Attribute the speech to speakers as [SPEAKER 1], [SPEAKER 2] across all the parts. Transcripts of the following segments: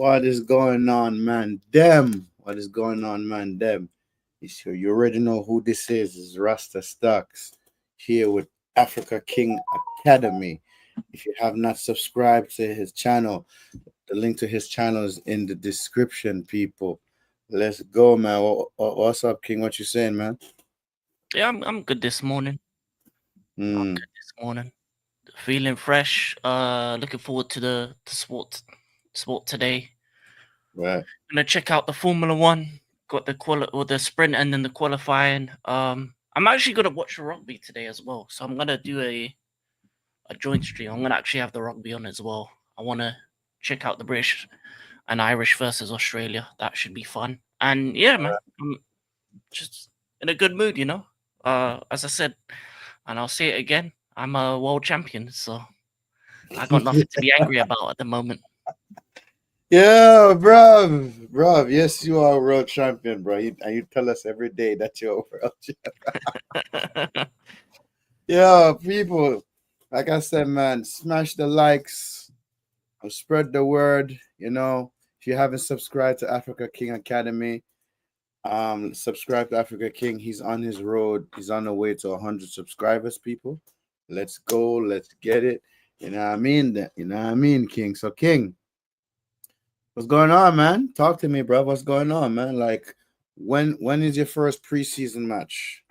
[SPEAKER 1] What is going on, man? Them. What is going on, man? Them. You already know who this is. It's Rasta Stocks here with Africa King Academy. If you have not subscribed to his channel, the link to his channel is in the description, people. Let's go, man. What's up, King? What you saying, man?
[SPEAKER 2] Yeah, I'm good this morning. I'm
[SPEAKER 1] Mm,
[SPEAKER 2] good this morning. Feeling fresh. Looking forward to the sport today.
[SPEAKER 1] right.
[SPEAKER 2] Gonna check out the Formula One. Got the sprint and then the qualifying. I'm actually gonna watch the rugby today as well. So I'm gonna do a joint stream. I'm gonna actually have the rugby on as well. I wanna check out the British and Irish versus Australia. That should be fun. And yeah, man, I'm just in a good mood, you know. As I said, and I'll say it again, I'm a world champion, so I got nothing to be angry about at the moment.
[SPEAKER 1] Yeah, bro. Yes, you are a world champion, bro. And you tell us every day that you're a world champion. Yeah, people, like I said, man, smash the likes, spread the word. If you haven't subscribed to Africa King Academy, subscribe to Africa King. He's on his road. He's on the way to 100 subscribers, people. Let's go. Let's get it. You know what I mean? You know what I mean, King? So, King, what's going on, man? Talk to me, bro. What's going on, man? Like, when is your first preseason match?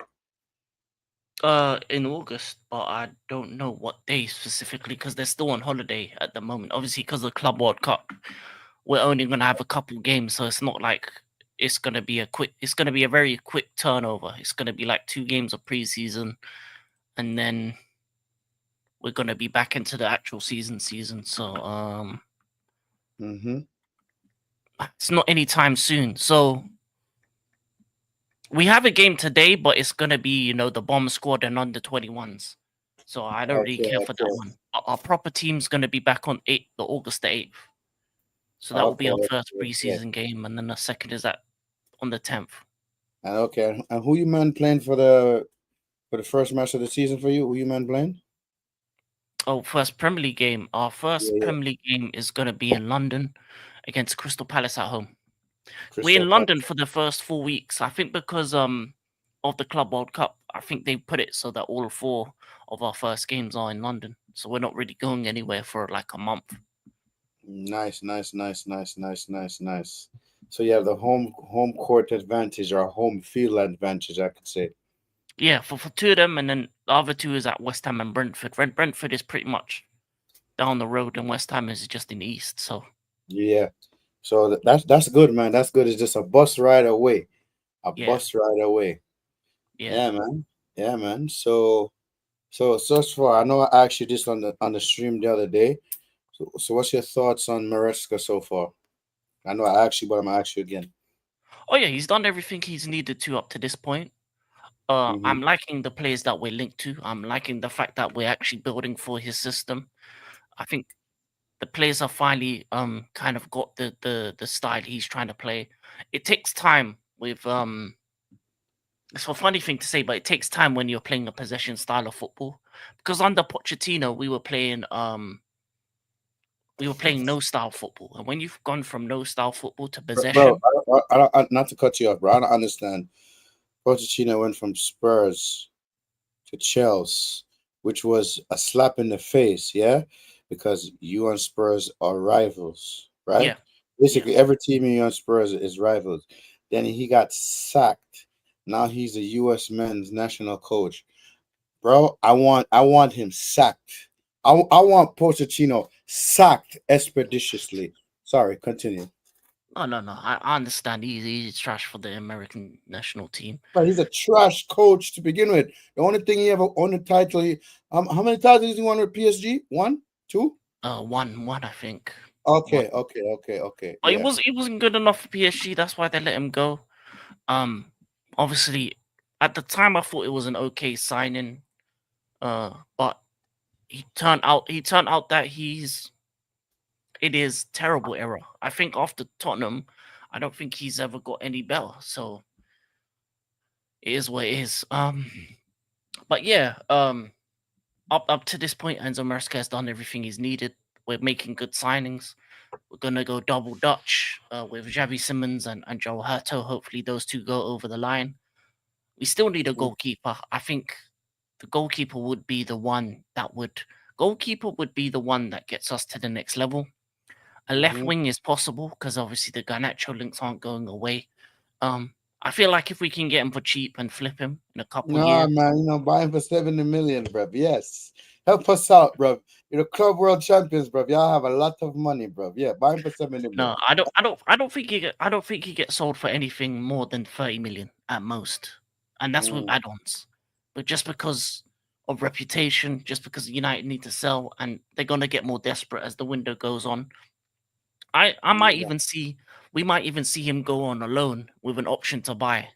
[SPEAKER 2] In August, but I don't know what day specifically because they're still on holiday at the moment. Obviously, because of the Club World Cup, we're only gonna have a couple games, so it's not like it's gonna be a quick. It's gonna be a very quick turnover. It's gonna be like 2 games of preseason, and then we're gonna be back into the actual season. So
[SPEAKER 1] Mm-hmm.
[SPEAKER 2] it's not anytime soon. So we have a game today, but it's gonna be the bomb squad and under 21s. So I don't really
[SPEAKER 1] Okay,
[SPEAKER 2] care for that
[SPEAKER 1] okay,
[SPEAKER 2] one. Our proper team's gonna be back on the August 8th. So that will be
[SPEAKER 1] okay,
[SPEAKER 2] our first
[SPEAKER 1] okay.
[SPEAKER 2] preseason game, and then the second is at on the 10th.
[SPEAKER 1] And okay, and who you man playing for the first match of the season for you? Who you man playing?
[SPEAKER 2] Oh, first Premier League game. Our
[SPEAKER 1] Yeah,
[SPEAKER 2] first
[SPEAKER 1] yeah.
[SPEAKER 2] Premier League game is gonna be in London against Crystal Palace at home. We're
[SPEAKER 1] Crystal
[SPEAKER 2] in London
[SPEAKER 1] Palace.
[SPEAKER 2] for the first 4 weeks. I think because of the Club World Cup. I think they put it so that all four of our first games are in London. So we're not really going anywhere for like a month.
[SPEAKER 1] Nice, nice, nice, nice, nice, nice, nice. So you have the home court advantage or home field advantage, I could say.
[SPEAKER 2] Yeah, for two of them, and then the other two is at West Ham and Brentford. Brentford is pretty much down the road, and West Ham is just in the east. So
[SPEAKER 1] Yeah. So that's good, man. That's good. It's just a bus ride away. A
[SPEAKER 2] yeah,
[SPEAKER 1] bus ride away.
[SPEAKER 2] yeah.
[SPEAKER 1] Yeah, man. Yeah, man. So far, I know I asked you this on the stream the other day. So what's your thoughts on Maresca so far? I know I asked you, but I'm gonna ask you again.
[SPEAKER 2] Oh yeah, he's done everything he's needed to up to this point.
[SPEAKER 1] Mm-hmm.
[SPEAKER 2] I'm liking the players that we're linked to. I'm liking the fact that we're actually building for his system. I think the players have finally kind of got the style he's trying to play. It takes time with it's a funny thing to say, but it takes time when you're playing a possession style of football. Because under Pochettino, we were playing no style football, and when you've gone from no style football to
[SPEAKER 1] Bro,
[SPEAKER 2] possession,
[SPEAKER 1] not to cut you off, bro. I don't understand. Pochettino went from Spurs to Chelsea, which was a slap in the face, yeah, because you and Spurs are rivals, right?
[SPEAKER 2] yeah,
[SPEAKER 1] Basically,
[SPEAKER 2] yes.
[SPEAKER 1] every team in you and Spurs is rivals. Then he got sacked. Now he's a U.S. men's national coach, bro. I want him sacked. I want Pochettino sacked expeditiously. Sorry, continue.
[SPEAKER 2] No, no, no. I understand. He's trash for the American national team.
[SPEAKER 1] But he's a trash coach to begin with. The only thing he ever won a title. How many titles did he won with PSG? One, two.
[SPEAKER 2] One, I think. One.
[SPEAKER 1] Okay, okay, okay, okay.
[SPEAKER 2] But he
[SPEAKER 1] Yeah.
[SPEAKER 2] was he wasn't good enough for PSG. That's why they let him go. Um, Obviously, at the time I thought it was an okay signing. But he turned out that it is terrible error. I think after Tottenham, I don't think he's ever got any better. So it is what it is. But yeah, up to this point, Enzo Maresca has done everything he's needed. We're making good signings. We're gonna go double Dutch with Xavi Simmons and Joel Herto. Hopefully, those two go over the line. We still need a goalkeeper. I think the goalkeeper would be the one that gets us to the next level. A left wing is possible because obviously the Garnacho links aren't going away. I feel like if we can get him for cheap and flip him in a couple
[SPEAKER 1] Nah,
[SPEAKER 2] years,
[SPEAKER 1] man, buy him for 70 million, bruv. Yes. Help us out, bruv. You're the club world champions, bruv. Y'all have a lot of money, bruv. Yeah, buy him for 70 million.
[SPEAKER 2] no, I don't think he gets sold for anything more than 30 million at most, and that's with add-ons. But just because of reputation, just because United need to sell, and they're gonna get more desperate as the window goes on. I might even see we might even see him go on a loan with an option to buy.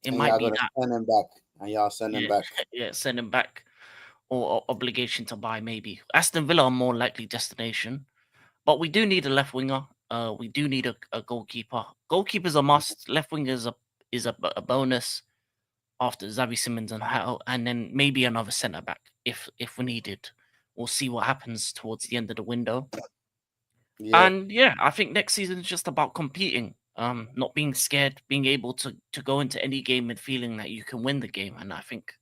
[SPEAKER 2] It
[SPEAKER 1] And
[SPEAKER 2] might
[SPEAKER 1] y'all
[SPEAKER 2] be
[SPEAKER 1] gonna
[SPEAKER 2] that.
[SPEAKER 1] send him back. And y'all send him back.
[SPEAKER 2] Yeah, send him back or obligation to buy maybe. Aston Villa are more likely destination, but we do need a left winger. We do need a goalkeeper. Goalkeeper's a must. Left winger is a bonus after Xavi Simmons and then maybe another centre back if we needed. We'll see what happens towards the end of the window.
[SPEAKER 1] Yeah.
[SPEAKER 2] And yeah, I think next season is just about competing. Not being scared, being able to go into any game and feeling that you can win the game. And I think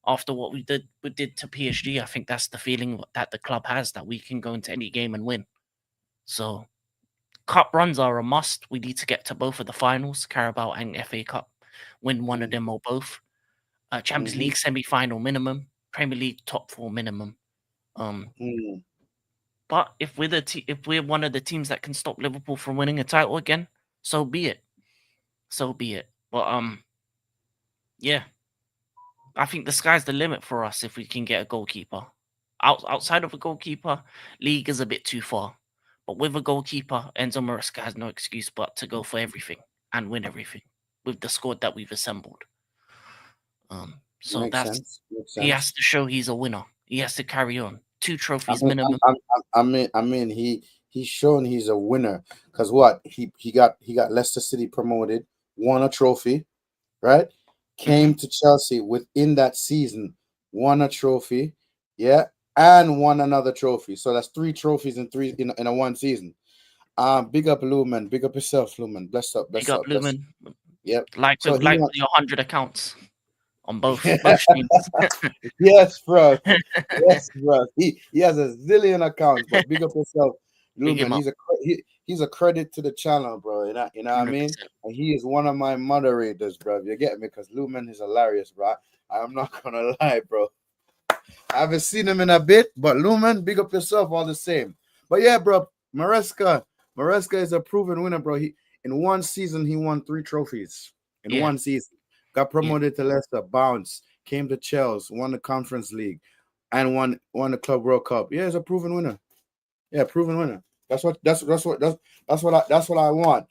[SPEAKER 2] after what we did to PSG, I think that's the feeling that the club has, that we can go into any game and win. So cup runs are a must. We need to get to both of the finals, Carabao and FA Cup, win one of them or both. Champions League semi-final minimum, Premier League top 4 minimum. But if we're one of the teams that can stop Liverpool from winning a title again, so be it. So be it. But yeah, I think the sky's the limit for us if we can get a goalkeeper. Outside of a goalkeeper, league is a bit too far. But with a goalkeeper, Enzo Maresca has no excuse but to go for everything and win everything with the squad that we've assembled. So
[SPEAKER 1] Makes sense.
[SPEAKER 2] He has to show he's a winner. He has to carry on. 2 trophies
[SPEAKER 1] minimum. I mean, he's shown he's a winner because what he got Leicester City promoted, won a trophy, right? Came to Chelsea within that season, won a trophy, yeah, and won another trophy. So that's 3 trophies in a one season. Big up Lumen, big up yourself, Lumen. Bless up,
[SPEAKER 2] big up Lumen.
[SPEAKER 1] Yep.
[SPEAKER 2] Like your 100 accounts on both streams.
[SPEAKER 1] Yes, bro. Yes, bro. He has a zillion accounts, but big up yourself, Lumen. He's a credit to the channel, bro. You know what I mean? And he is one of my moderators, bro. You get me? Because Lumen is hilarious, bro. I'm not gonna lie, bro. I haven't seen him in a bit, but Lumen, big up yourself all the same. But yeah, bro, Maresca is a proven winner, bro. In one season he won 3 trophies. In one season. Got promoted to Leicester, bounced, came to Chelsea, won the Conference League, and won the Club World Cup. Yeah, he's a proven winner. Yeah, proven winner. That's what I want.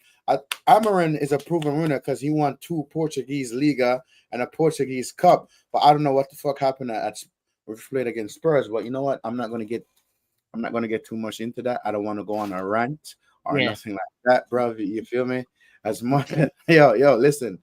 [SPEAKER 1] Amarin is a proven winner because he won 2 Portuguese Liga and a Portuguese Cup. But I don't know what the fuck happened at we played against Spurs. But you know what? I'm not gonna get too much into that. I don't want to go on a rant or nothing like that, bro. You feel me? As much yo, listen.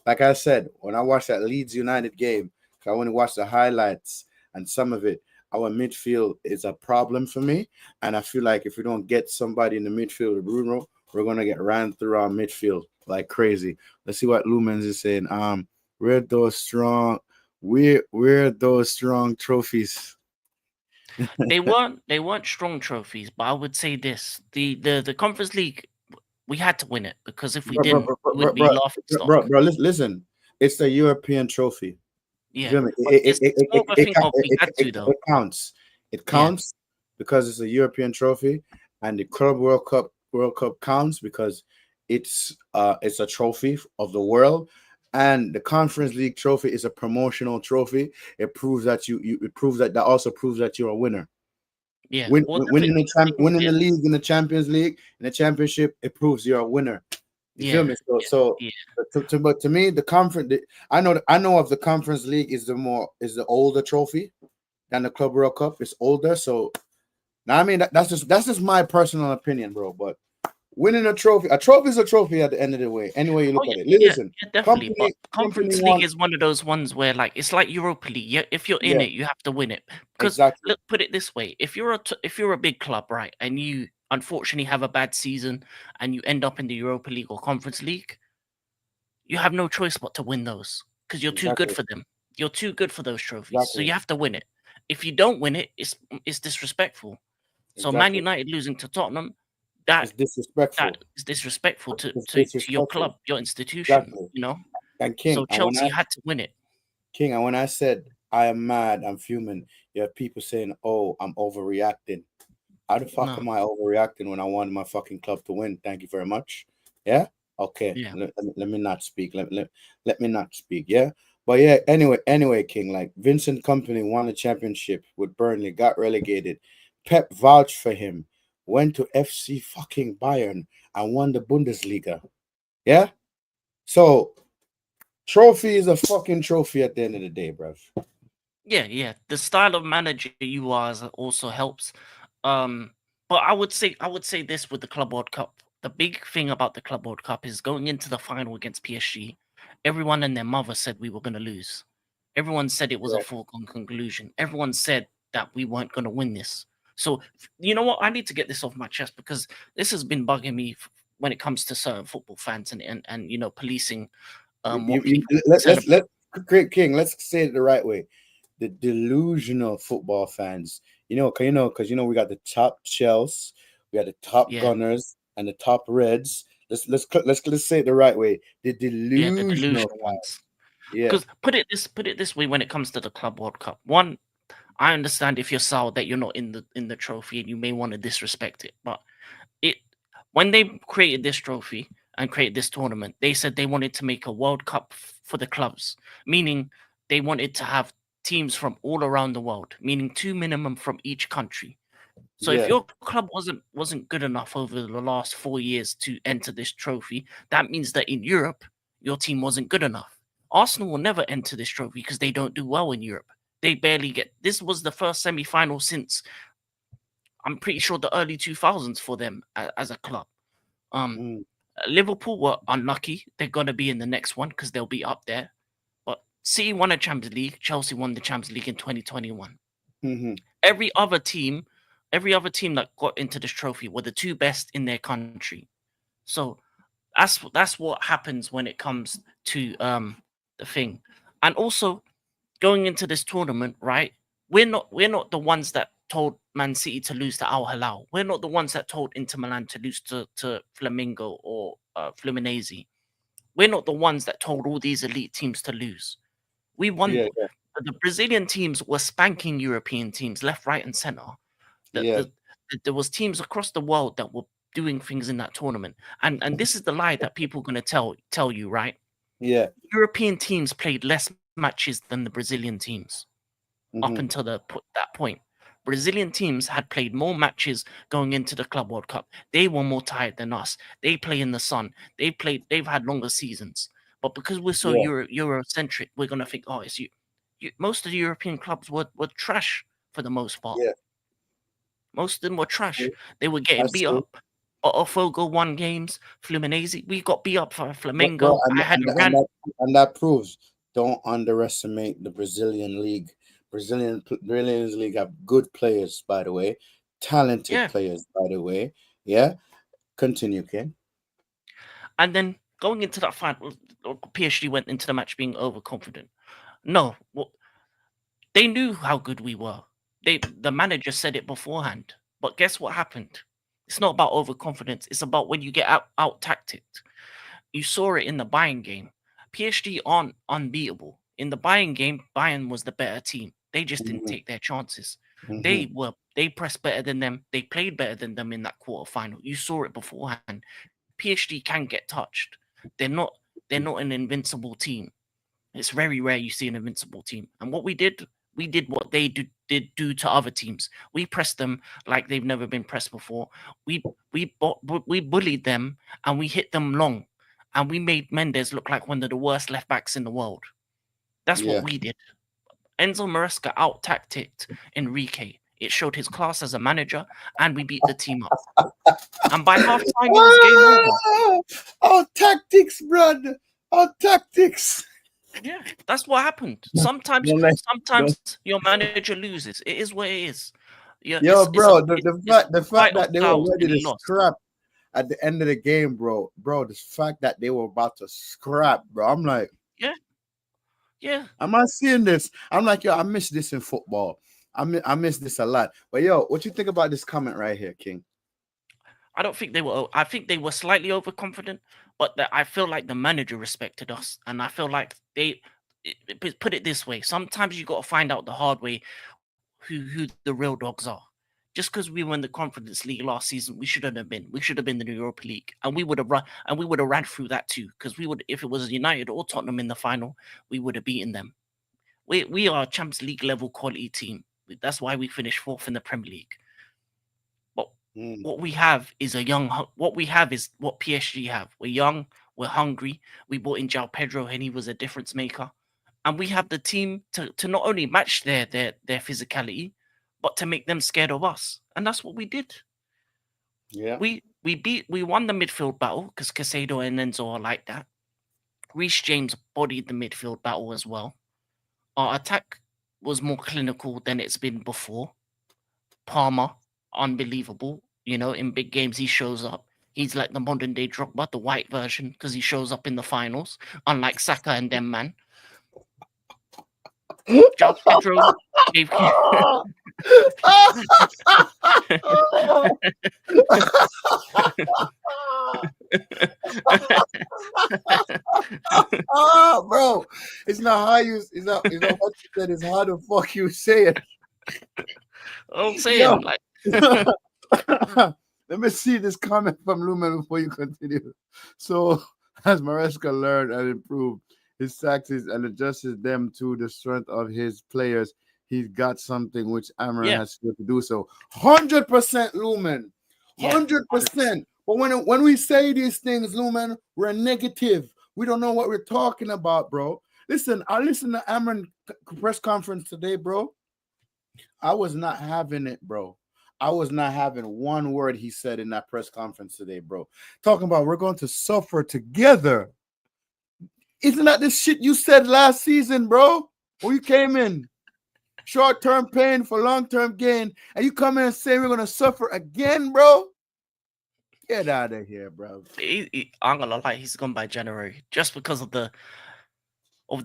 [SPEAKER 1] Like I said, when I watched that Leeds United game, I want to watch the highlights and some of it. Our midfield is a problem for me, and I feel like if we don't get somebody in the midfield, Bruno, we're gonna get ran through our midfield like crazy. Let's see what Lumens is saying. We're those strong trophies.
[SPEAKER 2] They weren't strong trophies, but I would say this: the Conference League, we had to win it because if we didn't, we would be laughing stock.
[SPEAKER 1] Bro, listen, it's the European trophy.
[SPEAKER 2] Yeah,
[SPEAKER 1] it counts. It counts because it's a European trophy, and the Club World Cup counts because it's a trophy of the world, and the Conference League trophy is a promotional trophy. It proves that that also proves that you're a winner.
[SPEAKER 2] Yeah,
[SPEAKER 1] winning the league, in the Champions League, in the championship, it proves you're a winner. You feel me? But to me, the conference, I know of the Conference League is the older trophy than the Club World Cup. It's older, so now I mean that's just my personal opinion, bro. But winning a trophy is a trophy at the end of the way. Anyway, you look at it. Listen,
[SPEAKER 2] definitely. But Conference League is one of those ones where, like, it's like Europa League. Yeah, if you're in it, you have to win it. Because look, put it this way: if you're a big club, right, and you unfortunately have a bad season and you end up in the Europa League or Conference League, you have no choice but to win those because you're too good
[SPEAKER 1] Exactly.
[SPEAKER 2] for them. You're too good for those trophies, so
[SPEAKER 1] Exactly.
[SPEAKER 2] you have to win it. If you don't win it, it's disrespectful. So Man
[SPEAKER 1] Exactly.
[SPEAKER 2] United losing to Tottenham,
[SPEAKER 1] It's
[SPEAKER 2] that
[SPEAKER 1] disrespectful.
[SPEAKER 2] is disrespectful
[SPEAKER 1] It's
[SPEAKER 2] to your club,
[SPEAKER 1] disrespectful.
[SPEAKER 2] your institution.
[SPEAKER 1] Exactly.
[SPEAKER 2] You know.
[SPEAKER 1] And King,
[SPEAKER 2] So Chelsea had to win it.
[SPEAKER 1] when I said I am mad, I'm fuming, you have people saying, "Oh, I'm overreacting." How the fuck
[SPEAKER 2] No,
[SPEAKER 1] am I overreacting when I wanted my fucking club to win? Thank you very much. Yeah. Okay.
[SPEAKER 2] yeah,
[SPEAKER 1] Let me not speak. Let me not speak. Yeah. But yeah. Anyway, King. Like Vincent Company won the championship with Burnley, got relegated. Pep vouched for him. Went to FC fucking Bayern and won the Bundesliga. Yeah. So trophy is a fucking trophy at the end of the day, bruv.
[SPEAKER 2] yeah. The style of manager you are also helps. But I would say this with the Club World Cup. The big thing about the Club World Cup is going into the final against PSG. Everyone and their mother said we were going to lose. Everyone said it was a
[SPEAKER 1] Correct.
[SPEAKER 2] foregone conclusion. Everyone said that we weren't going to win this. So you know what? I need to get this off my chest because this has been bugging me when it comes to certain football fans and you know policing what people celebrate.
[SPEAKER 1] Great King. Let's say it the right way. The delusional football fans. Because we got the top shells, we got the top
[SPEAKER 2] Yeah,
[SPEAKER 1] Gunners, and the top Reds. Let's say it the right way. The
[SPEAKER 2] yeah, the
[SPEAKER 1] delusional
[SPEAKER 2] delusional
[SPEAKER 1] fans.
[SPEAKER 2] ones.
[SPEAKER 1] Yeah.
[SPEAKER 2] Because put it this way, when it comes to the Club World Cup, one, I understand if you're sour that you're not in the trophy and you may want to disrespect it, but it when they created this trophy and created this tournament, they said they wanted to make a World Cup for the clubs, meaning they wanted to have teams from all around the world, meaning two minimum from each country. So if
[SPEAKER 1] Yeah.
[SPEAKER 2] your club wasn't good enough over the last 4 years to enter this trophy, that means that in Europe your team wasn't good enough. Arsenal will never enter this trophy because they don't do well in Europe. They barely get. This was the first semi-final since I'm pretty sure the early 2000s for them as a club. Um,
[SPEAKER 1] Mm,
[SPEAKER 2] Liverpool were unlucky. They're gonna be in the next one because they'll be up there. But City won a Champions League. Chelsea won the Champions League in 2021.
[SPEAKER 1] mm-hmm.
[SPEAKER 2] Every other team, every other team that got into this trophy were the two best in their country. So that's what happens when it comes to the thing. And also going into this tournament, right? We're not the ones that told Man City to lose to Al Hilal. We're not the ones that told Inter Milan to lose to Flamingo or Fluminense. We're not the ones that told all these elite teams to lose. We won.
[SPEAKER 1] Yeah.
[SPEAKER 2] The Brazilian teams were spanking European teams left, right, and center.
[SPEAKER 1] Yeah.
[SPEAKER 2] There was teams across the world that were doing things in that tournament. And this is the lie that people are going to tell you, right?
[SPEAKER 1] Yeah.
[SPEAKER 2] European teams played less matches than the Brazilian teams up
[SPEAKER 1] Mm-hmm.
[SPEAKER 2] until that point. Brazilian teams had played more matches going into the Club World Cup. They were more tired than us. They play in the sun. They've had longer seasons. But because we're so
[SPEAKER 1] Yeah.
[SPEAKER 2] Eurocentric, we're gonna think, oh, it's you. Most of the European clubs were trash for the most part.
[SPEAKER 1] Yeah.
[SPEAKER 2] Most of them were trash.
[SPEAKER 1] True.
[SPEAKER 2] They were getting
[SPEAKER 1] That's
[SPEAKER 2] beat
[SPEAKER 1] true.
[SPEAKER 2] up. Botafogo won games. Fluminense, we got beat up for
[SPEAKER 1] Bro,
[SPEAKER 2] Flamengo. I had Iran.
[SPEAKER 1] and that proves don't underestimate the Brazilian league. Brazilian league have good players, by the way, talented
[SPEAKER 2] Yeah.
[SPEAKER 1] players, by the way. Yeah, continue, Ken.
[SPEAKER 2] And then going into that final, PSG went into the match being overconfident. No, they knew how good we were. The manager said it beforehand. But guess what happened? It's not about overconfidence. It's about when you get out tacticked. You saw it in the Bayern game. PSG aren't unbeatable. In the Bayern game, Bayern was the better team. They just didn't
[SPEAKER 1] Mm-hmm.
[SPEAKER 2] take their chances.
[SPEAKER 1] Mm-hmm.
[SPEAKER 2] They pressed better than them. They played better than them in that quarterfinal. You saw it beforehand. PSG can get touched. They're not an invincible team. It's very rare you see an invincible team. And what we did what they did do to other teams. We pressed them like they've never been pressed before. We bullied them and we hit them long, and we made Mendes look like one of the worst left backs in the world. That's what
[SPEAKER 1] Yeah.
[SPEAKER 2] we did. Enzo Maresca out tacticked Enrique. It showed his class as a manager, and we beat the team up. And by half time, it was game over.
[SPEAKER 1] Our tactics, brother. Our tactics.
[SPEAKER 2] Yeah, that's what happened.
[SPEAKER 1] Don't let-
[SPEAKER 2] Sometimes your manager loses. It is what it is. Yeah,
[SPEAKER 1] Yo, bro,
[SPEAKER 2] it's
[SPEAKER 1] the
[SPEAKER 2] quite
[SPEAKER 1] fact
[SPEAKER 2] off
[SPEAKER 1] that they were
[SPEAKER 2] styles
[SPEAKER 1] ready
[SPEAKER 2] and
[SPEAKER 1] to
[SPEAKER 2] he lost.
[SPEAKER 1] scrap at the end of the game, bro. Bro, the fact that they were about to scrap, bro. I'm like,
[SPEAKER 2] Yeah, yeah.
[SPEAKER 1] am I seeing this? I'm like, yo, I miss this in football. I miss this a lot. But yo, what you think about this comment right here, King?
[SPEAKER 2] I don't think they were. I think they were slightly overconfident, but I feel like the manager respected us, and I feel like put it this way. Sometimes you got to find out the hard way who the real dogs are. Just because we were in the Conference League last season, we shouldn't have been. We should have been in the Europa League, and we would have run, and we would have ran through that too. Because we would, if it was United or Tottenham in the final, we would have beaten them. We are a Champions League level quality team. That's why we finished fourth in the Premier League. But
[SPEAKER 1] Mm.
[SPEAKER 2] what we have is what we have is what PSG have. We're young, we're hungry. We brought in João Pedro, and he was a difference maker. And we have the team to not only match their physicality, but to make them scared of us. And that's what we did.
[SPEAKER 1] Yeah.
[SPEAKER 2] We won the midfield battle because Casado and Enzo are like that. Reece James bodied the midfield battle as well. Our attack was more clinical than it's been before. Palmer, unbelievable. You know, in big games he shows up. He's like the modern day Drogba, the white version, because he shows up in the finals, unlike Saka and them man. João Pedro gave
[SPEAKER 1] Oh, bro, it's not how you. It's not what you said. It's how the fuck you say it.
[SPEAKER 2] I'm
[SPEAKER 1] Yo,
[SPEAKER 2] saying like
[SPEAKER 1] let me see this comment from Lumen before you continue. So, as Maresca learned and improved his tactics and adjusted them to the strength of his players, he's got something which Amarin
[SPEAKER 2] yeah,
[SPEAKER 1] has failed to do so. 100% Lumen.
[SPEAKER 2] yeah,
[SPEAKER 1] 100%. But when we say these things, Lumen, we're negative. We don't know what we're talking about, bro. Listen, I listened to Amarin press conference today, bro. I was not having it, bro. I was not having one word he said in that press conference today, bro. Talking about we're going to suffer together. Isn't that the shit you said last season, bro? When you came in, short-term pain for long-term gain, and you come in and say we're gonna suffer again, bro? Get out of here, bro.
[SPEAKER 2] I'm gonna lie, he's gone by January just because of the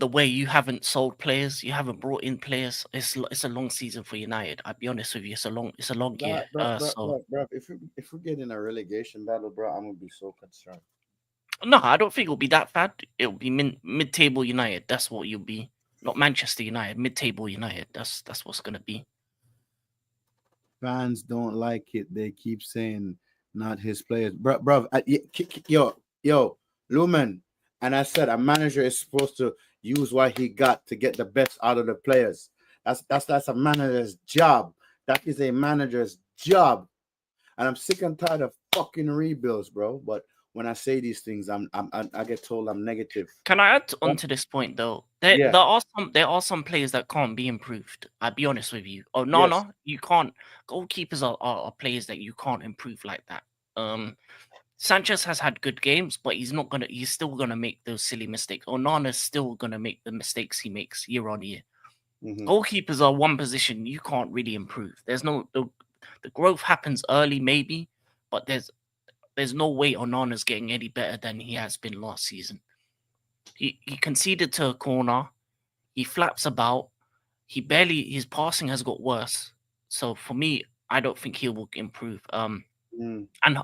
[SPEAKER 2] way you haven't sold players, you haven't brought in players. It's a long season for United. I'll be honest with you, it's a long year. So
[SPEAKER 1] If we get in a relegation battle, bro, I'm gonna be so concerned.
[SPEAKER 2] no, I don't think it'll be that bad. It'll be mid-table United. That's what you'll be. Not Manchester United, mid-table United. That's what's gonna be.
[SPEAKER 1] Fans don't like it. They keep saying not his players, bro. Yo, Lumen. And I said a manager is supposed to use what he got to get the best out of the players. That's a manager's job. That is a manager's job. And I'm sick and tired of fucking rebuilds, bro. But when I say these things, I get told I'm negative.
[SPEAKER 2] Can I add on to this point though?
[SPEAKER 1] Yeah.
[SPEAKER 2] There are some players that can't be improved. I'll be honest with you. Oh no,
[SPEAKER 1] Yes.
[SPEAKER 2] no, you can't. Goalkeepers are players that you can't improve like that. Sanchez has had good games, but he's still gonna make those silly mistakes. Onana's still gonna make the mistakes he makes year on year.
[SPEAKER 1] Mhm.
[SPEAKER 2] Goalkeepers are one position you can't really improve. There's no the growth happens early maybe, but there's no way Onana's getting any better than he has been last season. He conceded to a corner. He flaps about. His passing has got worse. So for me, I don't think he will improve.
[SPEAKER 1] Mm.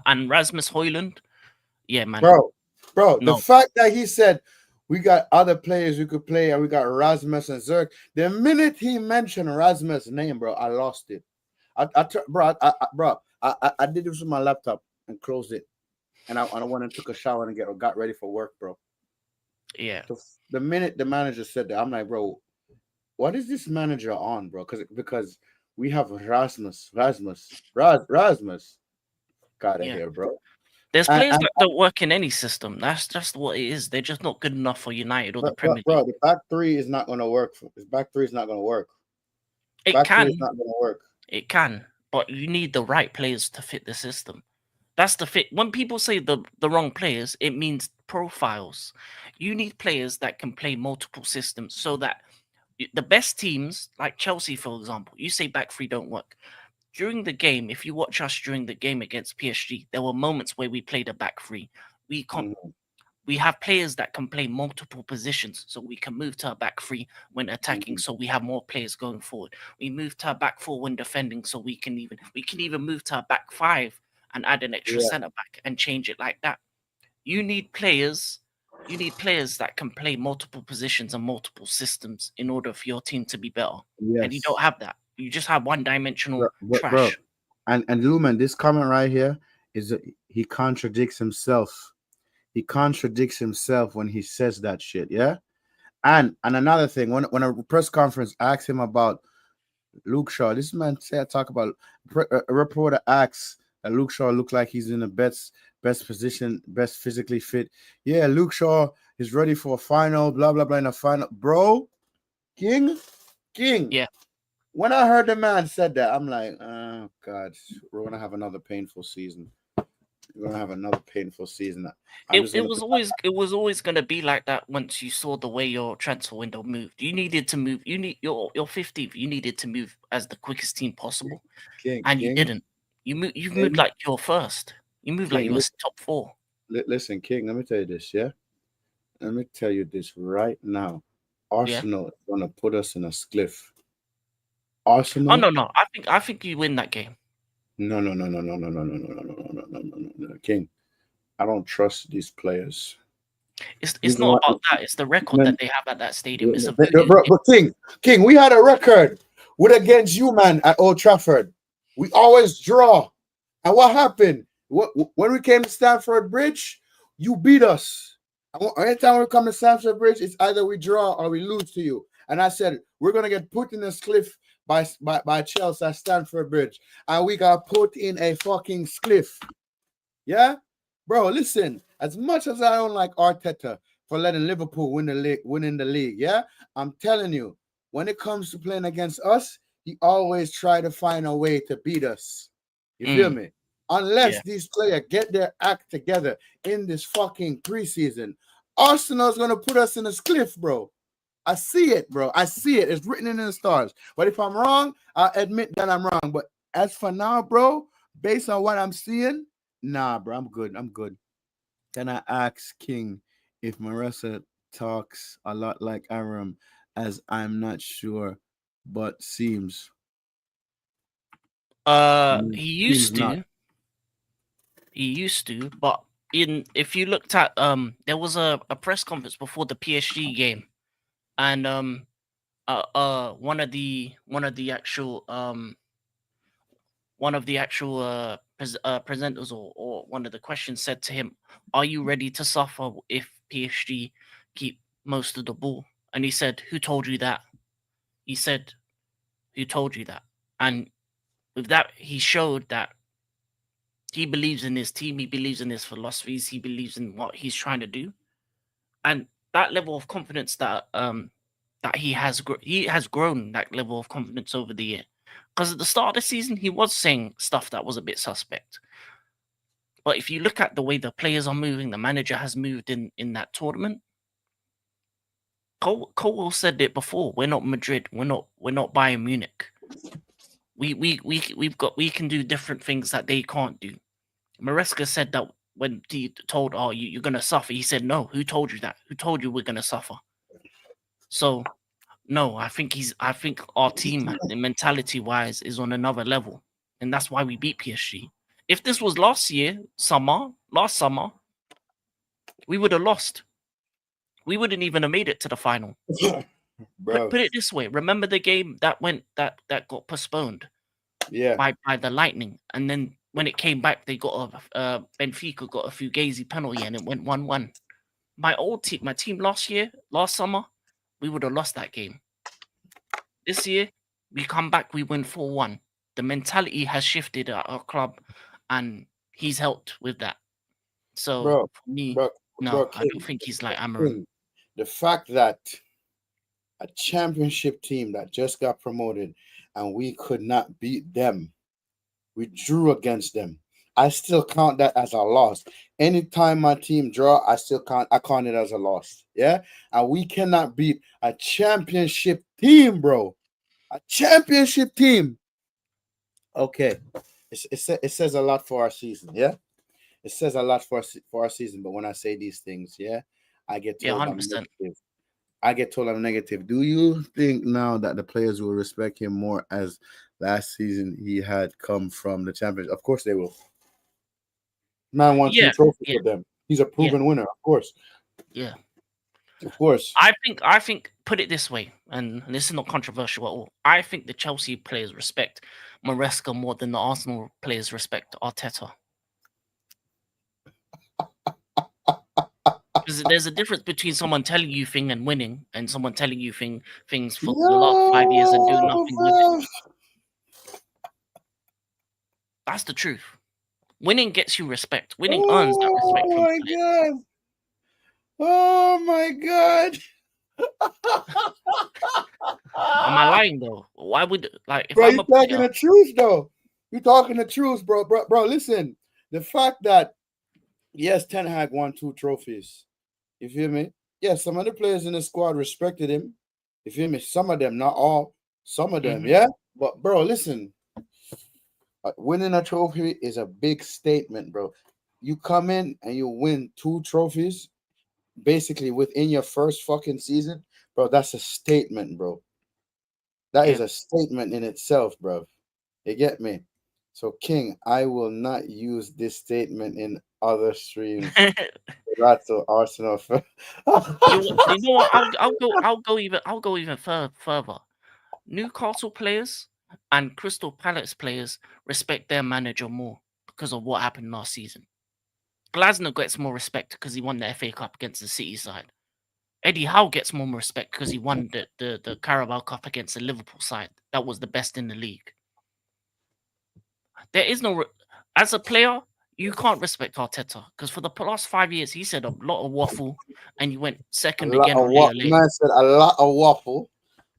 [SPEAKER 2] And Rasmus Højlund, yeah, man.
[SPEAKER 1] Bro, the
[SPEAKER 2] No,
[SPEAKER 1] fact that he said we got other players who could play and we got Rasmus and Zerk, the minute he mentioned Rasmus' name, bro, I lost it. I did this with my laptop and closed it, and I went and took a shower and got ready for work, bro.
[SPEAKER 2] yeah.
[SPEAKER 1] The minute the manager said that, I'm like, bro, what is this manager on, bro? Because we have Rasmus. Got it
[SPEAKER 2] Yeah.
[SPEAKER 1] here, bro.
[SPEAKER 2] There's
[SPEAKER 1] And,
[SPEAKER 2] players
[SPEAKER 1] and
[SPEAKER 2] that don't work in any system. That's just what it is. They're just not good enough for United or the Premier League.
[SPEAKER 1] bro, the back three is not going to work. This back three is not going to work.
[SPEAKER 2] It
[SPEAKER 1] Back three is
[SPEAKER 2] can,
[SPEAKER 1] not going to work.
[SPEAKER 2] it can, but you need the right players to fit the system. That's the fit. When people say the wrong players, it means profiles. You need players that can play multiple systems so that the best teams, like Chelsea, for example, you say back three don't work. during the game, if you watch us during the game against PSG, there were moments where we played a back three. We can't. We have players that can play multiple positions, so we can move to a back three when attacking, so we have more players going forward. We move to a back four when defending, so we can even move to a back five and add an extra
[SPEAKER 1] Yeah.
[SPEAKER 2] center back and change it like that. You need players. You need players that can play multiple positions and multiple systems in order for your team to be better. And you
[SPEAKER 1] Yes.
[SPEAKER 2] don't have that. You just have one-dimensional
[SPEAKER 1] Bro,
[SPEAKER 2] trash.
[SPEAKER 1] and Lumen, this comment right here is that he contradicts himself. He contradicts himself when he says that shit. Yeah. And another thing, when a press conference asked him about Luke Shaw, this man said talk about a reporter asks that Luke Shaw looked like he's in the best position, best physically fit. Yeah, Luke Shaw is ready for a final, blah blah blah in a final. Bro, King.
[SPEAKER 2] Yeah.
[SPEAKER 1] When I heard the man said that, I'm like, oh God, we're gonna have another painful season. We're gonna have another painful season.
[SPEAKER 2] It was always gonna be like that once you saw the way your transfer window moved. You needed to move. You need your 15th. You needed to move as the quickest team possible, and you didn't. You've moved like you're first. You moved like you were top 4.
[SPEAKER 1] Listen, King. Let me tell you this. Yeah, let me tell you this right now. Arsenal is gonna put us in a cliff. Arsenal.
[SPEAKER 2] Oh no. I think you win that game.
[SPEAKER 1] No, King. I don't trust these players.
[SPEAKER 2] It's not about that. It's the record that they have at that stadium. It's a
[SPEAKER 1] but King, we had a record with against you, man, at Old Trafford. We always draw. And what happened? When we came to Stamford Bridge, you beat us. Anytime we come to Stamford Bridge, it's either we draw or we lose to you. And I said, we're gonna get put in this cliff by Chelsea at Stamford Bridge, and we got put in a fucking cliff. Yeah, bro. Listen, as much as I don't like Arteta for letting Liverpool winning the league, yeah, I'm telling you, when it comes to playing against us, he always try to find a way to beat us. You feel me? Unless these players get their act together in this fucking preseason, Arsenal's gonna put us in this cliff, bro. I see it, bro. I see it. It's written in the stars. But if I'm wrong, I'll admit that I'm wrong. But as for now, bro, based on what I'm seeing, nah, bro, I'm good. I'm good. Then I ask King if Marissa talks a lot like Aram, as I'm not sure, but seems.
[SPEAKER 2] He used to. He used to, but if you looked at there was a press conference before the PSG game, and one of the actual presenters or one of the questions said to him, "Are you ready to suffer if PSG keep most of the ball?" And he said, "Who told you that?" He said, "Who told you that?" And with that, he showed that he believes in his team, he believes in his philosophies, he believes in what he's trying to do, and that level of confidence that he has grown that level of confidence over the year. Because at the start of the season, he was saying stuff that was a bit suspect. But if you look at the way the players are moving, the manager has moved in that tournament. Cole said it before. We're not Madrid. We're not Bayern Munich. We can do different things that they can't do. Maresca said that when he told, "Oh, you're gonna suffer," he said, "No, who told you that? Who told you we're gonna suffer?" So, no, I think our team, mentality wise, is on another level, and that's why we beat PSG. If this was last summer, we would have lost. We wouldn't even have made it to the final. Put it this way: remember the game that got postponed, by the Lightning, and then when it came back, they got Benfica got a Fugazi penalty, and it went 1-1. My team last summer, we would have lost that game. This year, we come back, we win 4-1. The mentality has shifted at our club, and he's helped with that. So for me, I don't think he's like Amarim.
[SPEAKER 1] The fact that a championship team that just got promoted and we could not beat them, we drew against them, I still count that as a loss. Anytime my team draw, I count it as a loss. Yeah. And we cannot beat a championship team, bro. A championship team. Okay, it says a lot for our season. Yeah, it says a lot for our season. But when I say these things, yeah, I get
[SPEAKER 2] Yeah,
[SPEAKER 1] told I'm
[SPEAKER 2] 100%.
[SPEAKER 1] negative. I get told I'm negative. Do you think now that the players will respect him more as last season he had come from the Champions? Of course they will. Man won two
[SPEAKER 2] Yeah,
[SPEAKER 1] trophies
[SPEAKER 2] yeah,
[SPEAKER 1] with them. He's a
[SPEAKER 2] yeah,
[SPEAKER 1] proven winner, of course.
[SPEAKER 2] yeah.
[SPEAKER 1] Of course.
[SPEAKER 2] I think put it this way, and this is not controversial at all. I think the Chelsea players respect Maresca more than the Arsenal players respect Arteta. Because there's a difference between someone telling you thing and winning, and someone telling you things for the last 5 years and doing
[SPEAKER 1] Yo,
[SPEAKER 2] nothing with it.
[SPEAKER 1] bro.
[SPEAKER 2] That's the truth. Winning gets you respect. Winning earns that respect
[SPEAKER 1] Oh
[SPEAKER 2] from the
[SPEAKER 1] my
[SPEAKER 2] players.
[SPEAKER 1] god. Oh my god.
[SPEAKER 2] Am I lying though? Why would if
[SPEAKER 1] Bro,
[SPEAKER 2] I'm
[SPEAKER 1] you
[SPEAKER 2] a
[SPEAKER 1] talking
[SPEAKER 2] player?
[SPEAKER 1] the truth though. You talking the truth, bro. Bro, listen. The fact that yes, Ten Hag won 2 trophies. You feel me? Yes, some of the players in the squad respected him. You feel me? Some of them, not all. Some of them,
[SPEAKER 2] Mhm.
[SPEAKER 1] yeah. But bro, listen. Winning a trophy is a big statement, bro. You come in and you win 2 trophies, basically within your first fucking season, bro. That's a statement, bro. That is
[SPEAKER 2] Yeah.
[SPEAKER 1] a statement in itself, bro. You get me? So, King, I will not use this statement in other streams. That's to Arsenal.
[SPEAKER 2] You know what? I'll go even further. Newcastle players and Crystal Palace players respect their manager more because of what happened last season. Glasner gets more respect because he won the FA Cup against the City side. Eddie Howe gets more respect because he won the Carabao Cup against the Liverpool side. That was the best in the league. There is no as a player, you can't respect Arteta because for the last 5 years he said a lot of waffle and he went
[SPEAKER 1] A
[SPEAKER 2] second
[SPEAKER 1] lot
[SPEAKER 2] again
[SPEAKER 1] of
[SPEAKER 2] on
[SPEAKER 1] what
[SPEAKER 2] Lea.
[SPEAKER 1] man said. A lot of waffle.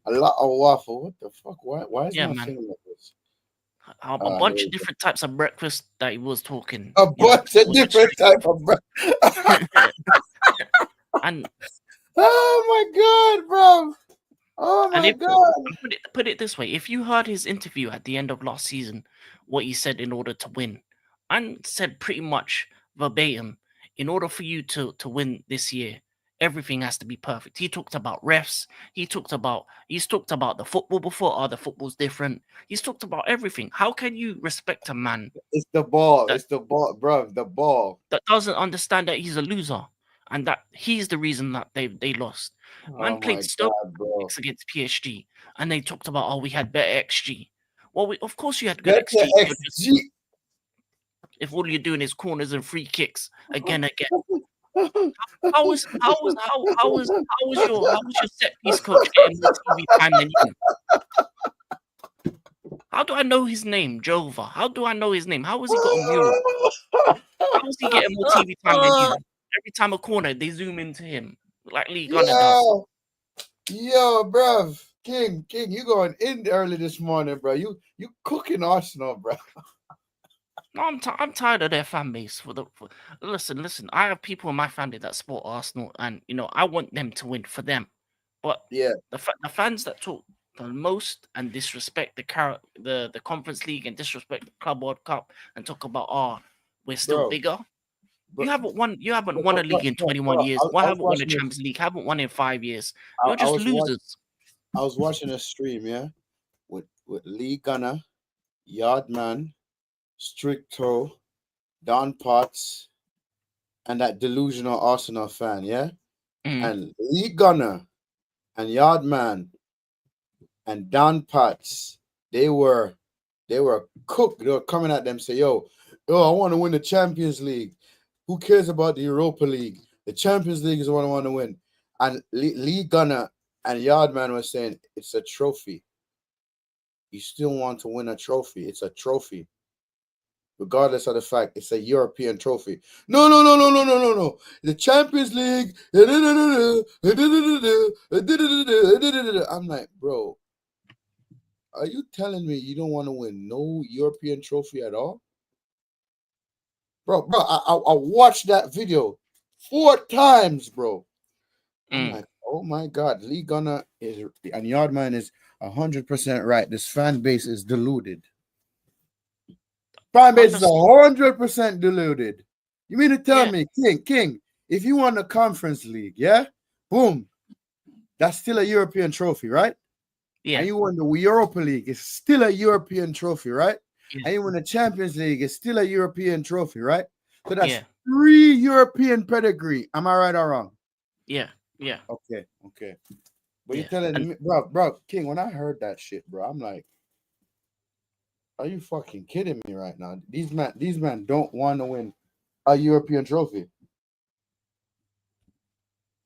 [SPEAKER 1] A lot of waffle. What the fuck? Why is
[SPEAKER 2] Yeah,
[SPEAKER 1] my
[SPEAKER 2] man.
[SPEAKER 1] thing like this?
[SPEAKER 2] A
[SPEAKER 1] Here
[SPEAKER 2] bunch
[SPEAKER 1] we
[SPEAKER 2] of
[SPEAKER 1] go.
[SPEAKER 2] different types of breakfast that he was talking.
[SPEAKER 1] A
[SPEAKER 2] You know,
[SPEAKER 1] bunch of
[SPEAKER 2] was
[SPEAKER 1] different type of.
[SPEAKER 2] and
[SPEAKER 1] Oh my god, bro! Oh
[SPEAKER 2] and
[SPEAKER 1] my
[SPEAKER 2] if
[SPEAKER 1] god!
[SPEAKER 2] and put it this way, if you heard his interview at the end of last season, what he said in order to win, and said pretty much verbatim, in order for you to win this year, everything has to be perfect. He talked about refs. He's talked about the football before. Oh, the football's different. He's talked about everything. How can you respect a man
[SPEAKER 1] It's the ball.
[SPEAKER 2] that
[SPEAKER 1] It's the ball, bro. The ball.
[SPEAKER 2] doesn't understand that he's a loser and that he's the reason that they lost? Man
[SPEAKER 1] Oh
[SPEAKER 2] played
[SPEAKER 1] my
[SPEAKER 2] Stoke
[SPEAKER 1] god, bro!
[SPEAKER 2] against PSG, and they talked about, oh, we had better XG. Well, of course you had good
[SPEAKER 1] Better
[SPEAKER 2] XG.
[SPEAKER 1] XG.
[SPEAKER 2] If all you're doing is corners and free kicks again and again. How was your set piece coach getting more TV time than you? How do I know his name, Jova? How do I know his name? How has he got a mural? How is he getting more TV time than you? Every time a corner, they zoom into him like Lee Gunner does.
[SPEAKER 1] Yo, bruv. King, you going in early this morning, bro. You cooking Arsenal, bro.
[SPEAKER 2] No, I'm tired of their fan base. Listen. I have people in my family that support Arsenal, and I want them to win for them. But
[SPEAKER 1] Yeah,
[SPEAKER 2] the fans that talk the most and disrespect the Conference League and disrespect the Club World Cup and talk about, we're still
[SPEAKER 1] bro.
[SPEAKER 2] bigger.
[SPEAKER 1] Bro,
[SPEAKER 2] You haven't won a league in 21 years.
[SPEAKER 1] I
[SPEAKER 2] Why
[SPEAKER 1] was
[SPEAKER 2] haven't won a
[SPEAKER 1] watching this.
[SPEAKER 2] Champions League? Haven't won in 5 years.
[SPEAKER 1] I,
[SPEAKER 2] You're
[SPEAKER 1] I
[SPEAKER 2] just
[SPEAKER 1] was watch,
[SPEAKER 2] losers.
[SPEAKER 1] I was watching a stream, yeah, with Lee Gunner, Yardman, Stricto, Don Potts, and that delusional Arsenal fan, yeah.
[SPEAKER 2] Mm.
[SPEAKER 1] And Lee Gunner and Yardman and Don Potts, they were cooked. They were coming at them, say, yo, I want to win the Champions League. Who cares about the Europa League? The Champions League is what I want to win. And Lee Gunner and Yardman were saying, it's a trophy. You still want to win a trophy. It's a trophy. Regardless of the fact it's a European trophy. No. The Champions League. I'm like, bro, are you telling me you don't want to win no European trophy at all? Bro, I watched that video 4 times, bro. I'm like, oh my God, Lee Gunner is and Yardman is 100% right. This fan base is deluded. Fan base is
[SPEAKER 2] 100%.
[SPEAKER 1] 100% deluded. You mean to tell me, King, if you won the Conference League, yeah, boom, that's still a European trophy, right?
[SPEAKER 2] Yeah.
[SPEAKER 1] And you won the Europa League, it's still a European trophy, right?
[SPEAKER 2] Yeah.
[SPEAKER 1] And you won the Champions League, it's still a European trophy, right? So that's
[SPEAKER 2] Yeah.
[SPEAKER 1] 3 European pedigree. Am I right or wrong?
[SPEAKER 2] Yeah. Yeah.
[SPEAKER 1] Okay. But you're
[SPEAKER 2] Yeah.
[SPEAKER 1] telling me, bro, King, when I heard that shit, bro, I'm like, are you fucking kidding me right now? These men don't want to win a European trophy.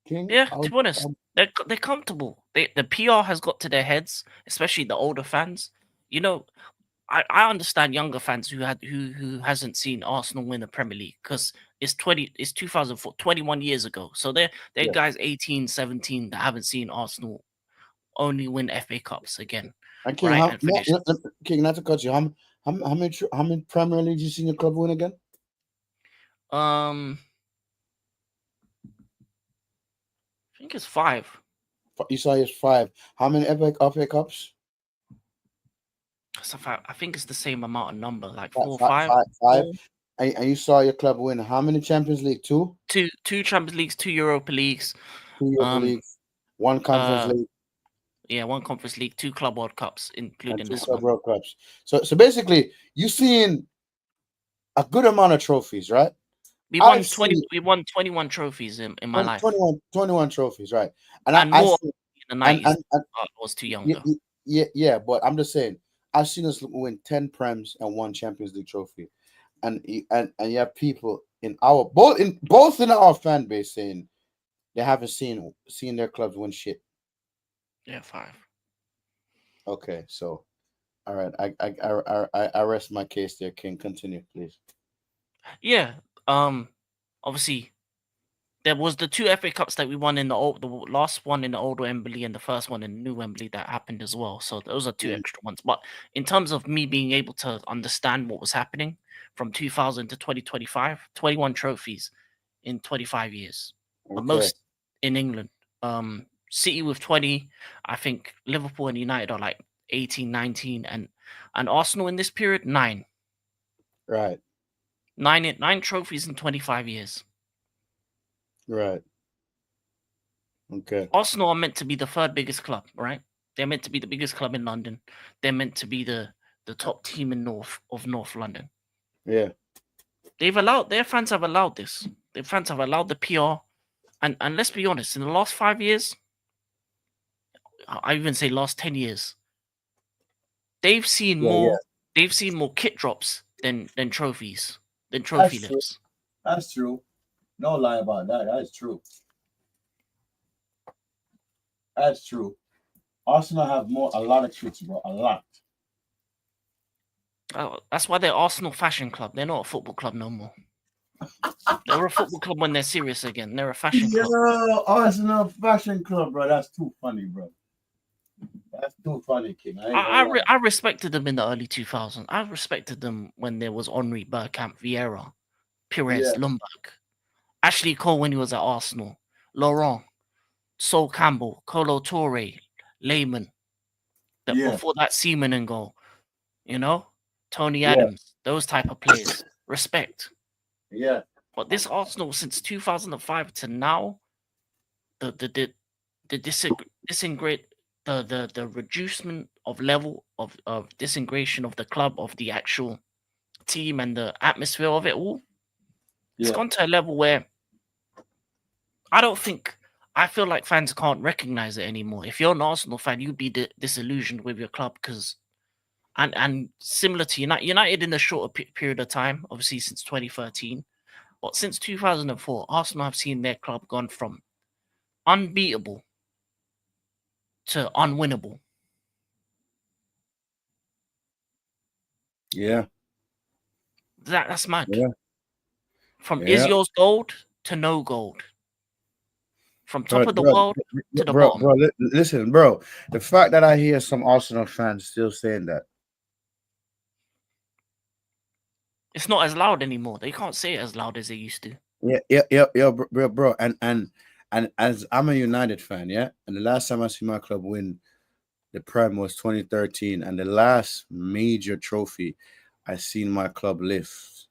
[SPEAKER 1] King,
[SPEAKER 2] Yeah, to be honest, they're comfortable. The PR has got to their heads, especially the older fans. You know, I understand younger fans who hasn't seen Arsenal win the Premier League because it's 2004, 21 years ago. So they're
[SPEAKER 1] Yeah.
[SPEAKER 2] guys 18, 17 that haven't seen Arsenal only win FA Cups again.
[SPEAKER 1] And King,
[SPEAKER 2] right? And finish.
[SPEAKER 1] King, not to cut you, how many Premier Leagues you seen your club win again?
[SPEAKER 2] I think it's 5.
[SPEAKER 1] You saw it's 5. How many FA Cups?
[SPEAKER 2] So I think it's the same amount of number, like 4 or
[SPEAKER 1] 5.
[SPEAKER 2] 5.
[SPEAKER 1] And you saw your club win how many Champions League? 2?
[SPEAKER 2] Two Champions Leagues, 2 Europa Leagues,
[SPEAKER 1] 2 Europa Leagues, 1 Conference League.
[SPEAKER 2] Yeah, 1 Conference League, 2 Club World Cups, including
[SPEAKER 1] and 2
[SPEAKER 2] this
[SPEAKER 1] Club
[SPEAKER 2] one.
[SPEAKER 1] World Cups. So basically, you've seen a good amount of trophies, right?
[SPEAKER 2] We won 21 trophies in my life.
[SPEAKER 1] 21 trophies, right?
[SPEAKER 2] And more in the 90s. I was too young though.
[SPEAKER 1] Yeah, but I'm just saying, I've seen us win 10 Prems and 1 Champions League trophy, and you have people in our both in our fan base saying they haven't seen their clubs win shit.
[SPEAKER 2] Yeah, 5.
[SPEAKER 1] Okay, so all right, I rest my case there. King, continue, please.
[SPEAKER 2] Yeah, obviously there was the 2 FA Cups that we won in the last one in the old Wembley and the first one in the new Wembley that happened as well. So those are 2 extra ones. But in terms of me being able to understand what was happening from 2000 to 2025, 21 trophies in 25 years, the most in England. City with 20, I think Liverpool and United are like 18, 19, and Arsenal in this period 9.
[SPEAKER 1] Right.
[SPEAKER 2] 9 trophies in 25 years.
[SPEAKER 1] Right. Okay.
[SPEAKER 2] Arsenal are meant to be the 3rd biggest club, right? They're meant to be the biggest club in London. They're meant to be the top team in North London.
[SPEAKER 1] Yeah.
[SPEAKER 2] Their fans have allowed this. Their fans have allowed the PR. And let's be honest, in the last 5 years, I even say last 10 years, they've seen more kit drops than trophies, than trophy lifts.
[SPEAKER 1] That's true. No lie about that. That's true. That's true. Arsenal have a lot of kits, bro. A lot.
[SPEAKER 2] That's why they're Arsenal Fashion Club. They're not a football club no more. They're a football club when they're serious again. They're a fashion club.
[SPEAKER 1] Arsenal Fashion Club, bro. That's too funny, bro. That's too funny, King.
[SPEAKER 2] I respected them in the early 2000s. I respected them when there was Henry, Bergkamp, Vieira, Pires, Lundberg, Ashley Cole when he was at Arsenal, Laurent, Sol Campbell, Kolo Toure, Lehman. Before that, Seaman and goal. Tony Adams, those type of players. Respect.
[SPEAKER 1] Yeah.
[SPEAKER 2] But this Arsenal since 2005 to now, the reducement of level of disintegration of the club, of the actual team and the atmosphere of it all, it's gone to a level where I feel like fans can't recognize it anymore. If you're an Arsenal fan, you'd be disillusioned with your club because, and similar to United in a shorter period of time, obviously since 2013, but since 2004, Arsenal have seen their club gone from unbeatable to unwinnable.
[SPEAKER 1] Yeah.
[SPEAKER 2] That's mad.
[SPEAKER 1] Yeah.
[SPEAKER 2] From is yours gold to no gold. From top of the world to the bottom.
[SPEAKER 1] Bro, listen, bro. The fact that I hear some Arsenal fans still saying that,
[SPEAKER 2] it's not as loud anymore. They can't say it as loud as they used to.
[SPEAKER 1] Yeah, bro. And as I'm a United fan, yeah. And the last time I see my club win the Prem was 2013, and the last major trophy I seen my club lift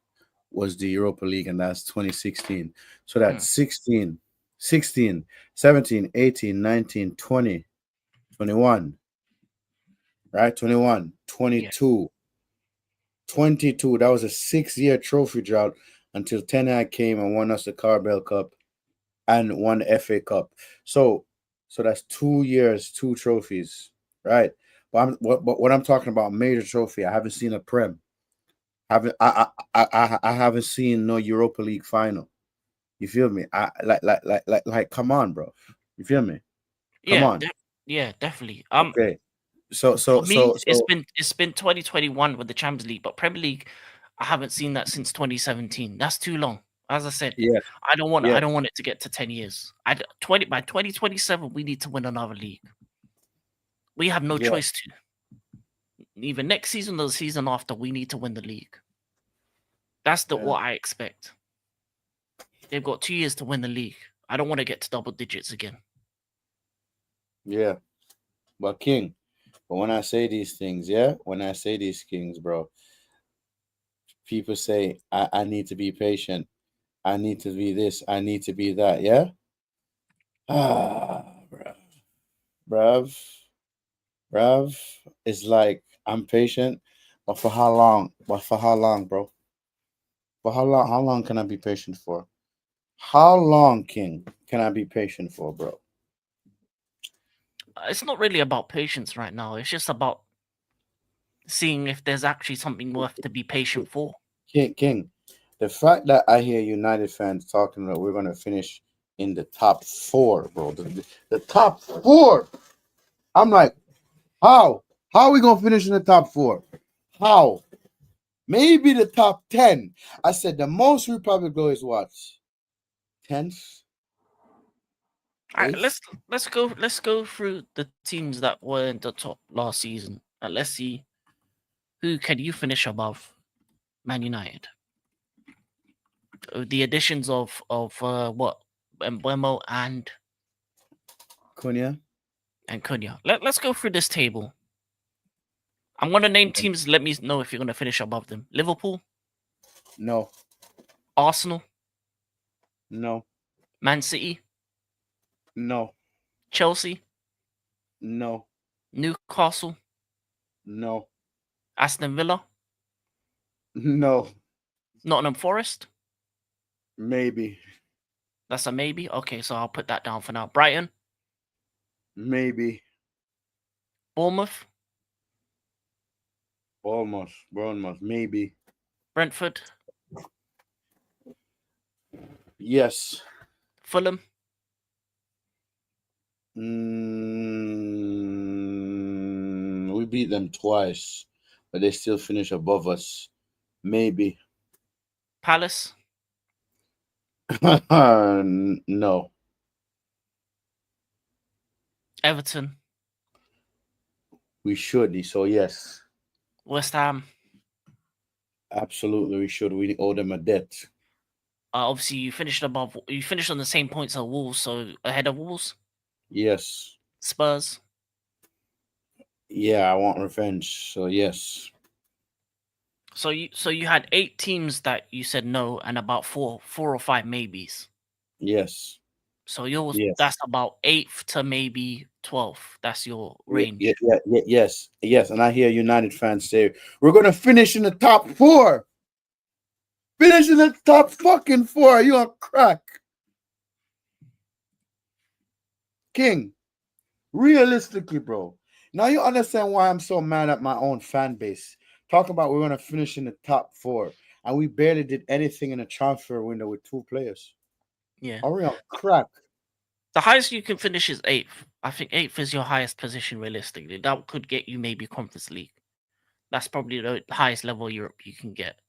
[SPEAKER 1] was the Europa League, and that's 2016. So that's 16, 16, 17, 18, 19, 20, 21, right? 21,
[SPEAKER 2] Yeah.
[SPEAKER 1] 22, 22. That was a 6-year trophy drought until Ten Hag came and won us the Carabao Cup and won the FA Cup. So that's 2 years, 2 trophies, right? But what I'm talking about, major trophy. I haven't seen a Prem. I haven't seen no Europa League final. You feel me? Like come on, bro. You feel me? Come
[SPEAKER 2] Yeah,
[SPEAKER 1] on.
[SPEAKER 2] yeah, definitely.
[SPEAKER 1] Okay. So
[SPEAKER 2] For me, it's been 2021 with the Champions League, but Premier League, I haven't seen that since 2017. That's too long. As I said,
[SPEAKER 1] yeah,
[SPEAKER 2] I don't want
[SPEAKER 1] yeah,
[SPEAKER 2] it to get to 10 years. By 2027, we need to win another league. We have no
[SPEAKER 1] yeah,
[SPEAKER 2] choice to. Either next season or the season after, we need to win the league. That's
[SPEAKER 1] yeah,
[SPEAKER 2] what I expect. They've got 2 years to win the league. I don't want to get to double digits again.
[SPEAKER 1] yeah. But when I say these things, when I say these things, bro, people say I need to be patient. I need to be this. I need to be that. Yeah. Ah, bruv, bruv. It's like I'm patient, but for how long? But for how long, bro? For how long? How long can I be patient for? How long, King, can I be patient for, bro?
[SPEAKER 2] It's not really about patience right now. It's just about seeing if there's actually something worth to be patient for.
[SPEAKER 1] King, the fact that I hear United fans talking about we're gonna finish in the top 4, bro. The top 4. I'm like, how? How are we gonna finish in the top 4? How? Maybe the top 10. I said the most we probably go is what? 10th?
[SPEAKER 2] All right,
[SPEAKER 1] 8th?
[SPEAKER 2] let's go through the teams that were in the top last season, and let's see who can you finish above Man United. The additions of what Mbeumo and
[SPEAKER 1] Cunha?
[SPEAKER 2] Cunha. Let's go through this table. I'm gonna name teams. Let me know if you're gonna finish above them. Liverpool,
[SPEAKER 1] No.
[SPEAKER 2] Arsenal,
[SPEAKER 1] No.
[SPEAKER 2] Man City,
[SPEAKER 1] No.
[SPEAKER 2] Chelsea,
[SPEAKER 1] No.
[SPEAKER 2] Newcastle,
[SPEAKER 1] No.
[SPEAKER 2] Aston Villa,
[SPEAKER 1] No.
[SPEAKER 2] Nottingham Forest.
[SPEAKER 1] Maybe.
[SPEAKER 2] That's a maybe. Okay, so I'll put that down for now. Brighton,
[SPEAKER 1] Maybe.
[SPEAKER 2] Bournemouth,
[SPEAKER 1] Bournemouth. Maybe.
[SPEAKER 2] Brentford,
[SPEAKER 1] Yes.
[SPEAKER 2] Fulham,
[SPEAKER 1] We beat them twice, but they still finish above us. Maybe.
[SPEAKER 2] Palace,
[SPEAKER 1] No.
[SPEAKER 2] Everton,
[SPEAKER 1] We should. So yes,
[SPEAKER 2] West Ham.
[SPEAKER 1] absolutely we should. We owe them a debt.
[SPEAKER 2] Obviously, you finished above. You finished on the same points as Wolves, so ahead of Wolves.
[SPEAKER 1] Yes.
[SPEAKER 2] Spurs.
[SPEAKER 1] Yeah, I want revenge. So yes.
[SPEAKER 2] So you had 8 teams that you said no, and about four or five maybes.
[SPEAKER 1] Yes.
[SPEAKER 2] So yours
[SPEAKER 1] Yes.
[SPEAKER 2] that's about 8th to maybe 12th. That's your range.
[SPEAKER 1] Yes. And I hear United fans say we're gonna finish in the top 4. Finish in the top fucking 4. You on crack, King. Realistically, bro. Now you understand why I'm so mad at my own fan base. Talking about we're gonna finish in the top 4, and we barely did anything in a transfer window with 2 players.
[SPEAKER 2] Yeah.
[SPEAKER 1] Are we on crack?
[SPEAKER 2] The highest you can finish is 8th. I think 8th is your highest position realistically. That could get you maybe Conference League. That's probably the highest level of Europe you can get.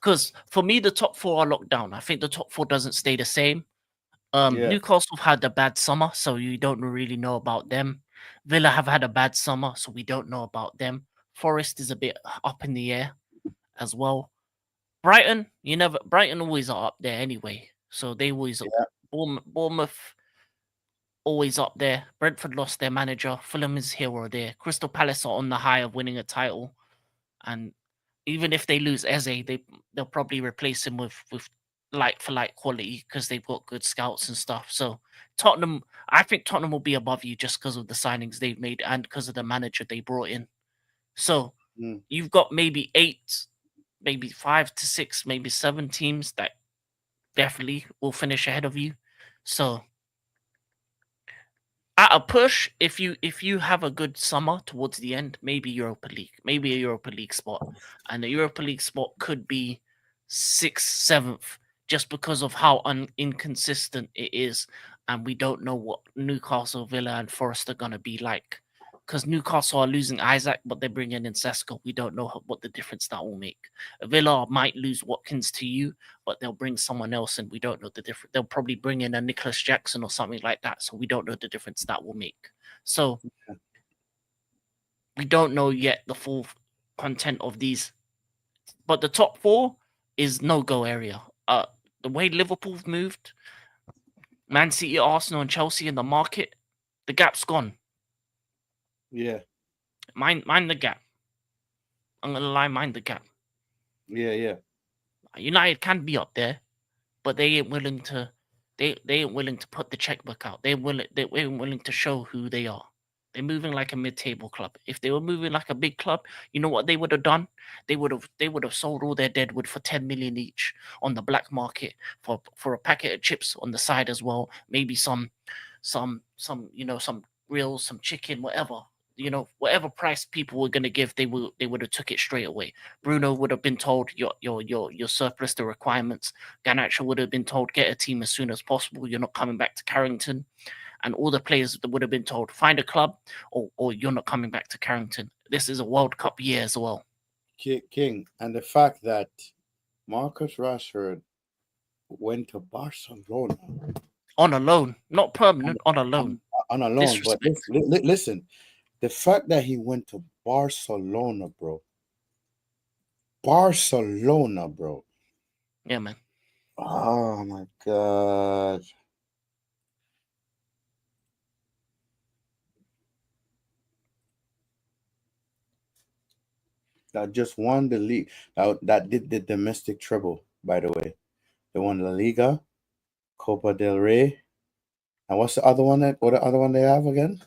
[SPEAKER 2] Because for me, the top 4 are locked down. I think the top 4 doesn't stay the same.
[SPEAKER 1] Yeah.
[SPEAKER 2] Newcastle had a bad summer, so you don't really know about them. Villa have had a bad summer, so we don't know about them. Forest is a bit up in the air as well. Brighton, Brighton always are up there anyway. So they always Bournemouth always up there. Brentford lost their manager. Fulham is here or there. Crystal Palace are on the high of winning a title. And even if they lose Eze, they'll probably replace him with like for like quality because they've got good scouts and stuff. So Tottenham, I think Tottenham will be above you just because of the signings they've made and because of the manager they brought in. So you've got maybe 8, maybe 5 to 6, maybe 7 teams that definitely will finish ahead of you. So at a push, if you have a good summer towards the end, maybe Europa League, maybe a Europa League spot, and the Europa League spot could be 6th, 7th, just because of how inconsistent it is, and we don't know what Newcastle, Villa, and Forest are gonna be like. Because Newcastle are losing Isaac, but they're bringing in Sesko. We don't know what the difference that will make. Villa might lose Watkins to you, but they'll bring someone else and we don't know the difference. They'll probably bring in a Nicholas Jackson or something like that. So we don't know the difference that will make. So we don't know yet the full content of these. But the top 4 is no-go area. The way Liverpool's moved, Man City, Arsenal, and Chelsea in the market, the gap's gone.
[SPEAKER 1] Yeah.
[SPEAKER 2] Mind the gap. I'm gonna lie, mind the gap.
[SPEAKER 1] Yeah.
[SPEAKER 2] United can be up there, but they ain't willing to. They ain't willing to put the checkbook out. They ain't willing to show who they are. They're moving like a mid-table club. If they were moving like a big club, you know what they would have done? They would have sold all their deadwood for 10 million each on the black market for a packet of chips on the side as well. Maybe some some grills, some chicken, whatever. Whatever price people were gonna give, they would have took it straight away. Bruno would have been told you're surplus to requirements. Garnacho would have been told get a team as soon as possible. You're not coming back to Carrington, and all the players that would have been told find a club or you're not coming back to Carrington. This is a World Cup year as well.
[SPEAKER 1] King, and the fact that Marcus Rashford went to Barcelona
[SPEAKER 2] on a loan, not permanent, on a loan.
[SPEAKER 1] On a loan, but listen, the fact that he went to Barcelona, bro. Barcelona, bro.
[SPEAKER 2] Yeah, man.
[SPEAKER 1] Oh my god. That just won the league. That did the domestic treble, by the way. They won La Liga, Copa del Rey, and what's the other one? What the other one they have again?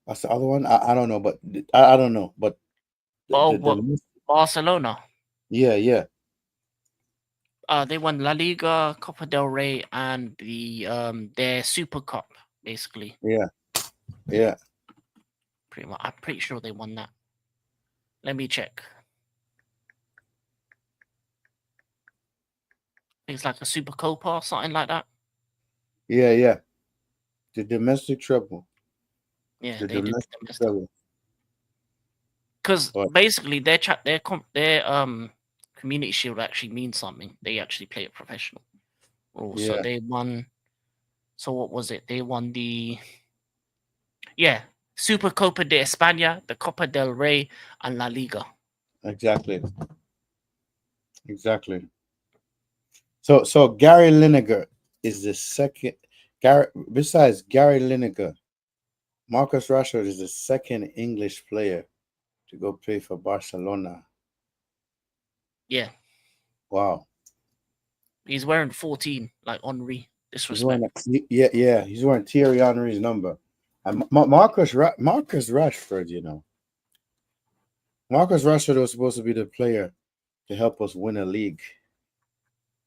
[SPEAKER 1] What's the other one? I don't know, but I don't know, but
[SPEAKER 2] Barcelona.
[SPEAKER 1] Yeah.
[SPEAKER 2] They won La Liga, Copa del Rey, and their Super Cup, basically.
[SPEAKER 1] Yeah.
[SPEAKER 2] Pretty much. I'm pretty sure they won that. Let me check. It's like a Super Copa or something like that.
[SPEAKER 1] Yeah. The domestic treble.
[SPEAKER 2] Yeah, they did the domestic treble. Because basically their community shield actually means something. They actually play it professional. So they won. So what was it? They won the Super Copa de España, the Copa del Rey, and La Liga.
[SPEAKER 1] Exactly. So Gary Lineker is the second. Besides Gary Lineker, Marcus Rashford is the second English player to go play for Barcelona.
[SPEAKER 2] Yeah.
[SPEAKER 1] Wow.
[SPEAKER 2] He's wearing 14, like Henry. Disrespect.
[SPEAKER 1] He's wearing Thierry Henry's number. And Marcus Rashford, Marcus Rashford was supposed to be the player to help us win a league.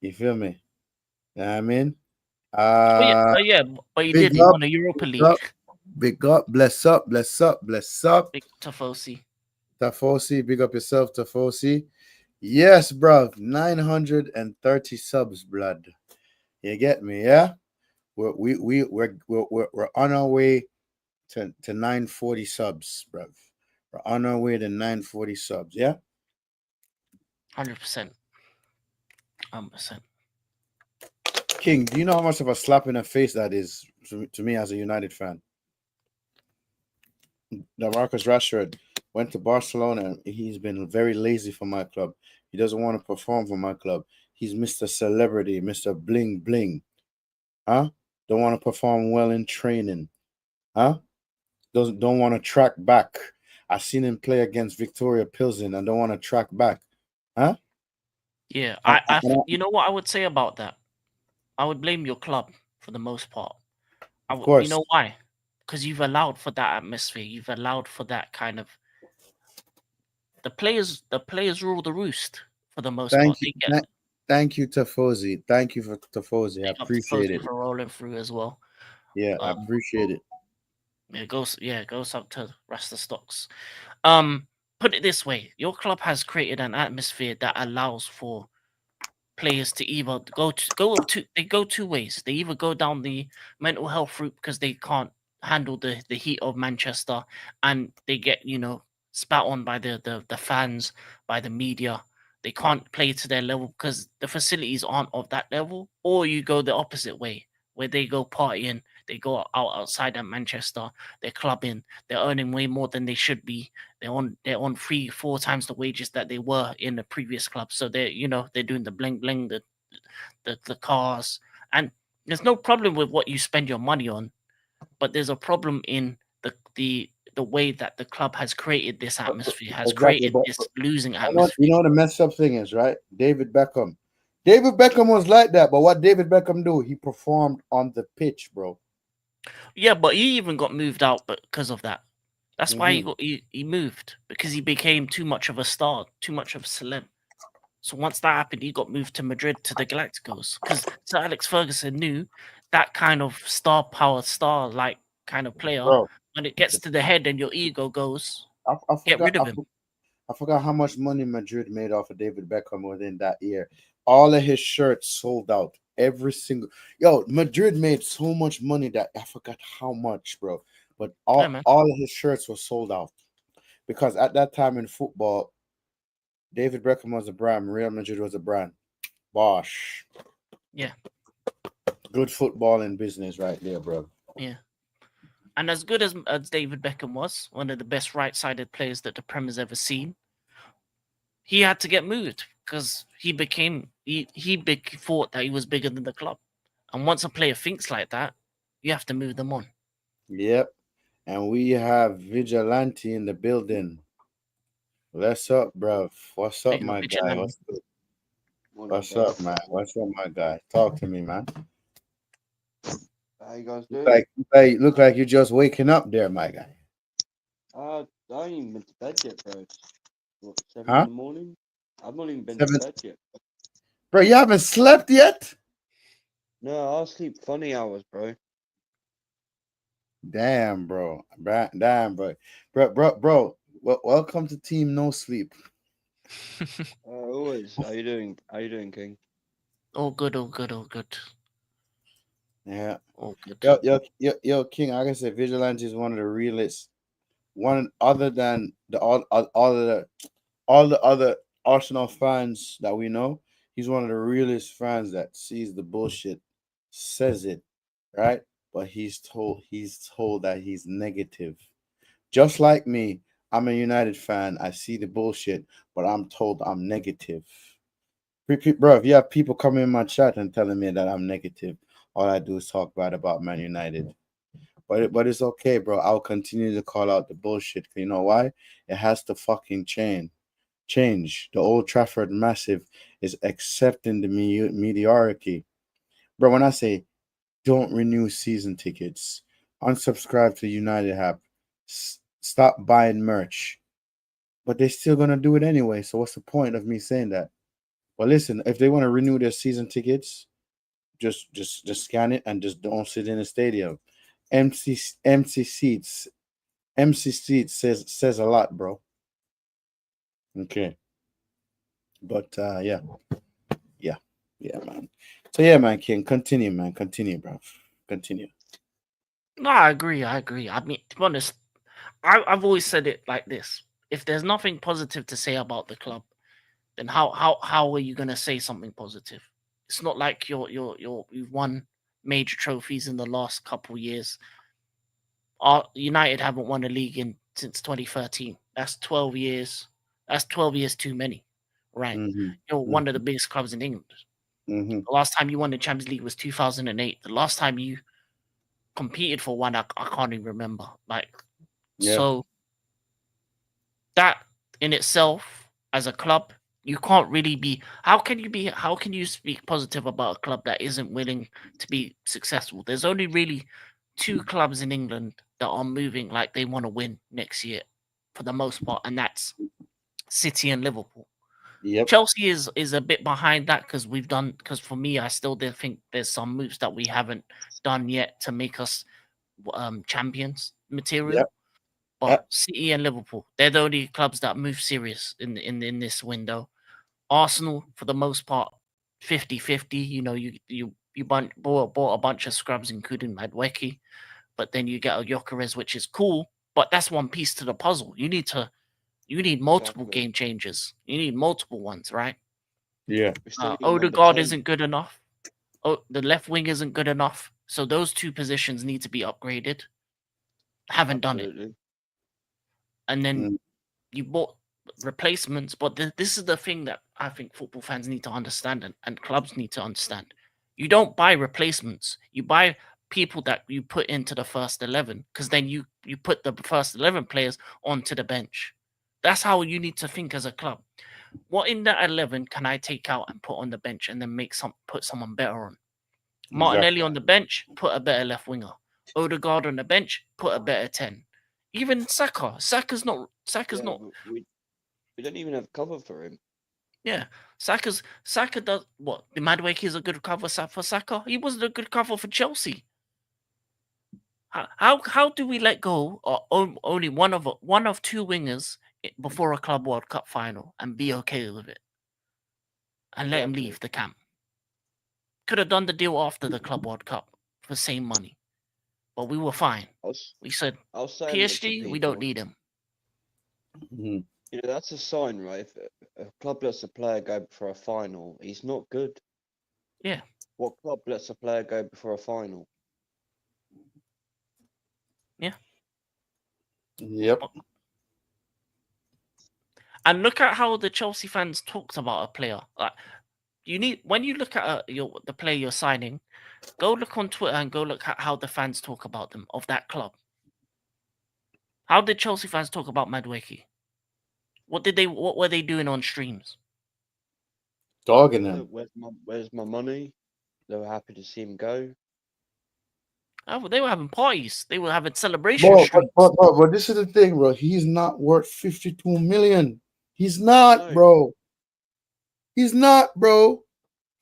[SPEAKER 1] You feel me? You know what I mean?
[SPEAKER 2] But he did. He won a Europa League.
[SPEAKER 1] Big up, bless up.
[SPEAKER 2] Big Tafosi.
[SPEAKER 1] Big up yourself, Tafosi. Yes, bro. 930 subs, blood. You get me, yeah? We're on our way to 940 subs, bro. We're on our way to 940 subs, yeah?
[SPEAKER 2] 100%. 100%.
[SPEAKER 1] King, do you know how much of a slap in the face that is to me as a United fan? That Marcus Rashford went to Barcelona and he's been very lazy for my club. He doesn't want to perform for my club. He's Mr. Celebrity, Mr. Bling Bling. Huh? Don't want to perform well in training. Huh? Don't want to track back. I seen him play against Victoria Pilsen. I don't want to track back, huh?
[SPEAKER 2] Yeah,
[SPEAKER 1] And
[SPEAKER 2] you know what I would say about that? I would blame your club for the most part.
[SPEAKER 1] of
[SPEAKER 2] You
[SPEAKER 1] course,
[SPEAKER 2] know why? Because you've allowed for that atmosphere. You've allowed for that kind of the players rule the roost for the most
[SPEAKER 1] thank
[SPEAKER 2] part.
[SPEAKER 1] you,
[SPEAKER 2] They get
[SPEAKER 1] thank you, Tafosi. Thank you for Tafosi. I
[SPEAKER 2] big up to
[SPEAKER 1] appreciate
[SPEAKER 2] Fosu
[SPEAKER 1] it.
[SPEAKER 2] for rolling through as well.
[SPEAKER 1] Yeah, I
[SPEAKER 2] Um,
[SPEAKER 1] appreciate it.
[SPEAKER 2] it goes up to Rasta Stocks. Put it this way: your club has created an atmosphere that allows for players to either they go two ways. They either go down the mental health route because they can't handle the heat of Manchester and they get, spat on by the fans, by the media. They can't play to their level because the facilities aren't of that level. Or you go the opposite way, where they go partying, they go outside of Manchester, they're clubbing, they're earning way more than they should be. They're on 3-4 times the wages that they were in the previous club. So they're doing the bling bling, the cars, and there's no problem with what you spend your money on, but there's a problem in the way that the club has created this atmosphere, has
[SPEAKER 1] Exactly,
[SPEAKER 2] created
[SPEAKER 1] but
[SPEAKER 2] this losing
[SPEAKER 1] you
[SPEAKER 2] atmosphere.
[SPEAKER 1] know the messed up thing is, right? David Beckham. David Beckham was like that, but what David Beckham do? He performed on the pitch, bro.
[SPEAKER 2] Yeah, but he even got moved out because of that. That's why
[SPEAKER 1] Hmm
[SPEAKER 2] he moved, because he became too much of a star, too much of a celeb. So once that happened, he got moved to Madrid to the Galacticos because Sir Alex Ferguson knew that kind of star power, star like kind of player.
[SPEAKER 1] Bro,
[SPEAKER 2] When it gets to the head and your ego goes,
[SPEAKER 1] I
[SPEAKER 2] get
[SPEAKER 1] forgot.
[SPEAKER 2] rid of him.
[SPEAKER 1] I forgot how much money Madrid made off of David Beckham within that year. All of his shirts sold out. Every single Madrid made so much money that I forgot how much, bro. But
[SPEAKER 2] Yeah,
[SPEAKER 1] all
[SPEAKER 2] man.
[SPEAKER 1] all of his shirts were sold out because at that time in football, David Beckham was a brand, Real Madrid was a brand. Bosh,
[SPEAKER 2] Yeah,
[SPEAKER 1] good football in business right there, bro.
[SPEAKER 2] yeah. And as good as David Beckham was, one of the best right-sided players that the Prem has ever seen, he had to get moved because thought that he was bigger than the club. And once a player thinks like that, you have to move them on.
[SPEAKER 1] Yep, and we have Vigilante in the building. What's up, bro? What's up,
[SPEAKER 2] Big up
[SPEAKER 1] my guy?
[SPEAKER 2] Vigilante.
[SPEAKER 3] Morning,
[SPEAKER 1] What's
[SPEAKER 3] guys.
[SPEAKER 1] up, man? What's up, my guy? Talk to me, man.
[SPEAKER 3] How you guys
[SPEAKER 1] Look
[SPEAKER 3] doing?
[SPEAKER 1] like look like you're just waking up there, my guy.
[SPEAKER 3] I ain't even been to bed yet, bro. It's, what, 7 in
[SPEAKER 1] Huh?
[SPEAKER 3] the morning? I've not even been
[SPEAKER 1] Seven,
[SPEAKER 3] to bed yet.
[SPEAKER 1] bro. You haven't slept yet?
[SPEAKER 3] No, I'll sleep funny hours, bro.
[SPEAKER 1] Damn, bro. Damn, bro. Welcome to Team No Sleep.
[SPEAKER 3] Always. How you doing? How you doing, King?
[SPEAKER 2] All good, all good, all good,
[SPEAKER 1] Yeah.
[SPEAKER 2] all good.
[SPEAKER 1] Yo, King. Like I said, Vigilante is one of the realest. One other than the all the other Arsenal fans that we know, he's one of the realest fans that sees the bullshit, says it, right? But he's told that he's negative. Just like me, I'm a United fan. I see the bullshit, but I'm told I'm negative. Bro, if you have people coming in my chat and telling me that I'm negative, all I do is talk bad about Man United. But it's okay, bro. I'll continue to call out the bullshit. You know why? It has to fucking change. The Old Trafford Massive is accepting the mediocrity. Bro, when I say don't renew season tickets, unsubscribe to United app, stop buying merch, but they're still going to do it anyway. So what's the point of me saying that? Well, listen, if they want to renew their season tickets, just scan it and just don't sit in the stadium. MC seats. MC seats says a lot, bro. Okay. But yeah, yeah, man. So yeah, man, King, continue, man. Continue, bro. Continue.
[SPEAKER 2] No, I agree. I agree. I mean, to be honest, I've always said it like this: if there's nothing positive to say about the club, then how are you gonna say something positive? It's not like you've won major trophies in the last couple years. United haven't won a league in since 2013. That's 12 years. That's 12 years too many, right?
[SPEAKER 1] Mm-hmm.
[SPEAKER 2] You're one of the
[SPEAKER 1] Mm-hmm.
[SPEAKER 2] biggest clubs in England.
[SPEAKER 1] Mm-hmm.
[SPEAKER 2] The last time you won the Champions League was 2008. The last time you competed for one, I can't even remember. Like,
[SPEAKER 1] Yeah.
[SPEAKER 2] so that in itself, as a club, you can't really be. How can you speak positive about a club that isn't willing to be successful? There's only really 2 clubs in England that are moving like they want to win next year, for the most part, and that's City and Liverpool.
[SPEAKER 1] Yep.
[SPEAKER 2] Chelsea is a bit behind that because for me, I still do think there's some moves that we haven't done yet to make us champions material.
[SPEAKER 1] Yep.
[SPEAKER 2] But
[SPEAKER 1] Yep.
[SPEAKER 2] City and Liverpool, they're the only clubs that move serious in this window. Arsenal, for the most part, 50-50. You know, you bought a bunch of scrubs, including Madueke, but then you get a Gyökeres, which is cool, but that's one piece to the puzzle. You need multiple
[SPEAKER 3] Exactly.
[SPEAKER 2] game changers. You need multiple ones, right?
[SPEAKER 1] Yeah.
[SPEAKER 3] We still need number
[SPEAKER 2] Odegaard
[SPEAKER 3] 10.
[SPEAKER 2] isn't good enough. Oh, the left wing isn't good enough. So those 2 positions need to be upgraded. Haven't done it.
[SPEAKER 3] Absolutely.
[SPEAKER 2] And then
[SPEAKER 1] Mm.
[SPEAKER 2] you bought replacements, but this is the thing that I think football fans need to understand and clubs need to understand. You don't buy replacements. You buy people that you put into the first 11, because then you put the first 11 players onto the bench. That's how you need to think as a club. What in that 11 can I take out and put on the bench and then put someone better on? Martinelli on the bench, put a better left winger. Odegaard on the bench, put a better 10. Even Saka. Saka's not.
[SPEAKER 3] Yeah, we don't even have cover for him.
[SPEAKER 2] Yeah, Saka does what? The Madueke is a good cover for Saka. He wasn't a good cover for Chelsea. How do we let go only one of 2 wingers before a Club World Cup final and be okay with it and let him
[SPEAKER 3] Exactly.
[SPEAKER 2] leave the camp? Could have done the deal after the Club World Cup for the same money, but we were fine. We said
[SPEAKER 3] I was saying that to
[SPEAKER 2] PSG, we don't
[SPEAKER 3] people.
[SPEAKER 2] need him.
[SPEAKER 1] Mhm.
[SPEAKER 3] You know, that's a sign, right? If a club lets a player go for a final, he's not good.
[SPEAKER 2] Yeah.
[SPEAKER 3] What club lets a player go before a final?
[SPEAKER 1] Yep.
[SPEAKER 2] And look at how the Chelsea fans talked about a player. Like, when you look at the player you're signing, go look on Twitter and go look at how the fans talk about them of that club. How did Chelsea fans talk about Madueke? What were they doing on streams?
[SPEAKER 1] Dogging him.
[SPEAKER 3] Where's my money? They were happy to see him go.
[SPEAKER 2] Oh, well, they were having parties. They were having celebration
[SPEAKER 1] Bro,
[SPEAKER 2] streams.
[SPEAKER 1] but this is the thing, bro. He's not worth 52 million. He's not,
[SPEAKER 3] No.
[SPEAKER 1] bro. He's not, bro.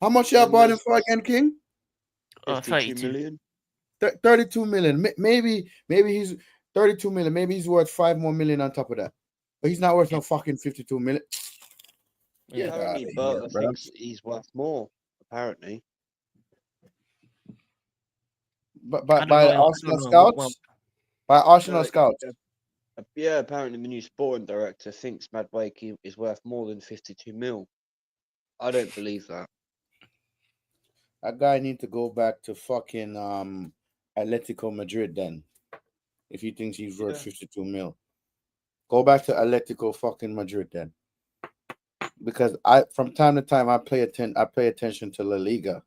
[SPEAKER 1] How much y'all
[SPEAKER 3] Then
[SPEAKER 1] bought him
[SPEAKER 3] where's
[SPEAKER 1] for again, King?
[SPEAKER 3] 52
[SPEAKER 2] 32
[SPEAKER 3] million?
[SPEAKER 1] 32 million. Maybe he's 32 million. Maybe he's worth 5 more million on top of that. But he's not worth no fucking 52 million.
[SPEAKER 2] Yeah.
[SPEAKER 3] Apparently, Berta thinks he's worth more. Apparently.
[SPEAKER 1] But
[SPEAKER 2] I don't
[SPEAKER 1] by
[SPEAKER 2] know,
[SPEAKER 1] Arsenal
[SPEAKER 2] well,
[SPEAKER 1] scouts? By Arsenal
[SPEAKER 3] No,
[SPEAKER 1] scouts.
[SPEAKER 3] Yeah, apparently the new sporting director thinks Madueke is worth more than 52 mil. I don't believe that.
[SPEAKER 1] That guy need to go back to fucking Atletico Madrid then. If he thinks he's worth 52 mil. Go back to Atletico fucking Madrid then. Because from time to time I pay attention to La Liga.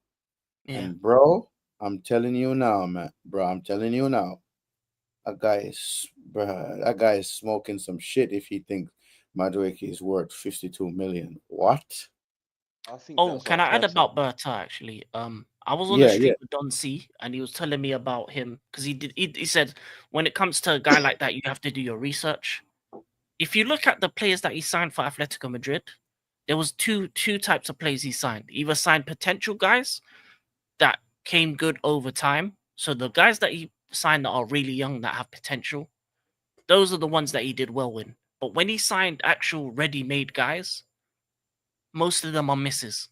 [SPEAKER 2] yeah.
[SPEAKER 1] And bro, I'm telling you now, man. Bro, I'm telling you now. That guy is smoking some shit if he thinks Madueke is worth 52 million. What?
[SPEAKER 3] I think
[SPEAKER 2] Oh,
[SPEAKER 3] that's
[SPEAKER 2] can
[SPEAKER 3] like
[SPEAKER 2] I add
[SPEAKER 3] Berta.
[SPEAKER 2] about Berta actually? I was on a stream with Don C, and he was telling me about him because he said when it comes to a guy like that, you have to do your research. If you look at the players that he signed for Atletico Madrid, there was two types of players he signed. Either signed potential guys that came good over time. So the guys that he signed that are really young that have potential, those are the ones that he did well in. But when he signed actual ready-made guys, most of them are misses.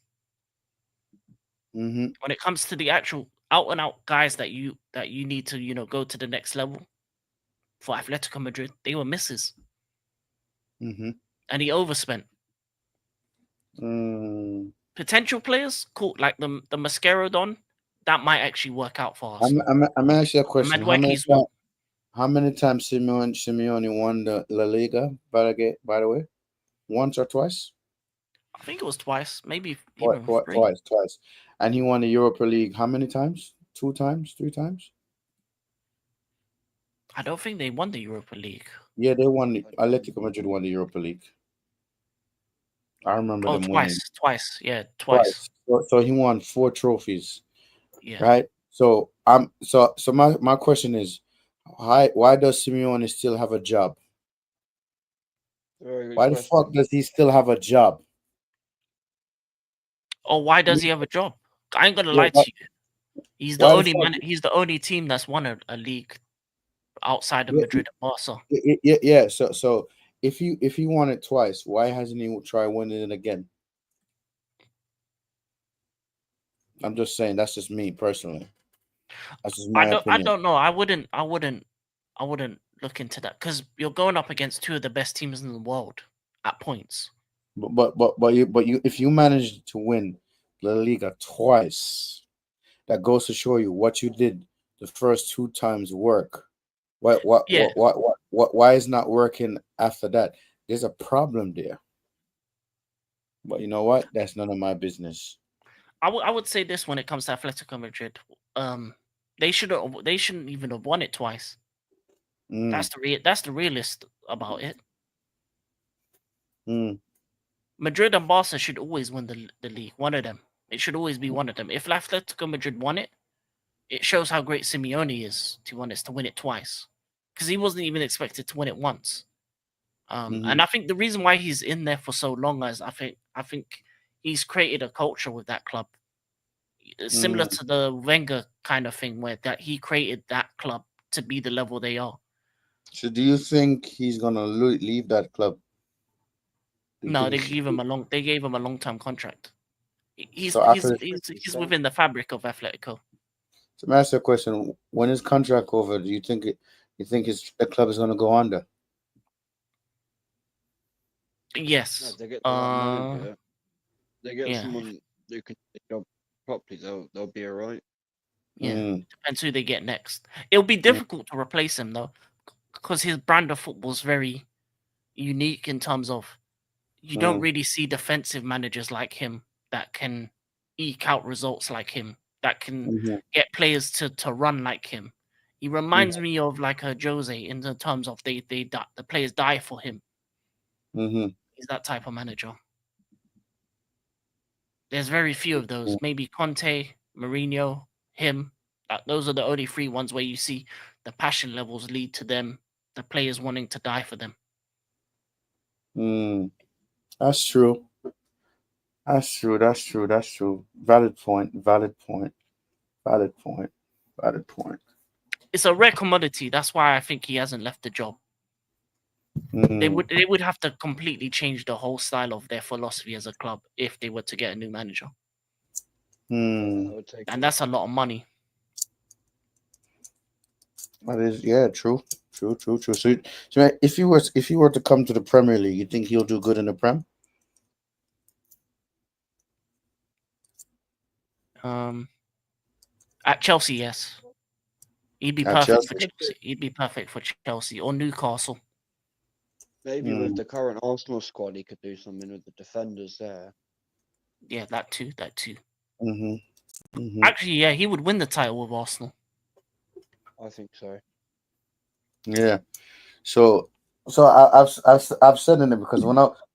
[SPEAKER 1] Mm-hmm.
[SPEAKER 2] When it comes to the actual out and out guys that you need to go to the next level for Atletico Madrid, they were misses.
[SPEAKER 1] Mm-hmm.
[SPEAKER 2] And he overspent. Potential players, cool, like the Mascaro Don, that might actually work out for us.
[SPEAKER 1] I'm asking you a question.
[SPEAKER 2] Madueke's
[SPEAKER 1] How many times Simeone won the La Liga? By the way, once or twice?
[SPEAKER 2] I think it was twice, maybe even three.
[SPEAKER 1] Twice. And he won the Europa League how many times? 2 times? 3 times?
[SPEAKER 2] I don't think they won the Europa League.
[SPEAKER 1] Yeah, they won. Atletico Madrid won the Europa League. I remember
[SPEAKER 2] Oh,
[SPEAKER 1] them winning
[SPEAKER 2] twice. Yeah, twice.
[SPEAKER 1] twice. So he won 4 trophies,
[SPEAKER 2] Yeah.
[SPEAKER 1] right? So my question is, why does Simeone still have a job?
[SPEAKER 3] Very good
[SPEAKER 1] Why the fuck
[SPEAKER 3] question.
[SPEAKER 1] does he still have a job?
[SPEAKER 2] Oh, why does
[SPEAKER 1] Me-
[SPEAKER 2] he have a job? I ain't gonna
[SPEAKER 1] Yeah,
[SPEAKER 2] lie to you.
[SPEAKER 1] why the fuck?
[SPEAKER 2] He's the only team that's won a league outside of
[SPEAKER 1] Yeah,
[SPEAKER 2] Madrid and Barca.
[SPEAKER 1] yeah. So if he won it twice, why hasn't he tried winning it again? I'm just saying that's just me personally. That's just my
[SPEAKER 2] I
[SPEAKER 1] opinion.
[SPEAKER 2] don't know. I wouldn't look into that because you're going up against two of the best teams in the world at points.
[SPEAKER 1] But if you manage to win La Liga twice, that goes to show you what you did the first 2 times work.
[SPEAKER 2] Yeah,
[SPEAKER 1] Why is not working after that? There's a problem there. But you know what? That's none of my business.
[SPEAKER 2] I would say this when it comes to Atletico Madrid. They shouldn't even have won it twice.
[SPEAKER 1] Mm,
[SPEAKER 2] That's the realist about it.
[SPEAKER 1] mm,
[SPEAKER 2] Madrid and Barca should always win the league. One of them. It should always be one of them. If Atletico Madrid won it, it shows how great Simeone is, to be honest, to win it twice. Because he wasn't even expected to win it once.
[SPEAKER 1] mhm,
[SPEAKER 2] And I think the reason why he's in there for so long is I think he's created a culture with that club. Similar
[SPEAKER 1] mm.
[SPEAKER 2] to the Wenger kind of thing where that he created that club to be the level they are.
[SPEAKER 1] So do you think he's gonna leave that club? Do you
[SPEAKER 2] No,
[SPEAKER 1] think
[SPEAKER 2] they gave him a long term contract.
[SPEAKER 1] so? After
[SPEAKER 2] He's within the fabric of Atletico.
[SPEAKER 1] so, let me ask you a question. When his contract over, do you think you think the club is gonna go under?
[SPEAKER 3] No,
[SPEAKER 2] Yes.
[SPEAKER 3] if they get the right manager, they get
[SPEAKER 2] Yeah.
[SPEAKER 3] someone who can do the job properly, they'll be alright.
[SPEAKER 2] Yeah.
[SPEAKER 1] Mm,
[SPEAKER 2] Depends who they get next. It'll be
[SPEAKER 1] mm,
[SPEAKER 2] difficult to replace him though, because his brand of football is very unique in terms of you don't
[SPEAKER 1] mm,
[SPEAKER 2] really see defensive managers like him that can eke out results like him, that can
[SPEAKER 1] mhm,
[SPEAKER 2] get players to run like him. He
[SPEAKER 1] mhm,
[SPEAKER 2] reminds me of like a Jose in the terms of the players die for him.
[SPEAKER 1] mhm,
[SPEAKER 2] He's that type of manager. There's very few of those. Maybe Conte, Mourinho, him. Those are the only three ones where you see the passion levels lead to them, the players wanting to die for them.
[SPEAKER 1] mm. That's true. That's true. That's true. That's true. Valid point. Valid point. Valid point. Valid point.
[SPEAKER 2] It's a rare commodity. That's why I think he hasn't left the job.
[SPEAKER 1] Mm,
[SPEAKER 2] They would have to completely change the whole style of their philosophy as a club if they were to get a new manager,
[SPEAKER 3] I
[SPEAKER 1] mm.
[SPEAKER 3] would take
[SPEAKER 2] and
[SPEAKER 3] it.
[SPEAKER 2] that's a lot of money.
[SPEAKER 1] That is, yeah, true. True. True. True. So if you were to come to the Premier League, you think he'll do good in the Prem?
[SPEAKER 2] Um, at Chelsea, yes, he'd be
[SPEAKER 1] At
[SPEAKER 2] perfect for
[SPEAKER 1] Chelsea?
[SPEAKER 2] Chelsea. He'd be perfect for Chelsea or Newcastle.
[SPEAKER 3] Maybe with
[SPEAKER 1] Mm,
[SPEAKER 3] the current Arsenal squad, he could do something with the defenders there.
[SPEAKER 2] Yeah, that too. That too.
[SPEAKER 1] mm-hmm. Mm-hmm.
[SPEAKER 2] Actually, yeah, he would win the title with Arsenal.
[SPEAKER 3] I think so.
[SPEAKER 1] Yeah. So I've said in it because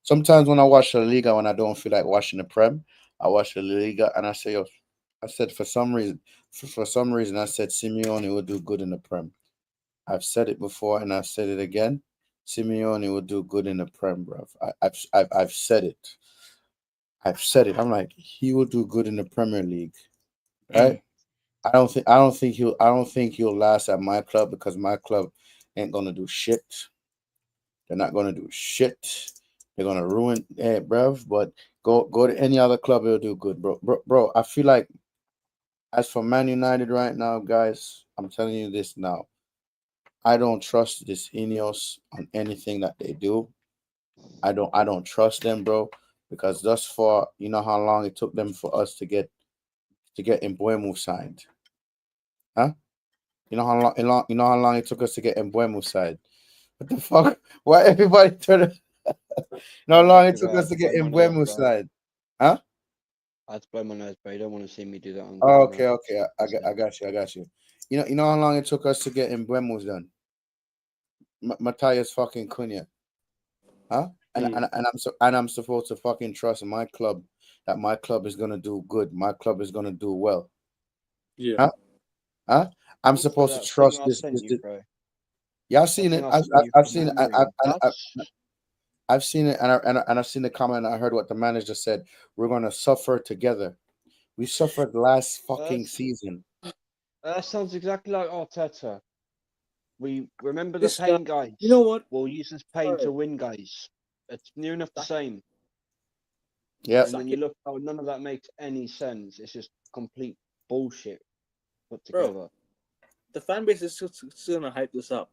[SPEAKER 1] sometimes when I watch the Liga when I don't feel like watching the Prem, I watch the Liga and I say, yo, I said for some reason I said Simeone will do good in the Prem. I've said it before and I've said it again. Simeone will do good in the Prem, bro. I've said it. I've said it. I'm like, he will do good in the Premier League, right?
[SPEAKER 2] Mm.
[SPEAKER 1] I don't think he'll last at my club because my club ain't gonna do shit. They're not gonna do shit. They're gonna ruin it, bruv. But go to any other club, it'll do good, bro. I feel like as for Man United right now, guys, I'm telling you this now. I don't trust this Ineos on anything that they do. I don't trust them, bro, because thus far, you know how long it took them for us to get Mbuemu signed, huh? You know how long it took us to get Mbuemu signed. What the fuck? Why everybody turn? You know how long it
[SPEAKER 3] Because
[SPEAKER 1] took
[SPEAKER 3] I
[SPEAKER 1] us
[SPEAKER 3] had
[SPEAKER 1] to
[SPEAKER 3] to
[SPEAKER 1] get
[SPEAKER 3] blow my nose,
[SPEAKER 1] Mbuemu
[SPEAKER 3] bro.
[SPEAKER 1] signed, huh?
[SPEAKER 3] I had to blow my nose, bro. You don't want to see me do that on
[SPEAKER 1] Oh,
[SPEAKER 3] camera.
[SPEAKER 1] okay. I got you. You know how long it took us to get Mbuemu's done. Matthias fucking Cunha, huh? And I'm supposed to fucking trust my club that my club is gonna do good. My club is gonna do well,
[SPEAKER 4] Yeah.
[SPEAKER 1] huh? Huh? I'm
[SPEAKER 3] Also
[SPEAKER 1] supposed to
[SPEAKER 3] that
[SPEAKER 1] trust
[SPEAKER 3] thing I
[SPEAKER 1] this.
[SPEAKER 3] sent you, bro.
[SPEAKER 1] Yeah, I've
[SPEAKER 3] That
[SPEAKER 1] seen
[SPEAKER 3] thing
[SPEAKER 1] it.
[SPEAKER 3] I
[SPEAKER 1] I've,
[SPEAKER 3] sent you
[SPEAKER 1] I've
[SPEAKER 3] from
[SPEAKER 1] seen it.
[SPEAKER 3] Amorim.
[SPEAKER 1] I've seen it, and I've seen the comment. And I heard what the manager said. We're gonna suffer together. We suffered last fucking
[SPEAKER 3] That's-
[SPEAKER 1] season.
[SPEAKER 3] That sounds exactly like Arteta. We remember the
[SPEAKER 4] This guy-
[SPEAKER 3] pain, guys.
[SPEAKER 4] You know what?
[SPEAKER 3] We'll use this pain
[SPEAKER 4] Alright.
[SPEAKER 3] to win, guys. It's near enough the same.
[SPEAKER 1] Yeah,
[SPEAKER 3] And then you look, oh, none of that makes any sense. It's just complete bullshit put
[SPEAKER 4] Bro.
[SPEAKER 3] together.
[SPEAKER 4] The fan base is still gonna hype this up.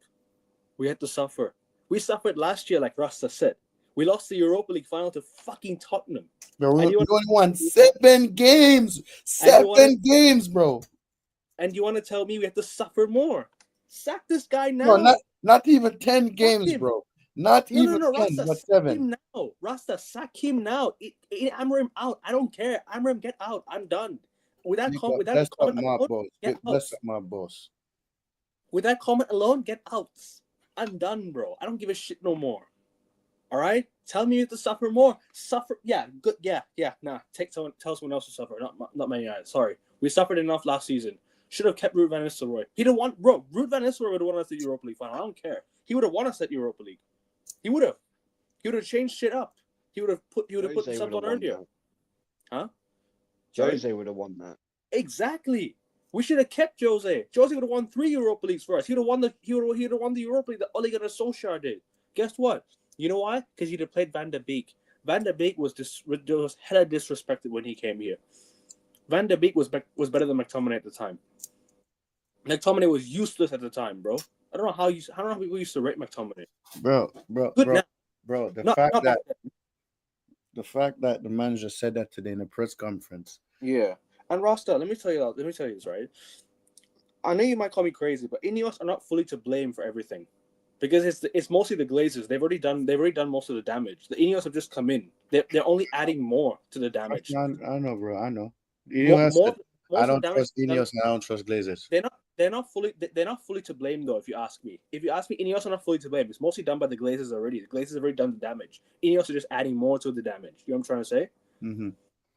[SPEAKER 4] We had to suffer. We suffered last year, like Rasta said. We lost the Europa League final to fucking Tottenham.
[SPEAKER 1] bro. We
[SPEAKER 4] And you
[SPEAKER 1] only won 7 games.
[SPEAKER 4] And you wanna-
[SPEAKER 1] 7 games, bro.
[SPEAKER 4] And you want to tell me we have to suffer more? Sack this guy now.
[SPEAKER 1] No, not even 10 games,
[SPEAKER 4] him.
[SPEAKER 1] bro. Not
[SPEAKER 4] No,
[SPEAKER 1] even 10,
[SPEAKER 4] Rasta,
[SPEAKER 1] but
[SPEAKER 4] sack
[SPEAKER 1] 7.
[SPEAKER 4] him now. Rasta, sack him now. Amram out. I don't care. Amram, get out. I'm done. With that comment alone, get out.
[SPEAKER 1] Bless up my boss.
[SPEAKER 4] With that comment alone, get out. I'm done, bro. I don't give a shit no more. All right? Tell me you have to suffer more. Suffer. Yeah, good. Yeah. Nah. Tell someone else to suffer. Not many guys. Sorry. We suffered enough last season. Should have kept Ruud van Nistelrooy. He didn't want, bro. Ruud van Nistelrooy would have won us the Europa League final. I don't care. He would have won us that Europa League. He would have. He would have changed shit up. He would have put something on earlier. Huh?
[SPEAKER 3] Jose would have won that.
[SPEAKER 4] Exactly. We should have kept Jose. Jose would have won 3 Europa Leagues for us. He would have won the Europa League that Ole Gunnar Solskjaer did. Guess what? You know why? Because he'd have played Van der Beek. Van der Beek was hella disrespected when he came here. Van der Beek was better than McTominay at the time. McTominay was useless at the time, bro. I don't know how people used to rate McTominay.
[SPEAKER 1] Bro. The fact that the manager said that today in a press conference.
[SPEAKER 4] Yeah. And Rasta, let me tell you this, right? I know you might call me crazy, but Ineos are not fully to blame for everything. Because it's mostly the Glazers. They've already done most of the damage. The Ineos have just come in. They're only adding more to the damage.
[SPEAKER 1] I know, bro. I know. I don't trust Ineos and I don't trust Glazers.
[SPEAKER 4] They're not fully to blame though. If you ask me, Ineos are not fully to blame. It's mostly done by the Glazers already. The Glazers have already done the damage. Ineos are just adding more to the damage. You know what I'm trying to say?
[SPEAKER 1] Mm-hmm.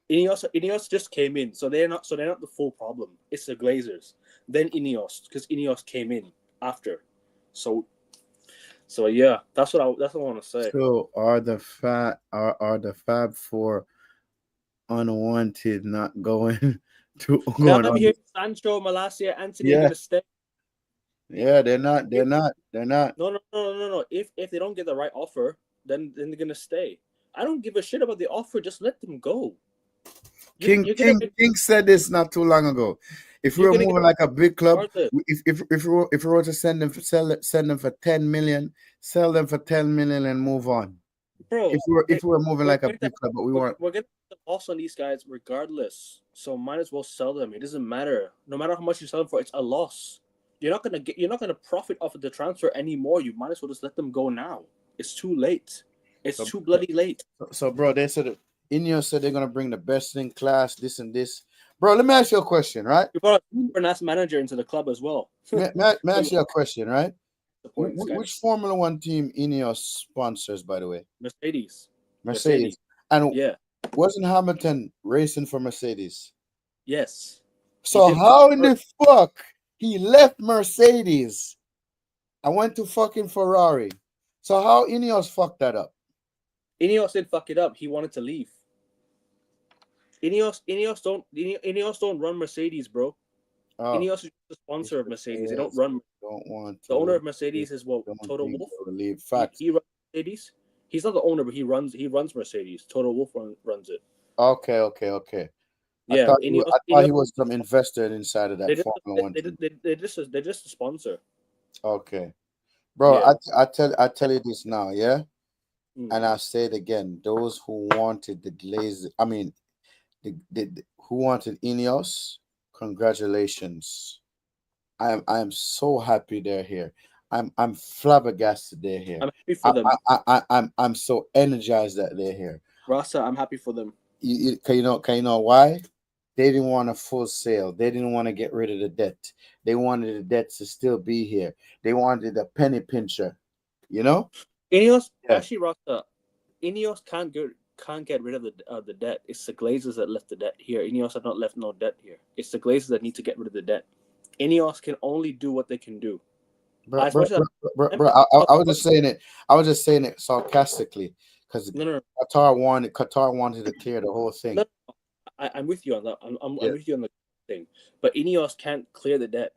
[SPEAKER 4] Ineos just came in, so they're not the full problem. It's the Glazers, then Ineos, because Ineos came in after. So yeah, that's what I want to say.
[SPEAKER 1] So are the Fab Four unwanted, not going to
[SPEAKER 4] Now
[SPEAKER 1] going
[SPEAKER 4] I'm
[SPEAKER 1] on?
[SPEAKER 4] here. Sancho, Malacia, Anthony
[SPEAKER 1] Yeah.
[SPEAKER 4] are gonna stay.
[SPEAKER 1] Yeah, they're not.
[SPEAKER 4] No. If they don't get the right offer, then they're gonna stay. I don't give a shit about the offer. Just let them go.
[SPEAKER 1] King said this not too long ago. If we were moving like a big club, if we were to send them for 10 million, sell them for 10 million and move on.
[SPEAKER 4] Bro,
[SPEAKER 1] if we were moving like a big club, but we weren't.
[SPEAKER 4] We're getting the loss on these guys regardless. So might as well sell them. It doesn't matter. No matter how much you sell them for, it's a loss. You're not gonna profit off of the transfer anymore. You might as well just let them go now. It's too late. It's too bloody late.
[SPEAKER 1] So bro, they said Ineos said they're gonna bring the best in class, this and this. Bro, let me ask you a question, right?
[SPEAKER 4] You brought a nice manager into the club as well.
[SPEAKER 1] May I ask you a question, right? Which Formula One team Ineos sponsors, by the way?
[SPEAKER 4] Mercedes.
[SPEAKER 1] And
[SPEAKER 4] yeah,
[SPEAKER 1] wasn't Hamilton racing for Mercedes?
[SPEAKER 4] Yes.
[SPEAKER 1] So how in the fuck he left Mercedes and went to fucking Ferrari? So how Ineos fucked that up?
[SPEAKER 4] Ineos didn't fuck it up. He wanted to leave. Ineos don't run Mercedes, bro. Oh. Ineos is the sponsor of Mercedes. They don't run. The owner of Mercedes is what? Toto Wolff. He runs Mercedes. He's not the owner, but he runs Mercedes. Toto Wolff runs it.
[SPEAKER 1] Okay.
[SPEAKER 4] Yeah,
[SPEAKER 1] I thought he was some investor inside of that Formula One.
[SPEAKER 4] They're just a sponsor.
[SPEAKER 1] Okay, bro. Yeah. I tell you this now, yeah, and I'll say it again. Those who wanted the Glaze, I mean, who wanted Ineos, congratulations. I'm so happy they're here. I'm flabbergasted they're here.
[SPEAKER 4] I'm happy for them.
[SPEAKER 1] I'm so energized that they're here.
[SPEAKER 4] Rasa, I'm happy for them.
[SPEAKER 1] Can you know why? They didn't want a full sale. They didn't want to get rid of the debt. They wanted the debt to still be here. They wanted a penny pincher. You know?
[SPEAKER 4] Ineos
[SPEAKER 1] Yeah.
[SPEAKER 4] actually, Rasta, Ineos can't get rid of the debt. It's the Glazers that left the debt here. Ineos have not left no debt here. It's the Glazers that need to get rid of the debt. Ineos can only do what they can do.
[SPEAKER 1] Bro,
[SPEAKER 4] As
[SPEAKER 1] bro,
[SPEAKER 4] much as
[SPEAKER 1] bro, bro, bro, I was just saying it. I was just saying it sarcastically because
[SPEAKER 4] no,
[SPEAKER 1] Qatar wanted to clear the whole thing.
[SPEAKER 4] no, I'm with you on that. I'm
[SPEAKER 1] Yeah.
[SPEAKER 4] with you on the thing. But Ineos can't clear the debt.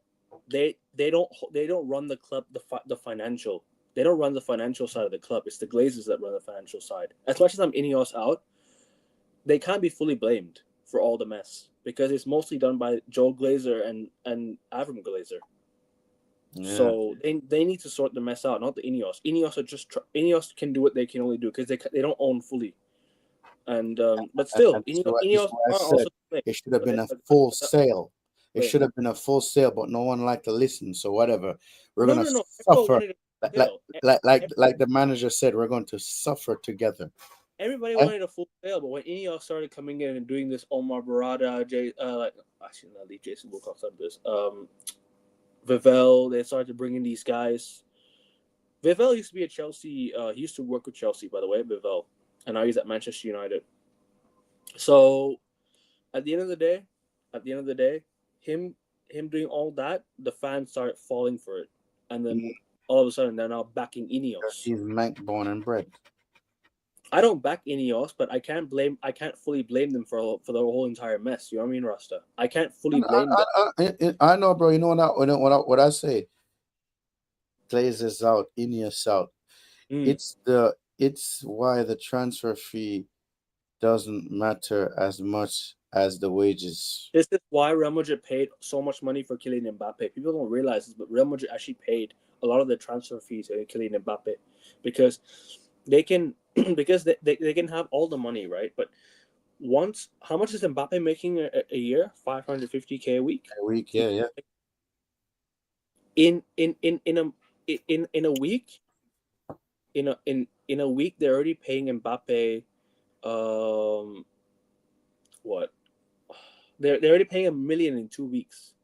[SPEAKER 4] They don't run the club, the financial. They don't run the financial side of the club. It's the Glazers that run the financial side. As much as I'm Ineos out, they can't be fully blamed for all the mess because it's mostly done by Joe Glazer and Avram Glazer.
[SPEAKER 1] Yeah.
[SPEAKER 4] So they need to sort the mess out, not the Ineos. Ineos are Ineos can do what they can only do because they don't own fully. And but still,
[SPEAKER 1] And
[SPEAKER 4] Ineos
[SPEAKER 1] I
[SPEAKER 4] are
[SPEAKER 1] said
[SPEAKER 4] also blamed.
[SPEAKER 1] it should have been a
[SPEAKER 4] But-
[SPEAKER 1] full sale. It
[SPEAKER 4] Wait.
[SPEAKER 1] should have been a full sale, but no one liked to listen. So whatever, we're
[SPEAKER 4] No,
[SPEAKER 1] gonna
[SPEAKER 4] no.
[SPEAKER 1] suffer.
[SPEAKER 4] Everyone wanted a
[SPEAKER 1] Like,
[SPEAKER 4] full
[SPEAKER 1] like,
[SPEAKER 4] sale.
[SPEAKER 1] like the manager said, we're going to suffer together.
[SPEAKER 4] Everybody
[SPEAKER 1] Eh?
[SPEAKER 4] wanted a full sale, but when Ineos started coming in and doing this Omar Barada, actually not leave Jason Wilcox on this. Vivel, they started to bring in these guys. Vivel used to be at Chelsea. He used to work with Chelsea, by the way, Vivel, and now he's at Manchester United. So, at the end of the day, him doing all that, the fans started falling for it, and then all of a sudden they're now backing Ineos.
[SPEAKER 1] He's Manc born and bred.
[SPEAKER 4] I don't back Ineos, but I can't fully blame them for the whole entire mess. You know what I mean, Rasta? I can't fully blame them.
[SPEAKER 1] I know, bro. You know what I say? Glazers out, Ineos out. It's why the transfer fee doesn't matter as much as the wages.
[SPEAKER 4] This is why Real Madrid paid so much money for Kylian Mbappe. People don't realize this, but Real Madrid actually paid a lot of the transfer fees to Kylian Mbappe because they can they can have all the money, right? But how much is Mbappe making a year? 550K a week.
[SPEAKER 1] A week, yeah.
[SPEAKER 4] In a week, in a week, they're already paying Mbappe. What? They're already paying $1 million in 2 weeks.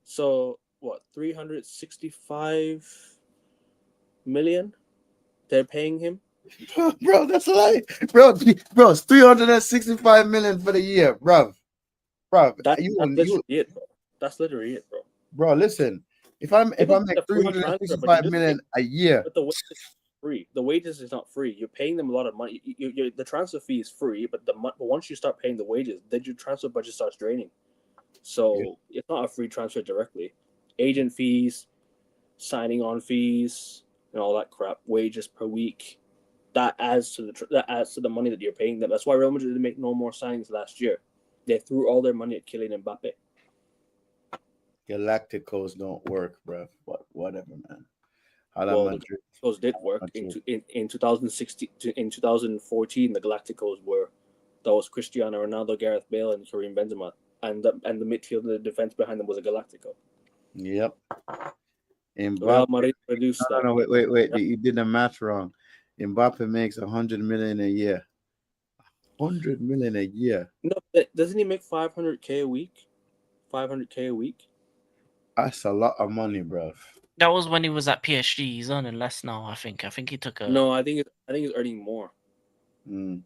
[SPEAKER 4] So what? 365 million. They're paying him.
[SPEAKER 1] Bro, that's a lie. Bro, it's 365 million for the year, bro.
[SPEAKER 4] That's literally it, bro. That's literally it, bro.
[SPEAKER 1] Bro, listen. If I make
[SPEAKER 4] a free transfer,
[SPEAKER 1] 365 million a year,
[SPEAKER 4] but the wages is free. The wages is not free. You're paying them a lot of money. The transfer fee is free, but but once you start paying the wages, then your transfer budget starts draining. So it's not a free transfer directly. Agent fees, signing on fees, and all that crap. Wages per week. That adds to the money that you're paying them. That's why Real Madrid didn't make no more signings last year. They threw all their money at Kylian Mbappe.
[SPEAKER 1] Galacticos don't work, bro. Whatever, man.
[SPEAKER 4] Galacticos did work in 2016. In 2014, the Galacticos were. That was Cristiano Ronaldo, Gareth Bale, and Karim Benzema, and the midfield, the defense behind them was a Galactico.
[SPEAKER 1] Yep.
[SPEAKER 4] Real Madrid produced that.
[SPEAKER 1] No, wait. Yeah. You did the math wrong. Mbappe makes 100 million a year. 100 million a year.
[SPEAKER 4] No, doesn't he make 500K a week? 500K a week.
[SPEAKER 1] That's a lot of money, bro.
[SPEAKER 2] That was when he was at PSG. He's earning less now. I think he took a.
[SPEAKER 4] No, I think he's earning more.
[SPEAKER 1] Mm.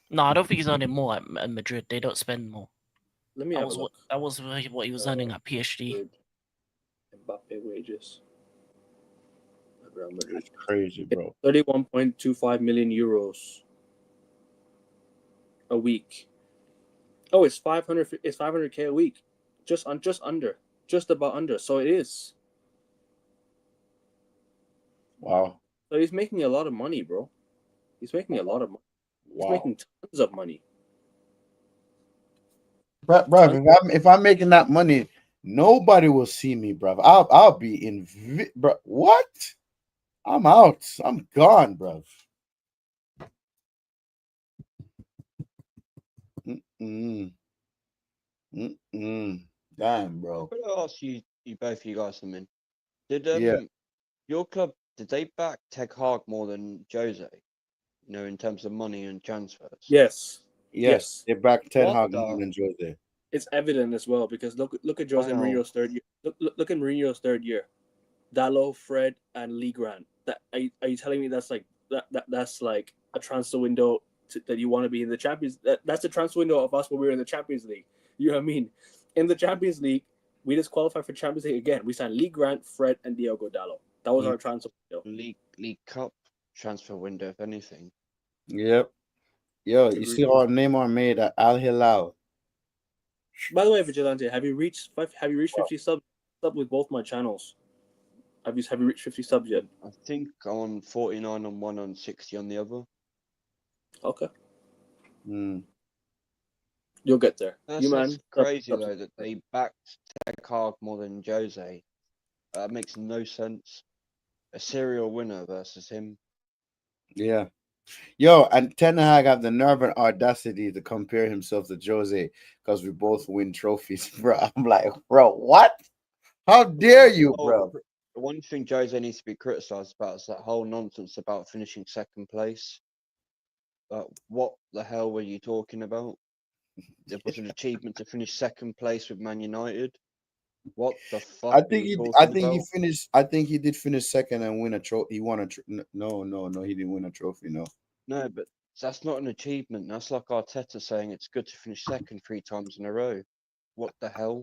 [SPEAKER 2] No, I don't think he's earning more at Madrid. They don't spend more.
[SPEAKER 4] Let me have a look.
[SPEAKER 2] That was what he was earning at PSG.
[SPEAKER 4] Mbappe wages.
[SPEAKER 1] That's crazy, bro.
[SPEAKER 4] 31.25 million euros a week. Oh, it's 500. It's 500K a week. Just about under. So it is.
[SPEAKER 1] Wow.
[SPEAKER 4] So he's making a lot of money, bro. He's making a lot of money.
[SPEAKER 1] Wow.
[SPEAKER 4] He's making tons of money.
[SPEAKER 1] Bro, if I'm making that money, nobody will see me, bro. I'll be in. Bro, what? I'm out. I'm gone, bro. Damn, bro.
[SPEAKER 3] I'm gonna ask you both you guys something. Did your club, did they back Ten Hag more than Jose? You know, in terms of money and transfers.
[SPEAKER 4] Yes.
[SPEAKER 1] They backed Ten Hag more than Jose.
[SPEAKER 4] It's evident as well because look at Jose Mourinho's third year. Look at Mourinho's third year. Dalot, Fred, and Lee Grant. are you telling me that's like that's like a transfer window that you want to be in the Champions? That's a transfer window of us when we were in the Champions League. You know what I mean? In the Champions League, we just qualified for Champions League again. We signed Lee Grant, Fred, and Diogo Dalot. That was our transfer window.
[SPEAKER 3] League Cup transfer window, if anything.
[SPEAKER 1] Yep. Yo, you see what Neymar made at Al Hilal?
[SPEAKER 4] By the way, Vigilante, have you reached 50 subs with both my channels? Have you reached 50 subs yet?
[SPEAKER 3] I think I'm on 49 on one and 60 on the other.
[SPEAKER 4] Okay.
[SPEAKER 1] Mm.
[SPEAKER 4] You'll get there.
[SPEAKER 3] That's crazy though that they backed Ten Hag more than Jose. That makes no sense. A serial winner versus him.
[SPEAKER 1] Yeah. Yo, and Ten Hag have the nerve and audacity to compare himself to Jose because we both win trophies, bro. I'm like, bro, what? How dare you, bro?
[SPEAKER 3] The one thing Jose needs to be criticised about is that whole nonsense about finishing second place. What the hell were you talking about? It was an achievement to finish second place with Man United. What the fuck?
[SPEAKER 1] I think he finished. I think he did finish second and win a trophy. He won a no. He didn't win a trophy.
[SPEAKER 3] No, but that's not an achievement. That's like Arteta saying it's good to finish second 3 times in a row. What the hell?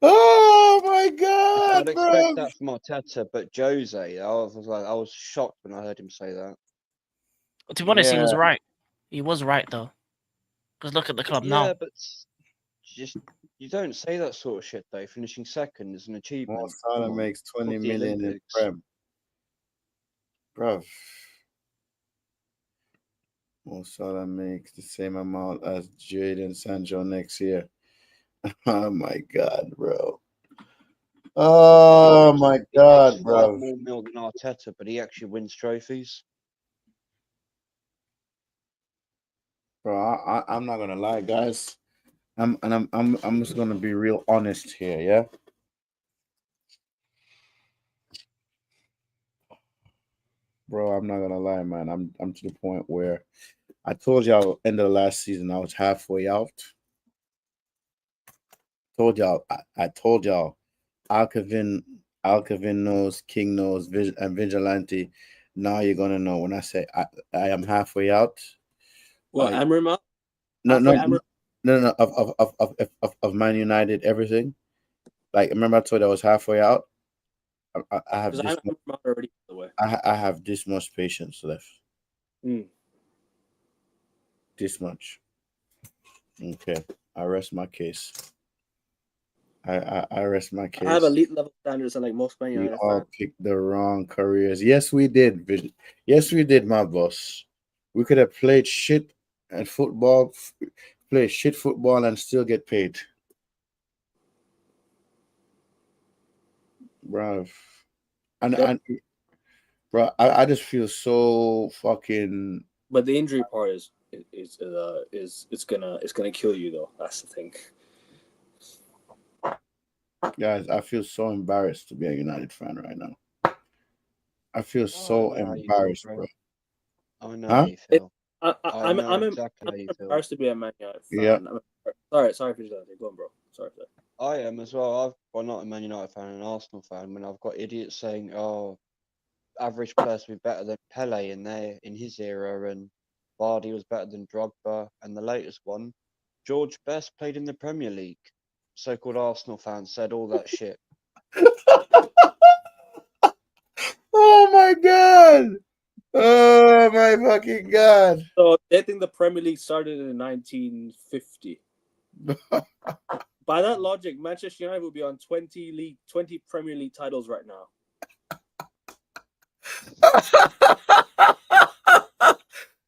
[SPEAKER 1] Oh my god!
[SPEAKER 3] I'd expect that from Arteta, but Jose, I was shocked when I heard him say that.
[SPEAKER 2] To be honest, he was right. He was right though. Because look at the club now.
[SPEAKER 3] Yeah, but you don't say that sort of shit though. Finishing second is an achievement.
[SPEAKER 1] Mo Salah makes 20 million in Prem. Bruv. Mo Salah makes the same amount as Jadon Sancho next year. Oh my god, bro. Oh my god, bro.
[SPEAKER 3] More mil than Arteta, but he actually wins trophies.
[SPEAKER 1] Bro, I'm not gonna lie, guys. I'm just gonna be real honest here, yeah. Bro, I'm not gonna lie, man. I'm to the point where I told y'all end of the last season I was halfway out. I told y'all Alcavin knows, King knows, and Vigilante. Now you're gonna know when I say I am halfway out.
[SPEAKER 4] Well, Amrabat?
[SPEAKER 1] No, of Man United, everything. Like, remember I told you I was halfway out. I have this
[SPEAKER 4] already, by the way.
[SPEAKER 1] I have this much patience left. This much. Okay, I rest my case. I rest my case.
[SPEAKER 4] I have elite level standards, and like most Man United
[SPEAKER 1] fans. We all picked the wrong careers. Yes, we did. Yes, we did, my boss. We could have played shit and football, play shit football, and still get paid. Bruv. And bro, I just feel so fucking.
[SPEAKER 4] But the injury part is it's gonna kill you though. That's the thing.
[SPEAKER 1] Guys, I feel so embarrassed to be a United fan right now. I feel so embarrassed, bro.
[SPEAKER 3] I know how you feel.
[SPEAKER 4] I'm embarrassed to be a Man United fan.
[SPEAKER 1] Yeah.
[SPEAKER 4] Sorry for that. Go on, bro. Sorry for that.
[SPEAKER 3] I am as well. I'm not a Man United fan, an Arsenal fan. When I've got idiots saying, "Oh, average players will be better than Pele in his era, and Vardy was better than Drogba," and the latest one, George Best played in the Premier League. So-called Arsenal fans said all that shit.
[SPEAKER 1] Oh my god! Oh my fucking god!
[SPEAKER 4] So they think the Premier League started in 1950. By that logic, Manchester United will be on 20 Premier League titles right now.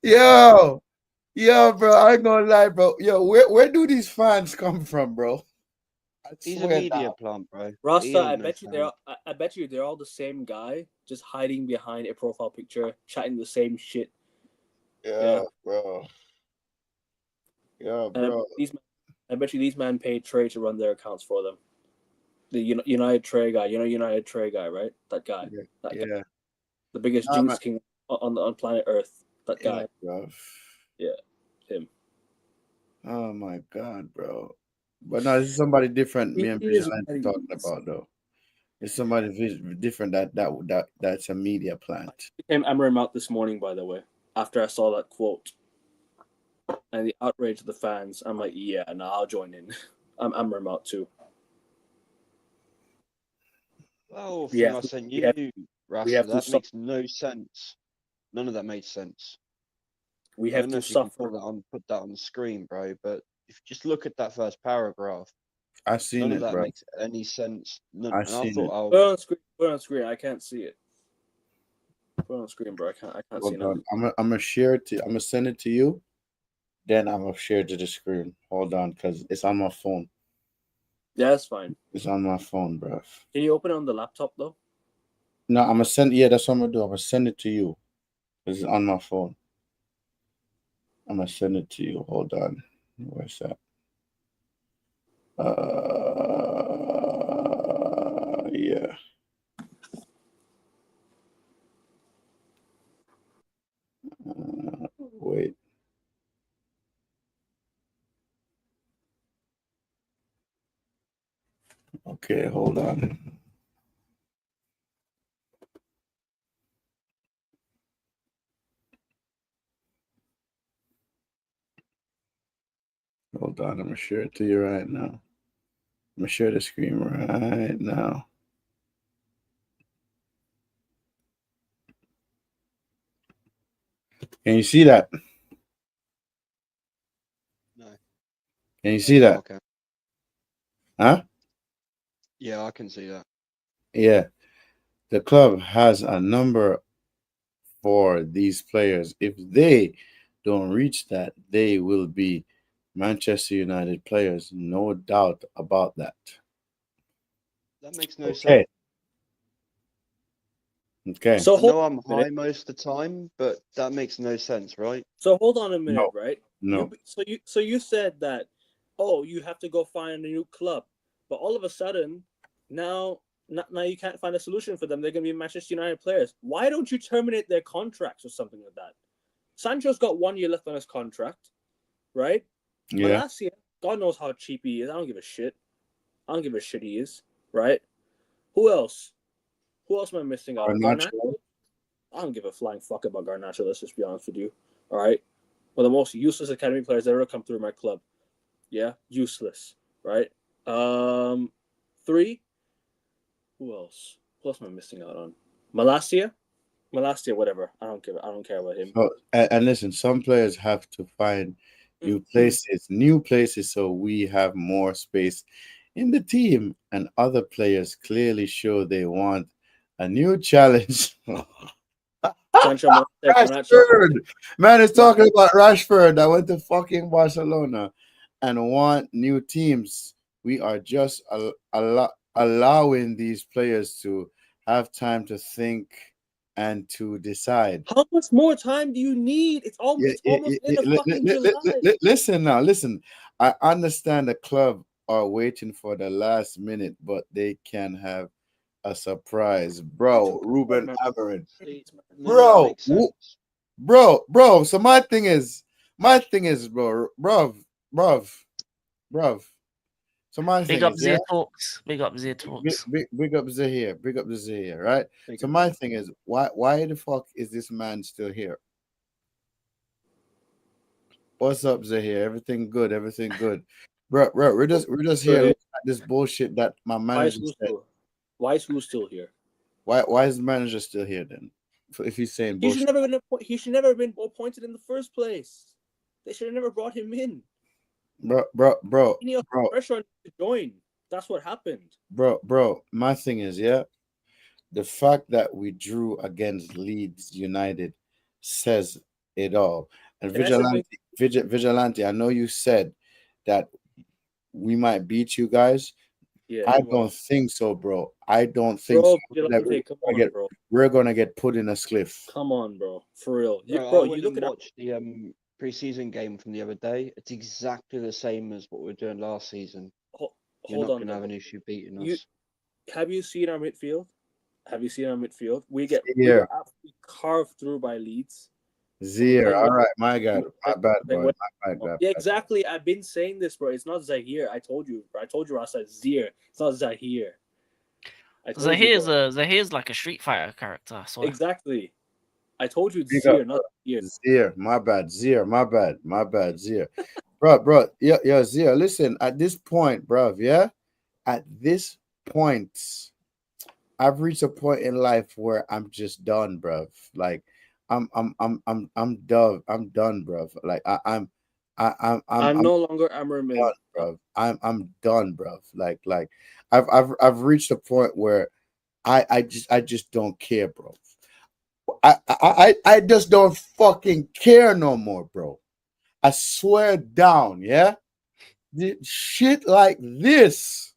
[SPEAKER 1] Yo, bro, I ain't gonna lie, bro. Yo, where do these fans come from, bro?
[SPEAKER 3] He's a media plant, bro.
[SPEAKER 4] Rasta, I bet you they're all the same guy, just hiding behind a profile picture, chatting the same shit.
[SPEAKER 1] Yeah, bro. Yeah, bro.
[SPEAKER 4] I bet you these men paid Trey to run their accounts for them. The United Trey guy, United Trey guy, right? That guy.
[SPEAKER 1] Yeah.
[SPEAKER 4] That guy. The biggest jinx king on planet Earth. That guy.
[SPEAKER 1] Bro.
[SPEAKER 4] Yeah, him.
[SPEAKER 1] Oh my god, bro. But no, this is somebody different. Me and Vigilante talking about though. It's somebody different that's a media plant.
[SPEAKER 4] Became Emre Mount this morning, by the way, after I saw that quote and the outrage of the fans. I'm like, yeah, no, I'll join in. I'm Emre Mount too.
[SPEAKER 3] Oh,
[SPEAKER 4] We
[SPEAKER 3] thing
[SPEAKER 4] have
[SPEAKER 3] I
[SPEAKER 4] to-
[SPEAKER 3] sent
[SPEAKER 4] we
[SPEAKER 3] you,
[SPEAKER 4] have- we
[SPEAKER 3] Rasta,
[SPEAKER 4] have to
[SPEAKER 3] that
[SPEAKER 4] stop-
[SPEAKER 3] makes no sense. None of that made sense.
[SPEAKER 4] We
[SPEAKER 3] I
[SPEAKER 4] have
[SPEAKER 3] don't know
[SPEAKER 4] to
[SPEAKER 3] if you can
[SPEAKER 4] suffer.
[SPEAKER 3] put that on the screen, bro. But if you just look at that first paragraph,
[SPEAKER 1] I seen
[SPEAKER 3] none of
[SPEAKER 1] it,
[SPEAKER 3] that
[SPEAKER 1] bro.
[SPEAKER 3] makes any sense. None,
[SPEAKER 1] I
[SPEAKER 3] and I
[SPEAKER 1] seen
[SPEAKER 3] thought,
[SPEAKER 1] it.
[SPEAKER 3] oh,
[SPEAKER 4] Put it on screen. Put it on screen. I can't see it. Put it on screen, bro. I can't see
[SPEAKER 1] Hold
[SPEAKER 4] nothing.
[SPEAKER 1] on. I'm gonna share it to. I'm gonna send it to you. Then I'm gonna share it to the screen. Hold on, cause it's on my phone.
[SPEAKER 4] Yeah, that's fine.
[SPEAKER 1] It's on my phone, bro.
[SPEAKER 4] Can you open it on the laptop though?
[SPEAKER 1] No, I'm gonna send. Yeah, that's what I'm gonna do. I'm gonna send it to you. It's on my phone. I'm gonna send it to you. Hold on. Where's that? Yeah. Wait. Okay, hold on. Hold on. I'm gonna share it to you right now. I'm gonna share the screen right now. Can you see that?
[SPEAKER 3] no.
[SPEAKER 1] Can you see
[SPEAKER 3] Oh,
[SPEAKER 1] that?
[SPEAKER 3] okay.
[SPEAKER 1] Huh?
[SPEAKER 3] Yeah, I can see that.
[SPEAKER 1] Yeah. The club has a number for these players. If they don't reach that, they will be Manchester United players. No doubt about that.
[SPEAKER 3] That makes no
[SPEAKER 1] Okay.
[SPEAKER 3] sense.
[SPEAKER 1] Okay.
[SPEAKER 4] So
[SPEAKER 3] I
[SPEAKER 4] hold
[SPEAKER 3] know
[SPEAKER 4] on
[SPEAKER 3] I'm
[SPEAKER 4] a minute.
[SPEAKER 3] high most of the time, but that makes no sense, right?
[SPEAKER 4] So hold on a minute,
[SPEAKER 1] No.
[SPEAKER 4] right?
[SPEAKER 1] No.
[SPEAKER 4] So you said that, oh, you have to go find a new club, but all of a sudden, now you can't find a solution for them. They're going to be Manchester United players. Why don't you terminate their contracts or something like that? Sancho's got 1 year left on his contract, right?
[SPEAKER 1] Yeah.
[SPEAKER 4] Malacia, God knows how cheap he is. I don't give a shit. I don't give a shit he is, right? Who else? Who else am I missing out?
[SPEAKER 1] Garnacho.
[SPEAKER 4] Garnacho? I don't give a flying fuck about Garnacho. Let's just be honest with you. All right. One of the most useless academy players that ever come through my club. Yeah, useless. Right. 3. Who else? Who else am I missing out on? Malacia, whatever. I don't care about him.
[SPEAKER 1] So, and listen, some players have to find new places, so we have more space in the team. And other players clearly show they want a new challenge.
[SPEAKER 4] Sancho, Garnacho.
[SPEAKER 1] Rashford, man is talking about Rashford that went to fucking Barcelona and want new teams. We are just allowing these players to have time to think and to decide.
[SPEAKER 4] How much more time do you need? It's almost end of fucking July.
[SPEAKER 1] Listen now, listen. I understand the club are waiting for the last minute, but they can have a surprise, bro. Ruben Amorim, bro, bro. So my thing is, bro. So my
[SPEAKER 2] Big
[SPEAKER 1] thing
[SPEAKER 2] up
[SPEAKER 1] is,
[SPEAKER 2] Zia
[SPEAKER 1] yeah,
[SPEAKER 2] Talks. Big up Zia Talks.
[SPEAKER 1] big up Zahir, right? So my thing is, why the fuck is this man still here? What's up, Zahir? Everything good, bro. We're just here looking at this bullshit that my manager said.
[SPEAKER 4] Why is who still here?
[SPEAKER 1] Why is the manager still here then? If he's saying
[SPEAKER 4] He should
[SPEAKER 1] bullshit,
[SPEAKER 4] he should never have been appointed in the first place. They should have never brought him in.
[SPEAKER 1] bro.
[SPEAKER 4] He needed pressure on him to join. That's what happened.
[SPEAKER 1] Bro. My thing is, yeah, the fact that we drew against Leeds United says it all. And Vigilante, I know you said that we might beat you guys.
[SPEAKER 4] Yeah,
[SPEAKER 1] I don't think so, bro. I don't think
[SPEAKER 4] bro,
[SPEAKER 1] so.
[SPEAKER 4] bro.
[SPEAKER 1] We're gonna get put in a cliff.
[SPEAKER 4] Come on, bro. For real.
[SPEAKER 3] Bro, you look at watch the preseason game from the other day. It's exactly the same as what we were doing last season. You're not gonna have an issue beating us.
[SPEAKER 4] Have you seen our midfield? We get absolutely carved through by Leeds.
[SPEAKER 1] Zahir, all right, my God, my bad, boy.
[SPEAKER 4] Yeah, exactly. I've been saying this, bro. It's not Zahir. I told you, Rasa. Zahir. It's not Zahir. I told you, bro.
[SPEAKER 2] Zahir's like a Street Fighter character. So
[SPEAKER 4] Exactly. I told you it's
[SPEAKER 1] Big up,
[SPEAKER 4] Zir, not Zir.
[SPEAKER 1] Zir, my bad. Zir, my bad. Zir, bro. Yeah, Zir. Listen, at this point, bro. Yeah, at this point, I've reached a point in life where I'm just done, bro. Like, I'm done. I'm done, bro. Like,
[SPEAKER 4] I'm no longer Amr Min.
[SPEAKER 1] done, bro. I'm done, bro. Like, I've reached a point where I just don't care, bro. I just don't fucking care no more, bro. I swear down, yeah. Shit like this,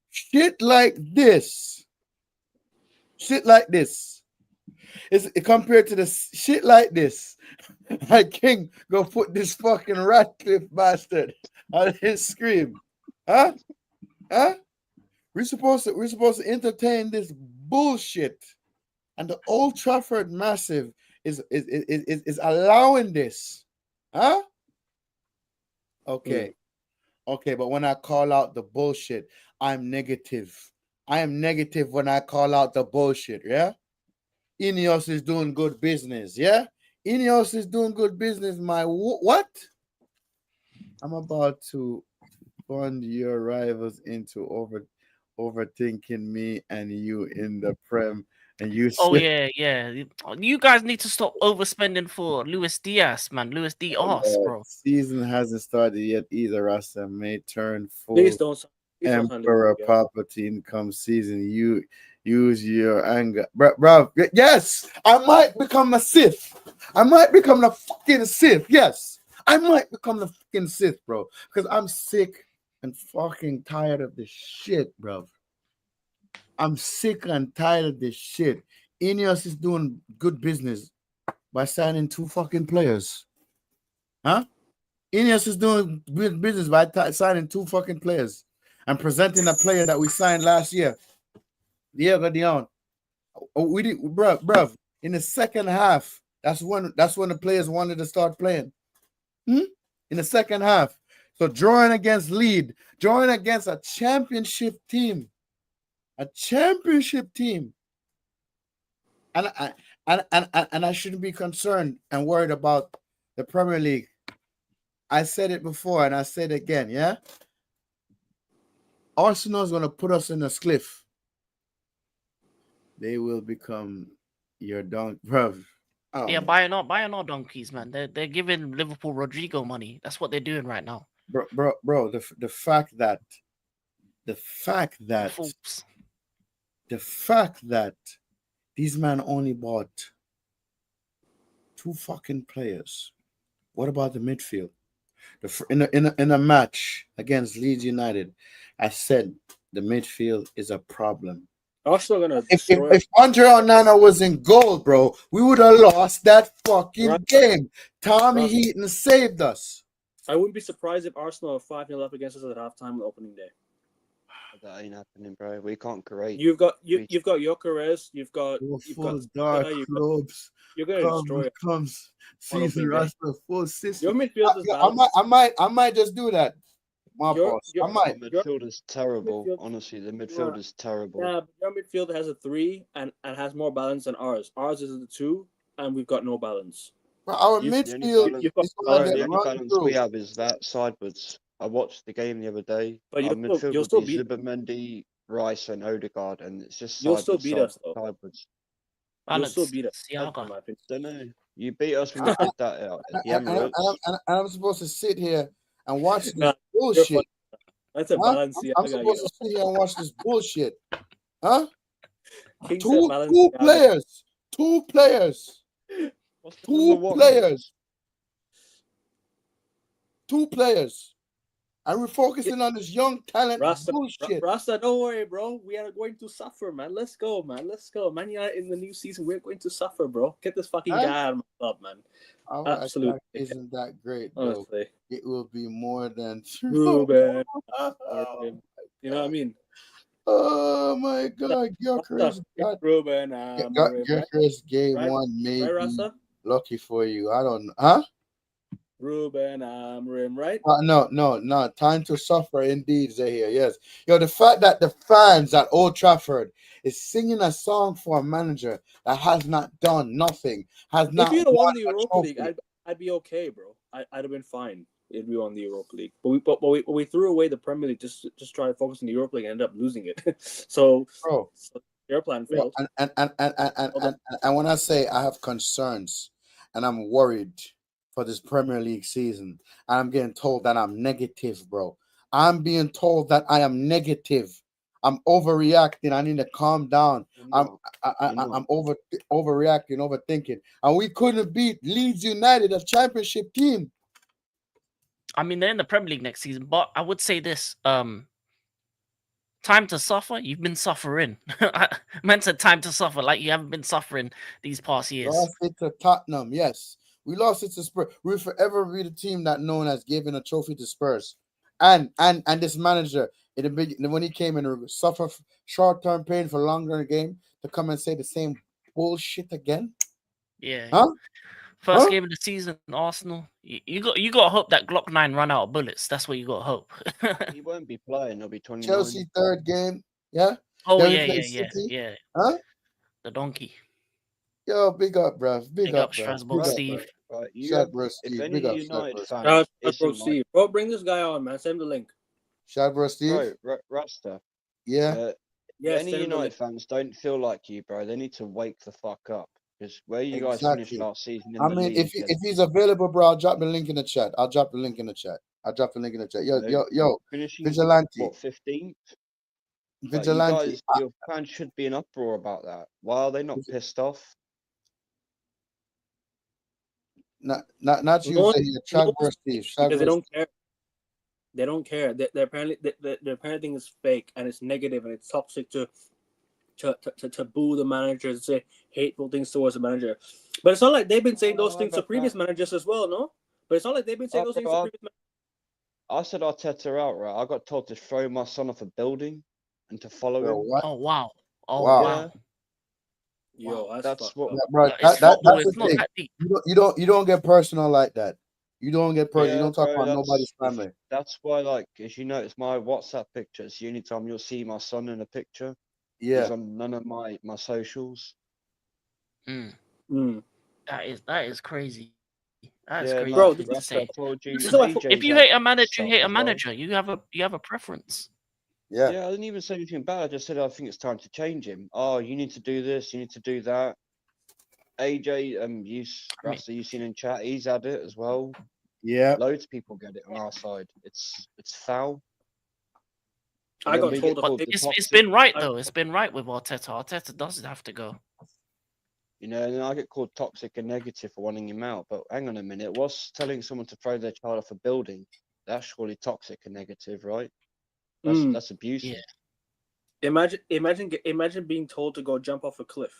[SPEAKER 1] shit like this, shit like this is compared to the shit like this. I can't go put this fucking Radcliffe bastard on his screen, huh? Huh? We're supposed to entertain this bullshit. And the Old Trafford Massive is allowing this. Huh? Okay. Okay, but when I call out the bullshit, I'm negative. I am negative when I call out the bullshit, yeah? Ineos is doing good business, yeah? Ineos is doing good business, my what? I'm about to fund your rivals into overthinking me and you in the Prem. And you
[SPEAKER 2] oh
[SPEAKER 1] said,
[SPEAKER 2] yeah. You guys need to stop overspending for Luis Diaz, man. Luis Diaz, bro.
[SPEAKER 1] season hasn't started yet either. Rasta may turn full
[SPEAKER 4] Please don't sign
[SPEAKER 1] Emperor
[SPEAKER 4] Liverpool, yeah.
[SPEAKER 1] Palpatine come season. You use your anger, bro. Yes, I might become a Sith. I might become the fucking Sith. Yes, I might become the fucking Sith, bro. Because I'm sick and fucking tired of this shit, bro. I'm sick and tired of this shit. Ineos is doing good business by signing 2 fucking players. Huh? Ineos is doing good business by signing 2 fucking players and presenting a player that we signed last year. Diego Dion. We did, bro. In the second half, that's when the players wanted to start playing. In the second half. So drawing against Leeds, drawing against a championship team. A championship team. And I shouldn't be concerned and worried about the Premier League. I said it before and I said it again, yeah? Arsenal is going to put us in a cliff. They will become your donkey, bro. Oh,
[SPEAKER 2] Yeah, buying all donkeys, man. They're giving Liverpool Rodrigo money. That's what they're doing right now.
[SPEAKER 1] Bro. The fact that
[SPEAKER 2] Fools.
[SPEAKER 1] the fact that these men only bought 2 fucking players. What about the midfield? In a match against Leeds United, I said the midfield is a problem.
[SPEAKER 4] Arsenal gonna
[SPEAKER 1] If Andre Onana was in goal, bro, we would have lost that fucking game. Tommy Heaton saved us.
[SPEAKER 4] I wouldn't be surprised if Arsenal are 5-0 up against us at halftime on opening day.
[SPEAKER 3] That ain't happening, bro. We can't create.
[SPEAKER 4] You've got Gyökeres, you've got
[SPEAKER 1] dark clubs.
[SPEAKER 4] You're gonna destroy it.
[SPEAKER 1] Comes season roster full system.
[SPEAKER 4] Your midfield is balanced.
[SPEAKER 1] I might just do that. My boss. I might.
[SPEAKER 3] The midfield is terrible. Honestly, the midfield is terrible.
[SPEAKER 4] Yeah, but your midfield has a 3 and has more balance than ours. Ours is a 2, and we've got no balance.
[SPEAKER 1] But our midfield,
[SPEAKER 3] the only balance we have is that sidewards. I watched the game the other day.
[SPEAKER 4] But
[SPEAKER 3] our midfield
[SPEAKER 4] you'll still beat
[SPEAKER 3] Zubimendi, Rice, and Odegaard, and it's just
[SPEAKER 4] you'll still beat us though.
[SPEAKER 3] Sideways.
[SPEAKER 4] You'll still beat us.
[SPEAKER 3] Don't know. You beat us when you did that out at the Emirates.
[SPEAKER 1] And I'm supposed to sit here and watch this bullshit.
[SPEAKER 4] That's a balance.
[SPEAKER 1] I'm supposed to sit here and watch this bullshit. Huh?
[SPEAKER 4] Two
[SPEAKER 1] players. Two players. And we're focusing on this young talent bullshit.
[SPEAKER 4] Rasta, don't worry, bro. We are going to suffer, man. Let's go, man. Man United in the new season, we're going to suffer, bro. Get this fucking guy out of my club, man. Absolutely.
[SPEAKER 1] Isn't that great, bro?
[SPEAKER 4] Honestly.
[SPEAKER 1] It will be more than
[SPEAKER 4] Ruben. You know what I mean?
[SPEAKER 1] Oh my God, Gyökeres
[SPEAKER 4] Ruben.
[SPEAKER 1] Gyökeres game 1 maybe.
[SPEAKER 4] Right, Rasta?
[SPEAKER 1] Lucky for you. I don't know. Huh?
[SPEAKER 4] Ruben Amrim, right?
[SPEAKER 1] No. Time to suffer, indeed, Zahir. Yes. Yo, the fact that the fans at Old Trafford is singing a song for a manager that has not done nothing, has
[SPEAKER 4] If
[SPEAKER 1] not
[SPEAKER 4] you'd have won
[SPEAKER 1] won
[SPEAKER 4] the
[SPEAKER 1] a
[SPEAKER 4] Europa League,
[SPEAKER 1] trophy.
[SPEAKER 4] I'd be okay, bro. I'd have been fine if we won the Europa League. But we threw away the Premier League just try to focus on the Europa League and ended up losing it. so
[SPEAKER 1] Bro,
[SPEAKER 4] your plan
[SPEAKER 1] bro,
[SPEAKER 4] failed.
[SPEAKER 1] and when I say I have concerns and I'm worried for this Premier League season, I'm getting told that I'm negative, bro. I'm being told that I am negative. I'm overreacting. I need to calm down.
[SPEAKER 3] You're
[SPEAKER 1] I'm
[SPEAKER 3] not.
[SPEAKER 1] I,
[SPEAKER 3] You're not.
[SPEAKER 1] I'm overreacting, overthinking, and we couldn't beat Leeds United, a championship team.
[SPEAKER 2] I mean, they're in the Premier League next season, but I would say this: time to suffer. You've been suffering. I meant to time to suffer, like you haven't been suffering these past years.
[SPEAKER 1] Lost it to Tottenham. Yes, we lost it to Spurs. We'll forever be the team that known as giving a trophy to Spurs. And this manager in the big when he came in, suffer short term pain for longer game to come and say the same bullshit again.
[SPEAKER 2] Yeah.
[SPEAKER 1] Huh?
[SPEAKER 2] First
[SPEAKER 1] Huh?
[SPEAKER 2] game of the season, Arsenal. You got to hope that Glock 9 run out of bullets. That's what you got to hope.
[SPEAKER 3] He won't be playing. He'll be 29.
[SPEAKER 1] Chelsea third game. Yeah.
[SPEAKER 2] Oh
[SPEAKER 1] Then we
[SPEAKER 2] yeah,
[SPEAKER 1] play
[SPEAKER 2] yeah,
[SPEAKER 1] City.
[SPEAKER 2] yeah.
[SPEAKER 1] Huh?
[SPEAKER 2] The donkey.
[SPEAKER 1] Yo, big up, bruv. Big
[SPEAKER 2] Big
[SPEAKER 1] up,
[SPEAKER 2] up
[SPEAKER 1] bruv.
[SPEAKER 2] Strasbourg,
[SPEAKER 1] Big up,
[SPEAKER 2] Steve.
[SPEAKER 1] bruv.
[SPEAKER 3] Right, you
[SPEAKER 1] Shout
[SPEAKER 3] have,
[SPEAKER 1] bro
[SPEAKER 3] if
[SPEAKER 1] Steve.
[SPEAKER 3] any
[SPEAKER 1] Big up, shout
[SPEAKER 3] United
[SPEAKER 1] bro Steve.
[SPEAKER 3] fans
[SPEAKER 4] Bro,
[SPEAKER 3] isn't like,
[SPEAKER 4] Steve. Bro, bring this guy on, man. Send him the link.
[SPEAKER 1] Shout bro Steve.
[SPEAKER 3] bro, Rasta,
[SPEAKER 1] Yeah.
[SPEAKER 3] if
[SPEAKER 4] Yeah,
[SPEAKER 3] any
[SPEAKER 4] send him the
[SPEAKER 3] United
[SPEAKER 4] link.
[SPEAKER 3] fans don't feel like you, bro, they need to wake the fuck up. Because where you guys finished
[SPEAKER 1] Exactly.
[SPEAKER 3] last season in
[SPEAKER 1] I
[SPEAKER 3] the
[SPEAKER 1] mean,
[SPEAKER 3] league,
[SPEAKER 1] if he's available, bro, I'll drop the link in the chat. Yo,
[SPEAKER 3] finishing
[SPEAKER 1] Vigilante,
[SPEAKER 3] what 15th, like you
[SPEAKER 1] Vigilante.
[SPEAKER 3] guys, your fans should be in uproar about that. Why are they not pissed off?
[SPEAKER 1] Not you,
[SPEAKER 4] No,
[SPEAKER 1] Zahir.
[SPEAKER 4] no
[SPEAKER 1] Shout bro
[SPEAKER 4] one's
[SPEAKER 1] Steve. Shout
[SPEAKER 4] because they
[SPEAKER 1] bro
[SPEAKER 4] don't
[SPEAKER 1] Steve.
[SPEAKER 4] care. They don't care. Their apparently their apparent thing is fake and it's negative and it's toxic to boo the manager and say hateful things towards the manager. But it's not like they've been saying those things to previous managers as well, no? But it's not like they've been saying those things to previous managers.
[SPEAKER 3] I said Arteta out, right? I got told to throw my son off a building and to follow
[SPEAKER 1] Bro,
[SPEAKER 3] him.
[SPEAKER 1] what?
[SPEAKER 2] Oh wow. Oh
[SPEAKER 1] Wow.
[SPEAKER 2] wow.
[SPEAKER 4] Yo,
[SPEAKER 3] That's what.
[SPEAKER 1] Yeah, bro,
[SPEAKER 2] It's football.
[SPEAKER 1] that's the
[SPEAKER 2] It's not
[SPEAKER 1] thing.
[SPEAKER 2] that deep.
[SPEAKER 1] You don't get personal like that. You don't get personal. You
[SPEAKER 3] Yeah,
[SPEAKER 1] don't talk
[SPEAKER 3] bro.
[SPEAKER 1] about nobody's
[SPEAKER 3] That's
[SPEAKER 1] family.
[SPEAKER 3] that's why, like, as you notice, my WhatsApp pictures. The only time you'll see my son in a picture
[SPEAKER 1] Yeah.
[SPEAKER 3] is on none of my socials.
[SPEAKER 2] Mm.
[SPEAKER 4] Mm.
[SPEAKER 2] That is crazy. That is
[SPEAKER 3] Yeah,
[SPEAKER 2] crazy
[SPEAKER 4] Bro,
[SPEAKER 2] thing to
[SPEAKER 3] Rasta,
[SPEAKER 2] say.
[SPEAKER 3] I told you.
[SPEAKER 2] Listen,
[SPEAKER 4] So I-
[SPEAKER 3] AJ's
[SPEAKER 2] if you
[SPEAKER 3] had
[SPEAKER 2] hate a manager, you
[SPEAKER 3] stuff
[SPEAKER 2] hate a
[SPEAKER 3] as well.
[SPEAKER 2] manager. You have a preference.
[SPEAKER 1] Yeah.
[SPEAKER 3] Yeah, I didn't even say anything bad. I just said I think it's time to change him. Oh, you need to do this. You need to do that. AJ, Rasta, you've seen in chat. He's had it as well.
[SPEAKER 1] Yeah.
[SPEAKER 3] Loads of people get it on our side. It's foul.
[SPEAKER 4] I
[SPEAKER 3] And then
[SPEAKER 4] got
[SPEAKER 3] we
[SPEAKER 4] told
[SPEAKER 3] get
[SPEAKER 4] if I
[SPEAKER 3] called
[SPEAKER 4] take
[SPEAKER 3] the
[SPEAKER 2] It's
[SPEAKER 3] toxic,
[SPEAKER 2] been right though. It's been right with Arteta. Arteta doesn't have to go.
[SPEAKER 3] you know, and then I get called toxic and negative for wanting him out. But hang on a minute, what's telling someone to throw their child off a building? That's surely toxic and negative, right? That's abusive.
[SPEAKER 2] Yeah.
[SPEAKER 4] imagine being told to go jump off a cliff.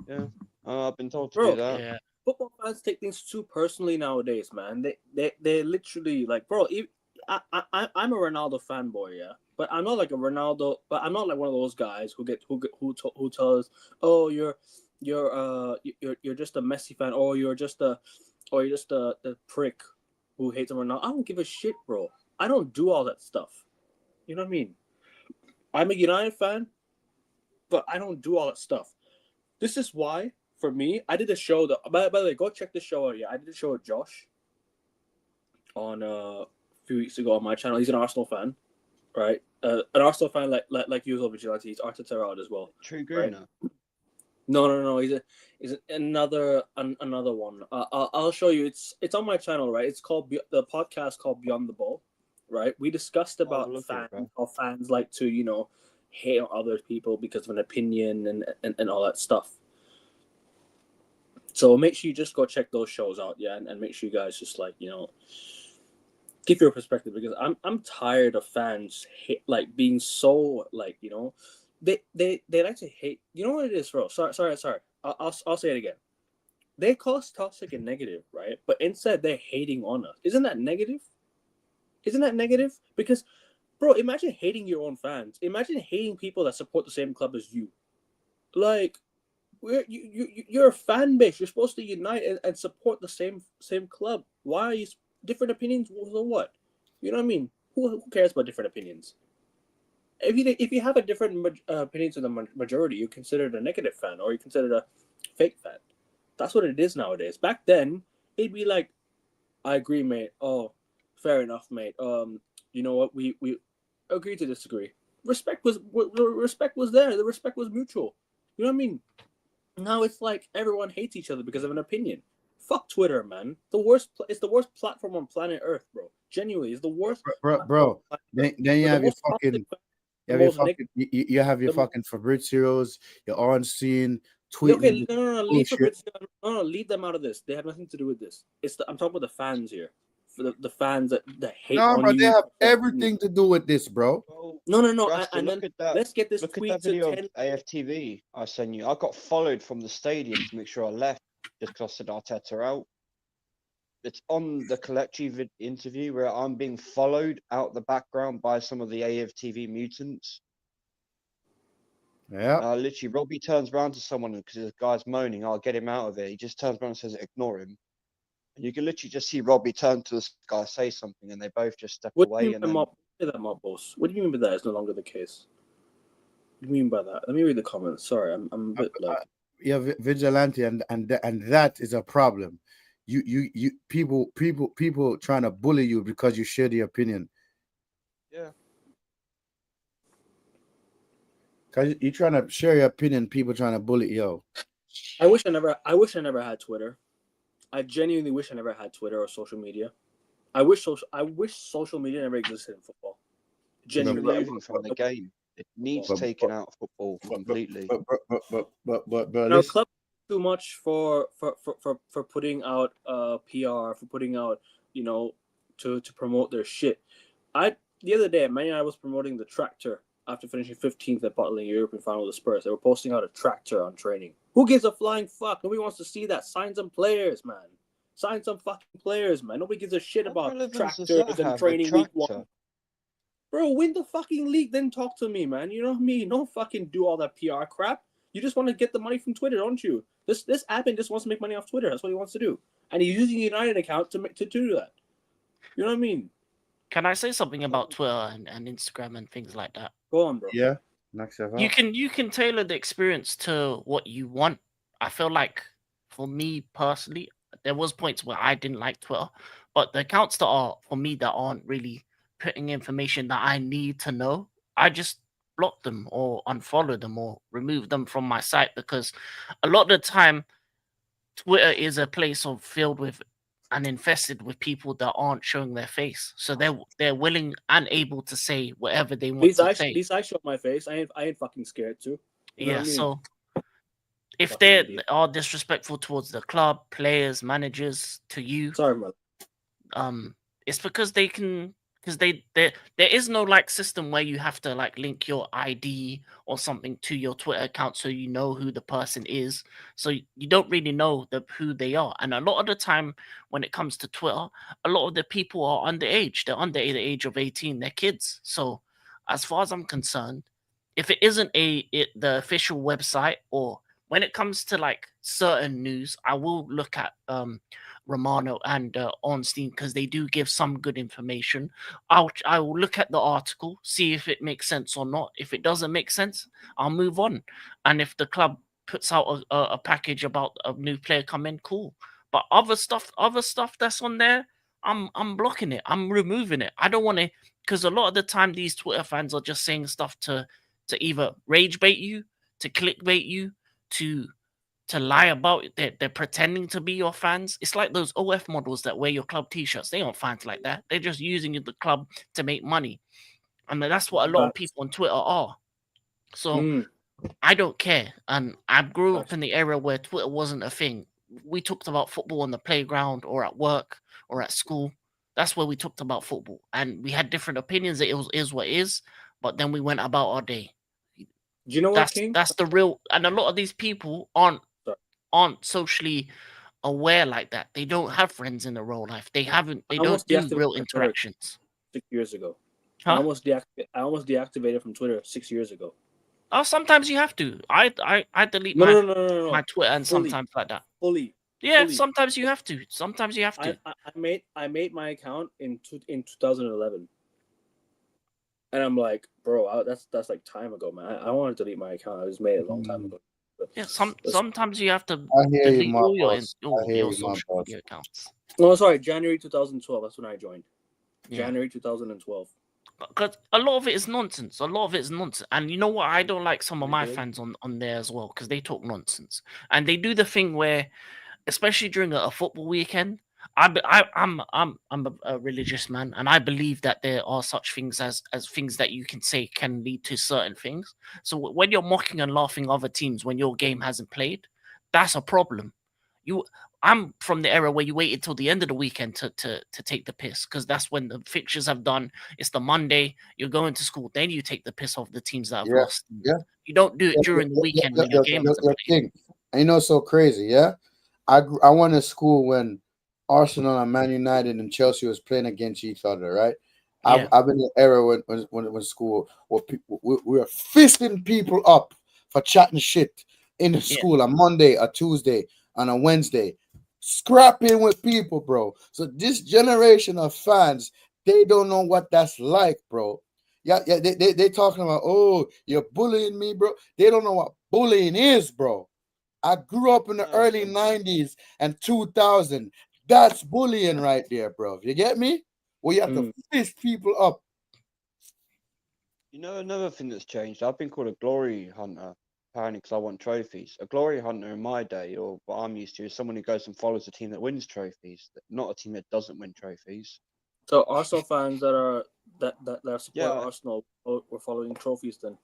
[SPEAKER 3] Yeah, I've been told to
[SPEAKER 4] Bro,
[SPEAKER 3] do that.
[SPEAKER 2] Yeah.
[SPEAKER 4] Football fans take things too personally nowadays, man. They literally like, bro. I'm a Ronaldo fanboy, yeah, but I'm not like a Ronaldo. But I'm not like one of those guys who tells, oh, you're just a Messi fan, or you're just the prick who hates Ronaldo. I don't give a shit, bro. I don't do all that stuff. You know what I mean? I'm a United fan, but I don't do all that stuff. This is why, for me, I did a show. By the way, go check the show out. Yeah, I did a show with Josh on a few weeks ago on my channel. He's an Arsenal fan, right? An Arsenal fan like you, Vigilante. He's Arteta out as well.
[SPEAKER 3] True
[SPEAKER 4] Right?
[SPEAKER 3] Gooner.
[SPEAKER 4] No. He's another one. I'll show you. It's on my channel, right? It's called the podcast called Beyond the Ball, right? We discussed about
[SPEAKER 3] look at it,
[SPEAKER 4] fans,
[SPEAKER 3] bro.
[SPEAKER 4] how fans like to hate on other people because of an opinion and all that stuff. So make sure you just go check those shows out, yeah, and make sure you guys just give your perspective, because I'm tired of fans being so they like to hate. You know what it is, bro? Sorry. I'll say it again. They call us toxic and negative, right? But instead they're hating on us. Isn't that negative? Because, bro, imagine hating your own fans. Imagine hating people that support the same club as you. Like, you're a fan base. You're supposed to unite and support the same club. Why are you different opinions? So what? You know what I mean? Who cares about different opinions? If you have a different opinion to the majority, you're considered a negative fan or you're considered a fake fan. That's what it is nowadays. Back then, it'd be like, I agree, mate. Oh, fair enough, mate. You know what? We agree to disagree. Respect was there. The respect was mutual. You know what I mean? Now it's like everyone hates each other because of an opinion. Fuck Twitter, man. It's the worst platform on planet Earth, bro. Genuinely, it's the worst.
[SPEAKER 1] Bro. Then you have your fucking. You have your
[SPEAKER 4] the-
[SPEAKER 1] fucking Fabrizios, your on scene
[SPEAKER 4] Okay,
[SPEAKER 1] tweeting.
[SPEAKER 4] no, leave
[SPEAKER 1] bullshit.
[SPEAKER 4] leave them out of this. They have nothing to do with this. I'm talking about the fans here. For the fans that hate
[SPEAKER 1] No,
[SPEAKER 4] on
[SPEAKER 1] bro,
[SPEAKER 4] you.
[SPEAKER 1] they have everything to do with this, bro.
[SPEAKER 3] Well,
[SPEAKER 4] No.
[SPEAKER 3] Rasta,
[SPEAKER 4] And
[SPEAKER 3] look
[SPEAKER 4] then
[SPEAKER 3] at that.
[SPEAKER 4] let's get this
[SPEAKER 3] Look at
[SPEAKER 4] tweet
[SPEAKER 3] that
[SPEAKER 4] to
[SPEAKER 3] video
[SPEAKER 4] 10.
[SPEAKER 3] of AFTV I sent you. I got followed from the stadium to make sure I left just because I said Arteta out. It's on the Kelechi interview where I'm being followed out the background by some of the AFTV mutants.
[SPEAKER 1] Yeah.
[SPEAKER 3] Literally, Robbie turns around to someone because the guy's moaning, I'll get him out of it. He just turns around and says, ignore him. And you can literally just see Robbie turn to this guy, say something, and they both just step
[SPEAKER 4] What do
[SPEAKER 3] away.
[SPEAKER 4] you mean
[SPEAKER 3] And
[SPEAKER 4] by
[SPEAKER 3] then
[SPEAKER 4] mob boss? What do you mean by that? It's no longer the case. What do you mean by that? Let me read the comments. Sorry, I'm a bit like.
[SPEAKER 1] Yeah, vigilante, and that is a problem. You people trying to bully you because you share the opinion.
[SPEAKER 3] Yeah.
[SPEAKER 1] Cause you're trying to share your opinion, people trying to bully you.
[SPEAKER 4] I wish I never had Twitter. I genuinely wish I never had Twitter or social media. I wish social media never existed in football.
[SPEAKER 3] It's
[SPEAKER 4] Genuinely,
[SPEAKER 3] removing from the game. It needs taken out of football completely.
[SPEAKER 1] But
[SPEAKER 4] Our
[SPEAKER 1] listen,
[SPEAKER 4] club too much for putting out PR, for putting out, to promote their shit. The other day, Man United was promoting the tractor after finishing 15th at Bottling European final with the Spurs. They were posting out a tractor on training. Who gives a flying fuck? Nobody wants to see that. Sign some players, man. Sign some fucking players, man. Nobody gives a shit
[SPEAKER 3] What
[SPEAKER 4] about
[SPEAKER 3] relevance does
[SPEAKER 4] tractors
[SPEAKER 3] that
[SPEAKER 4] and
[SPEAKER 3] have, a
[SPEAKER 4] training week
[SPEAKER 3] tractor?
[SPEAKER 4] 1. Bro, win the fucking league, then talk to me, man. You know what I mean? Don't fucking do all that PR crap. You just want to get the money from Twitter, don't you? This admin just wants to make money off Twitter. That's what he wants to do, and he's using the United account to do that. You know what I mean?
[SPEAKER 2] Can I say something about Twitter and Instagram and things like that?
[SPEAKER 4] Go on, bro.
[SPEAKER 1] yeah, next level.
[SPEAKER 2] You can tailor the experience to what you want. I feel like for me personally, there was points where I didn't like Twitter, but the accounts that are for me that aren't really putting information that I need to know, I just block them or unfollow them or remove them from my site, because a lot of the time Twitter is a place of filled with and infested with people that aren't showing their face, so they're willing and able to say whatever they want to say.
[SPEAKER 4] At least I show my face. I ain't fucking scared to. You know
[SPEAKER 2] Yeah,
[SPEAKER 4] what I mean?
[SPEAKER 2] So if
[SPEAKER 4] Fucking
[SPEAKER 2] they
[SPEAKER 4] idiot.
[SPEAKER 2] are disrespectful towards the club, players, managers, to you,
[SPEAKER 4] Sorry, brother.
[SPEAKER 2] it's because there is no like system where you have to like link your ID or something to your Twitter account so you know who the person is. So you don't really know who they are. And a lot of the time when it comes to Twitter, a lot of the people are underage. They're under the age of 18. They're kids. So as far as I'm concerned, if it isn't the official website, or when it comes to like certain news, I will look at Romano and Ornstein, because they do give some good information. I will look at the article, see if it makes sense or not. If it doesn't make sense, I'll move on. And if the club puts out a package about a new player coming, cool. But other stuff that's on there, I'm blocking it. I'm removing it. I don't want to, because a lot of the time these Twitter fans are just saying stuff to either rage bait you, to clickbait you, to lie about it. They're pretending to be your fans. It's like those OF models that wear your club t-shirts. They aren't fans like that. They're just using the club to make money. And that's what a lot of people on Twitter are. So I don't care. And I grew up in the era where Twitter wasn't a thing. We talked about football on the playground or at work or at school. That's where we talked about football. And we had different opinions. It is what it is. But then we went about our day.
[SPEAKER 4] Do you know what, King?
[SPEAKER 2] That's the real. And a lot of these people aren't socially aware like that. They don't have friends in their real life. They don't do real interactions.
[SPEAKER 4] 6 years ago.
[SPEAKER 2] Huh?
[SPEAKER 4] I almost deactivated from Twitter 6 years ago.
[SPEAKER 2] Oh, sometimes you have to. I delete
[SPEAKER 4] No,
[SPEAKER 2] my
[SPEAKER 4] no, no, no, no, no.
[SPEAKER 2] my Twitter and
[SPEAKER 4] Fully.
[SPEAKER 2] sometimes like that.
[SPEAKER 4] Fully.
[SPEAKER 2] Yeah,
[SPEAKER 4] Fully.
[SPEAKER 2] sometimes you have to. Sometimes you have to.
[SPEAKER 4] I made my account in 2011, and I'm like, bro, that's like time ago, man. I want to delete my account. I just made it a long time ago. But
[SPEAKER 2] Yeah, sometimes you have to
[SPEAKER 1] I hear you,
[SPEAKER 2] delete
[SPEAKER 1] my
[SPEAKER 2] all
[SPEAKER 1] boss. I hear
[SPEAKER 2] your
[SPEAKER 1] you, my
[SPEAKER 2] social
[SPEAKER 1] boss.
[SPEAKER 2] media accounts.
[SPEAKER 4] No, sorry, January 2012. That's when I joined.
[SPEAKER 2] Yeah.
[SPEAKER 4] January 2012.
[SPEAKER 2] Because a lot of it is nonsense. A lot of it is nonsense. And you know what? I don't like some of my
[SPEAKER 3] Really?
[SPEAKER 2] fans on there as well because they talk nonsense. And they do the thing where, especially during a football weekend, I'm a religious man, and I believe that there are such things as things that you can say can lead to certain things. So when you're mocking and laughing other teams when your game hasn't played, that's a problem. I'm from the era where you waited till the end of the weekend to take the piss because that's when the fixtures have done. It's the Monday, you're going to school, then you take the piss off the teams that have
[SPEAKER 1] Yeah,
[SPEAKER 2] lost.
[SPEAKER 1] yeah.
[SPEAKER 2] You don't do it during the weekend when your game hasn't played.
[SPEAKER 1] King. And you know, it's so crazy, yeah. I went to school when Arsenal and Man United and Chelsea was playing against each other, right?
[SPEAKER 2] Yeah.
[SPEAKER 1] I've been in an era when school where people we were fisting people up for chatting shit in the
[SPEAKER 2] Yeah.
[SPEAKER 1] school on Monday, a Tuesday, on a Wednesday, scrapping with people, bro. So this generation of fans, they don't know what that's like, bro. Yeah, they talking about, oh, you're bullying me, bro. They don't know what bullying is, bro. I grew up in the early 90s and 2000. That's bullying right there, bro. You get me? Well, you have to fist people up.
[SPEAKER 3] You know, another thing that's changed. I've been called a glory hunter, apparently, because I want trophies. A glory hunter in my day, or what I'm used to, is someone who goes and follows a team that wins trophies, not a team that doesn't win trophies.
[SPEAKER 4] So Arsenal fans that support
[SPEAKER 3] Yeah.
[SPEAKER 4] Arsenal were following trophies then.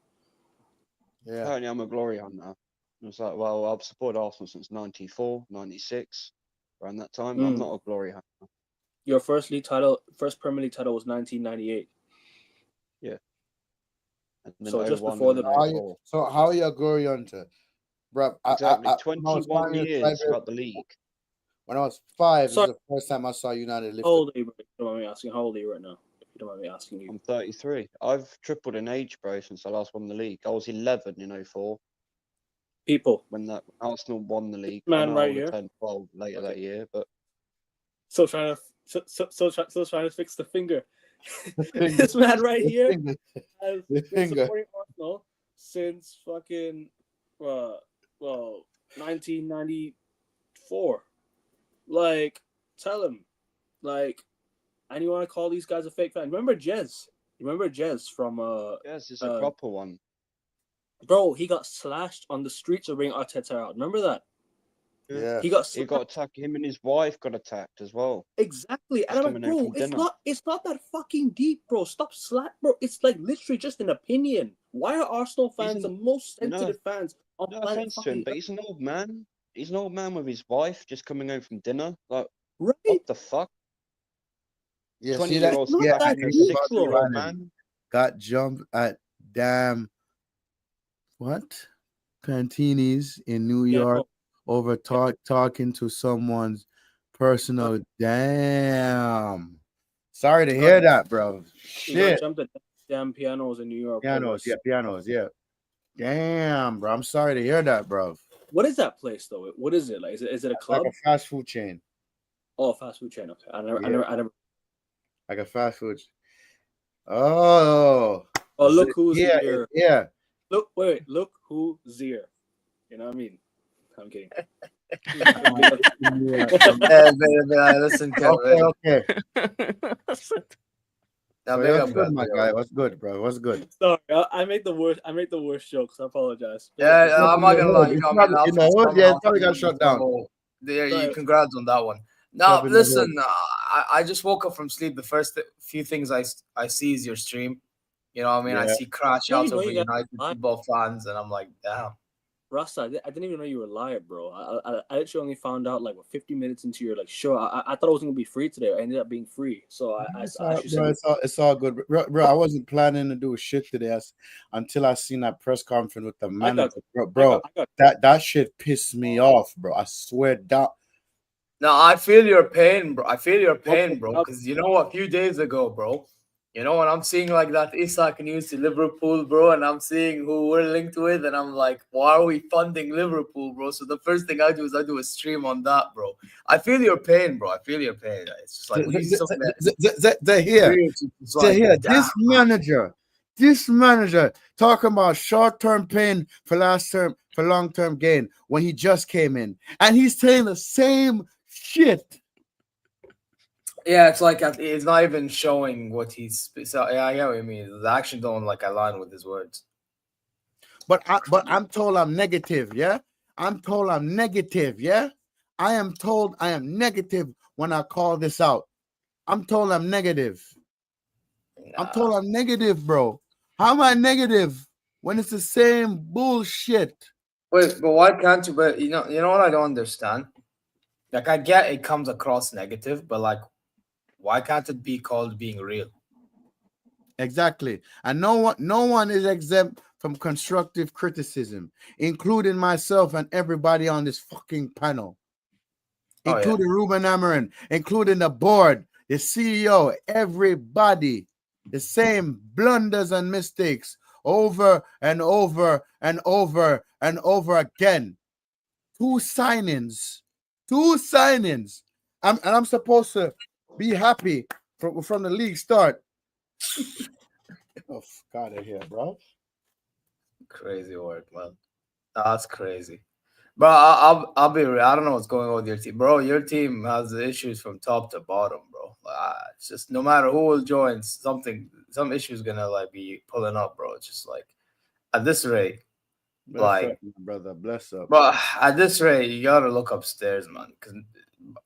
[SPEAKER 1] Yeah.
[SPEAKER 3] Apparently, I'm a glory hunter. It's like, well, I've supported Arsenal since 94, 96, around that time. I'm not a glory hunter.
[SPEAKER 4] Your first Premier League title was 1998.
[SPEAKER 3] Yeah. And then
[SPEAKER 4] So just
[SPEAKER 3] 01
[SPEAKER 4] before
[SPEAKER 3] and
[SPEAKER 4] the.
[SPEAKER 1] How
[SPEAKER 3] 04.
[SPEAKER 1] are you a glory hunter? Bro,
[SPEAKER 3] Exactly.
[SPEAKER 1] when I was
[SPEAKER 3] 21
[SPEAKER 1] 5
[SPEAKER 3] years throughout the league.
[SPEAKER 1] When I was 5,
[SPEAKER 4] Sorry.
[SPEAKER 1] this is the first time I saw United lift.
[SPEAKER 4] How old are you? If you don't mind me asking. How old are you right now? If you don't mind me asking you.
[SPEAKER 3] I'm 33. I've tripled in age, bro, since I last won the league. I was 11 in 04
[SPEAKER 4] People.
[SPEAKER 3] when that Arsenal won the league.
[SPEAKER 4] Man
[SPEAKER 3] I know
[SPEAKER 4] right
[SPEAKER 3] I would
[SPEAKER 4] here.
[SPEAKER 3] have turned 12 later that year, but
[SPEAKER 4] Still trying to fix the finger. This man right here has been supporting Arsenal since fucking 1994. Like, tell him, like, and you want to call these guys a fake fan? Remember Jez? Remember Jez from
[SPEAKER 3] yes, it's a proper one.
[SPEAKER 4] Bro, he got slashed on the streets of bringing Arteta out. Remember that?
[SPEAKER 1] Yeah.
[SPEAKER 4] He got
[SPEAKER 3] attacked. Him and his wife got attacked as well.
[SPEAKER 4] Exactly. And I'm like, bro, it's not that fucking deep, bro. Stop slap, bro. It's like literally just an opinion. Why are Arsenal fans the most sensitive fans on
[SPEAKER 3] No
[SPEAKER 4] planet
[SPEAKER 3] offense to him, but he's an old man. He's an old man with his wife just coming home from dinner. Like,
[SPEAKER 4] right?
[SPEAKER 3] What the fuck?
[SPEAKER 1] Yeah,
[SPEAKER 3] 20-year-old
[SPEAKER 1] man got jumped at damn Pantini's in New York over talking to someone's personal. Damn. Sorry to hear that, bro. Shit.
[SPEAKER 4] Jumped at damn pianos in New York.
[SPEAKER 1] Pianos. Yeah. Damn, bro. I'm sorry to hear that, bro.
[SPEAKER 4] What is that place though? What is it like? Is it a club?
[SPEAKER 1] Like a fast food chain.
[SPEAKER 4] Oh, fast food chain. Okay, I never.
[SPEAKER 1] Like a fast food. Oh.
[SPEAKER 4] Oh, look who's
[SPEAKER 1] here.
[SPEAKER 4] here.
[SPEAKER 1] Yeah.
[SPEAKER 4] Look who's here. You know what I mean? I'm kidding.
[SPEAKER 5] Listen, Kevin.
[SPEAKER 1] Okay.
[SPEAKER 5] Now,
[SPEAKER 1] what's good, my guy? What's good, bro? What's good?
[SPEAKER 4] Sorry, I make the worst jokes. I apologize.
[SPEAKER 5] Yeah, I'm not gonna lie.
[SPEAKER 1] You probably got shut down.
[SPEAKER 5] Yeah, congrats on that one. Now, listen, I just woke up from sleep. The first few things I see is your stream. You know what I mean? I see crash outs over United football fans, and I'm like, damn.
[SPEAKER 4] Rasta, I didn't even know you were live, bro. I actually only found out like 50 minutes into your show. I thought it was gonna be free today. It ended up being free. So
[SPEAKER 1] it's all good, bro. I wasn't planning to do shit today until I seen that press conference with the manager, bro. That shit pissed me off, bro. I swear that.
[SPEAKER 5] No, I feel your pain, bro. Because you know, a few days ago, bro, You know, when I'm seeing like that Isak news to Liverpool, bro, and I'm seeing who we're linked with, and I'm like, why are we funding Liverpool, bro? So the first thing I do is I do a stream on that, bro. I feel your pain, bro. I feel your pain. It's just like when you see something that
[SPEAKER 1] They're here.
[SPEAKER 5] it's
[SPEAKER 1] They're
[SPEAKER 5] like,
[SPEAKER 1] here.
[SPEAKER 5] damn.
[SPEAKER 1] This manager talking about short-term pain for long-term gain when he just came in, and he's saying the same shit.
[SPEAKER 5] Yeah, it's like it's not even showing what he's. So yeah, I get what you mean. The action don't like align with his words.
[SPEAKER 1] But I'm told I'm negative. Yeah, I'm told I'm negative. Yeah, I am told I am negative when I call this out. I'm told I'm negative. I'm told I'm negative, bro. How am I negative when it's the same bullshit?
[SPEAKER 5] Wait, but why can't you? But you know what I don't understand. Like I get it comes across negative, but like, why can't it be called being real?
[SPEAKER 1] Exactly. And no one is exempt from constructive criticism, including myself and everybody on this fucking panel, including Ruben Amorim, including the board, the CEO, everybody. The same blunders and mistakes over and over and over and over again. Two signings. I'm supposed to be happy from the league start. Oh, out of here, bro.
[SPEAKER 5] Crazy work, man. That's crazy. Bro, I'll be real. I don't know what's going on with your team. Bro, your team has issues from top to bottom, bro. It's just no matter who will join, some issues gonna like be pulling up, bro. It's just like at this rate,
[SPEAKER 1] bless up, brother, bless up.
[SPEAKER 5] But at this rate, you gotta look upstairs, man. Because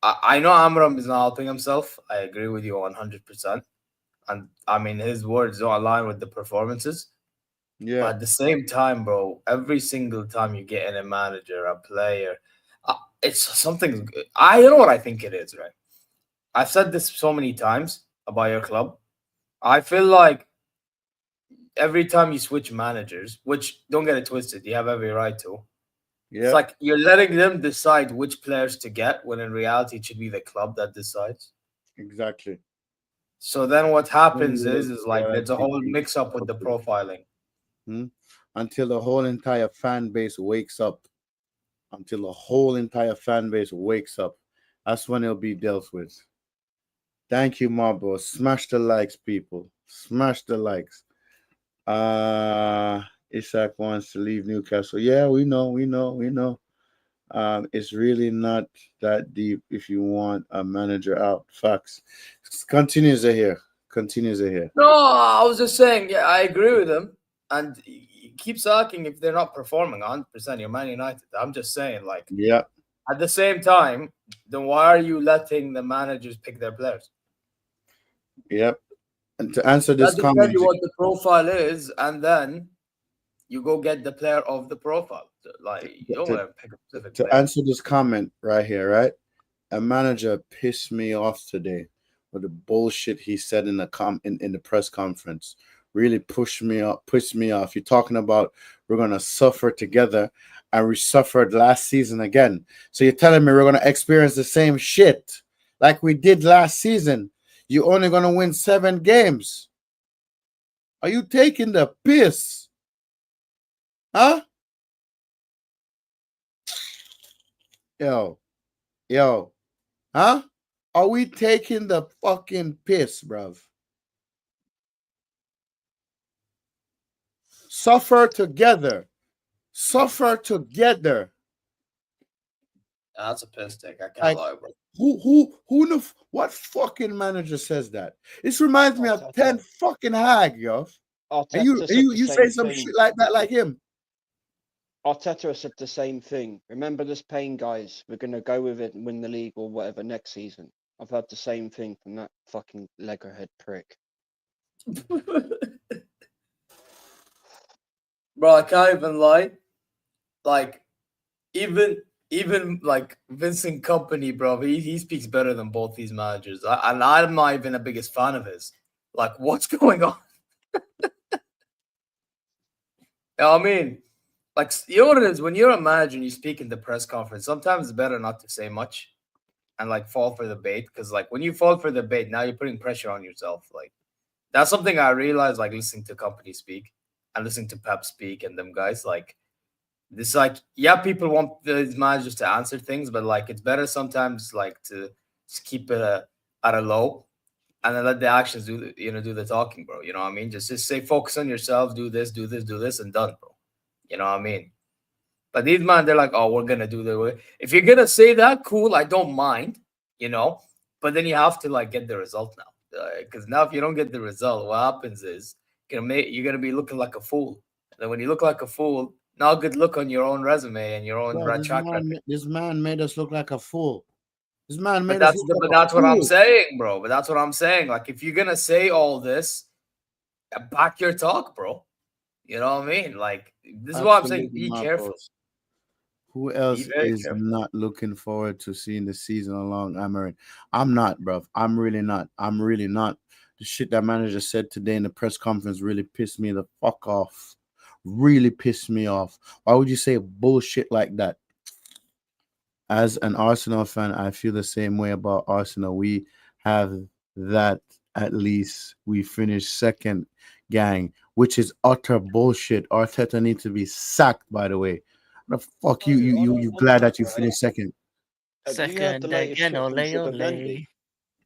[SPEAKER 5] I know Amorim is not helping himself. I agree with you 100%. And I mean, his words don't align with the performances. Yeah. But at the same time, bro, every single time you get in a manager, a player, it's something. You know what I think it is, right? I've said this so many times about your club. I feel like every time you switch managers, which don't get it twisted, you have every right to. Yeah. It's like you're letting them decide which players to get, when in reality it should be the club that decides.
[SPEAKER 1] Exactly.
[SPEAKER 5] So then what happens is like there's a whole mix-up with the profiling.
[SPEAKER 1] Until the whole entire fan base wakes up. That's when it'll be dealt with. Thank you, Marbo. Smash the likes, people. Smash the likes. Isak wants to leave Newcastle. Yeah, we know. It's really not that deep if you want a manager out. Facts. Continues here.
[SPEAKER 5] No, I was just saying, yeah, I agree with him. And he keeps asking if they're not performing 100%. You're Man United. I'm just saying, like,
[SPEAKER 1] yeah.
[SPEAKER 5] At the same time, then why are you letting the managers pick their players?
[SPEAKER 1] Yep. And to answer this comment,
[SPEAKER 5] tell you what the profile is, and then you go get the player of the profile. Like, you don't want to pick a specific player.
[SPEAKER 1] Answer this comment right here, right? A manager pissed me off today with the bullshit he said in the press conference. Really pushed me off. You're talking about we're gonna suffer together, and we suffered last season again. So you're telling me we're gonna experience the same shit like we did last season? You're only gonna win 7 games. Are you taking the piss? Huh? Yo. Huh? Are we taking the fucking piss, bruv? Suffer together.
[SPEAKER 5] That's a piss take. I can't lie, bro.
[SPEAKER 1] What fucking manager says that? This reminds me of 10 fucking Hag, yo. And you say some shit like that, like him.
[SPEAKER 3] Arteta said the same thing. Remember this pain, guys. We're gonna go with it and win the league or whatever next season. I've heard the same thing from that fucking Lego-head prick.
[SPEAKER 5] Bro, I can't even lie. Like, even like Vincent Kompany, bro, he speaks better than both these managers. And I'm not even the biggest fan of his. Like, what's going on? I mean, like, you know what it is? When you're a manager and you speak in the press conference, sometimes it's better not to say much and, like, fall for the bait. Because, like, when you fall for the bait, now you're putting pressure on yourself. Like, That's something I realized, like listening to company speak and listening to Pep speak and them guys. Like this, like yeah, people want these managers to answer things, but like it's better sometimes like to just keep it at a low and then let the actions do the talking, bro. You know what I mean? Just say focus on yourself, do this, and done, bro. You know what I mean? But these man, they're like, oh, we're gonna do the way. If you're gonna say that, cool, I don't mind, you know. But then you have to like get the result now, because now if you don't get the result, what happens is you're gonna be looking like a fool. And then when you look like a fool, now good look on your own resume and your own
[SPEAKER 1] Bro,
[SPEAKER 5] track record.
[SPEAKER 1] this man made us look like a fool. This man made
[SPEAKER 5] But
[SPEAKER 1] us look like
[SPEAKER 5] that's
[SPEAKER 1] a
[SPEAKER 5] what I'm
[SPEAKER 1] fool.
[SPEAKER 5] saying, bro. But that's what I'm saying. Like if you're gonna say all this, back your talk, bro. You know what I mean? Like this is what I'm saying. Be careful.
[SPEAKER 1] Who else is
[SPEAKER 5] careful.
[SPEAKER 1] not looking forward to seeing the season along Amarin? I'm not, bro. I'm really not. The shit that manager said today in the press conference really pissed me the fuck off. Really pissed me off. Why would you say bullshit like that? As an Arsenal fan, I feel the same way about Arsenal. We have that at least. We finished second, gang, which is utter bullshit. Arteta needs to be sacked, by the way. The fuck you glad that you finished second?
[SPEAKER 2] Second again, ole ole.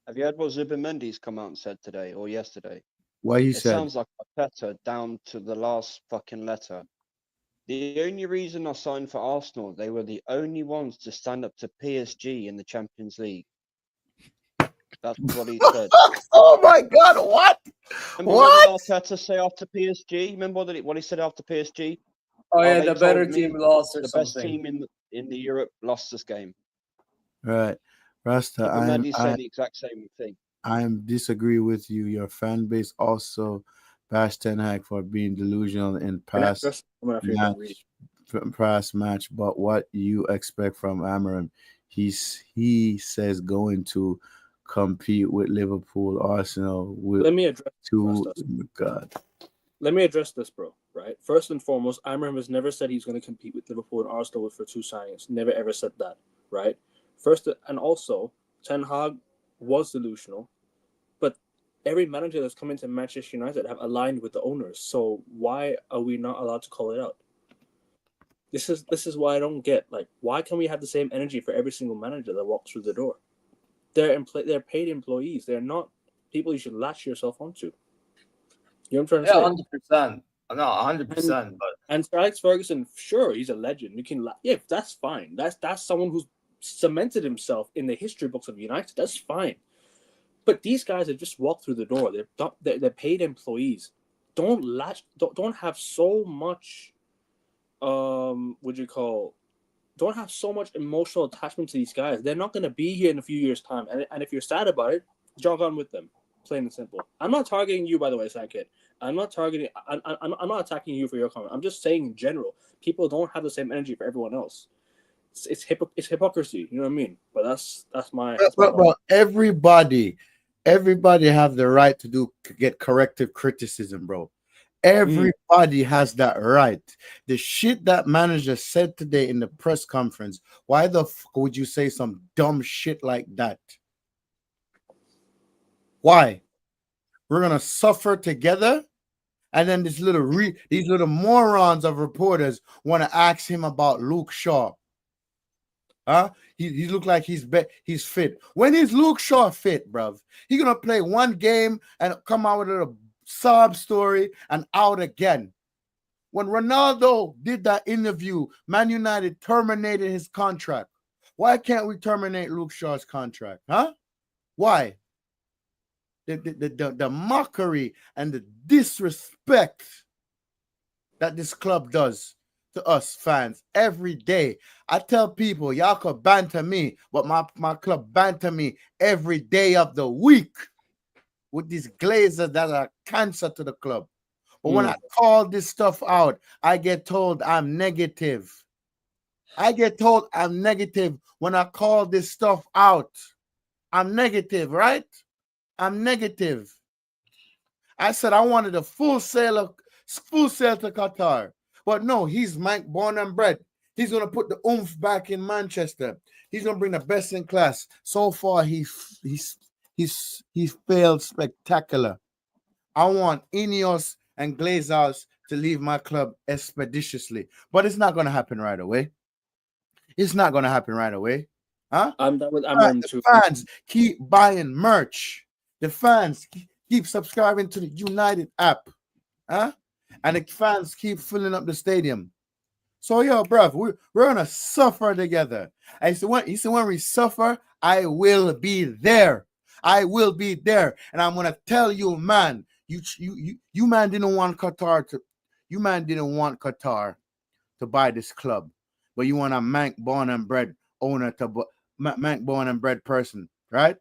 [SPEAKER 3] Have you heard what Zubimendi's come out and said today or yesterday?
[SPEAKER 1] What he
[SPEAKER 3] It
[SPEAKER 1] said?
[SPEAKER 3] sounds like Arteta down to the last fucking letter. The only reason I signed for Arsenal, they were the only ones to stand up to PSG in the Champions League. That's what he said.
[SPEAKER 1] Oh my God! What?
[SPEAKER 3] Remember what did Arteta say after PSG? Remember what he said after PSG?
[SPEAKER 5] Oh yeah,
[SPEAKER 3] they
[SPEAKER 5] the better
[SPEAKER 3] told me
[SPEAKER 5] team lost or
[SPEAKER 3] the
[SPEAKER 5] something.
[SPEAKER 3] best team in the Europe lost this game.
[SPEAKER 1] Right, Rasta.
[SPEAKER 3] Zubimendi said the exact same thing.
[SPEAKER 1] I disagree with you. Your fan base also bashed Ten Hag for being delusional in past match. But what you expect from Amarim? He says going to compete with Liverpool, Arsenal.
[SPEAKER 4] Let me address.
[SPEAKER 1] God.
[SPEAKER 4] Let me address this, bro. Right. First and foremost, Amarim has never said he's going to compete with Liverpool and Arsenal for 2 signings. Never ever said that. Right. First, and also, Ten Hag was delusional, but every manager that's come into Manchester United have aligned with the owners. So why are we not allowed to call it out? This is why I don't get, like, why can we have the same energy for every single manager that walks through the door? They're paid employees. They're not people you should latch yourself onto. You know what I'm trying to
[SPEAKER 5] say? 100%. No, 100%.
[SPEAKER 4] And Sir Alex Ferguson, sure, he's a legend. You can, yeah, that's fine. That's someone who's cemented himself in the history books of United. That's fine. But these guys have just walked through the door. They're paid employees. Don't have so much don't have so much emotional attachment to these guys. They're not going to be here in a few years' time. And if you're sad about it, jog on with them. Plain and simple. I'm not targeting you, by the way, Sankit. I'm not attacking you for your comment. I'm just saying in general, people don't have the same energy for everyone else. It's hypocrisy. You know what I mean? But that's my.
[SPEAKER 1] Bro, everybody have the right to get corrective criticism, bro. Everybody has that right. The shit that manager said today in the press conference, why the fuck would you say some dumb shit like that? Why? We're gonna suffer together, and then these little morons of reporters want to ask him about Luke Shaw. Huh? He look like he's fit. When is Luke Shaw fit, bruv? He gonna play one game and come out with a sob story and out again. When Ronaldo did that interview, Man United terminated his contract. Why can't we terminate Luke Shaw's contract? Huh? Why? The mockery and the disrespect that this club does to us fans every day. I tell people, y'all could banter me, but my club banter me every day of the week with these glazers that are cancer to the club. But when I call this stuff out, I get told I'm negative. I get told I'm negative when I call this stuff out. I'm negative, right? I'm negative. I said I wanted a full sale to Qatar. But no, he's Mike born and bred. He's going to put the oomph back in Manchester. He's going to bring the best in class. So far, he's failed spectacular. I want Ineos and Glazers to leave my club expeditiously. But it's not going to happen right away. It's not going to happen right away. Huh?
[SPEAKER 4] I'm done with Amorim
[SPEAKER 1] The
[SPEAKER 4] too.
[SPEAKER 1] fans keep buying merch. The fans keep subscribing to the United app. Huh? And the fans keep filling up the stadium. So, yo, bruv, we're going to suffer together. He said, when we suffer, I will be there. I will be there. And I'm going to tell you, man, you man didn't want Qatar to buy this club, but you want a Manc born and bred owner Manc born and bred person, right?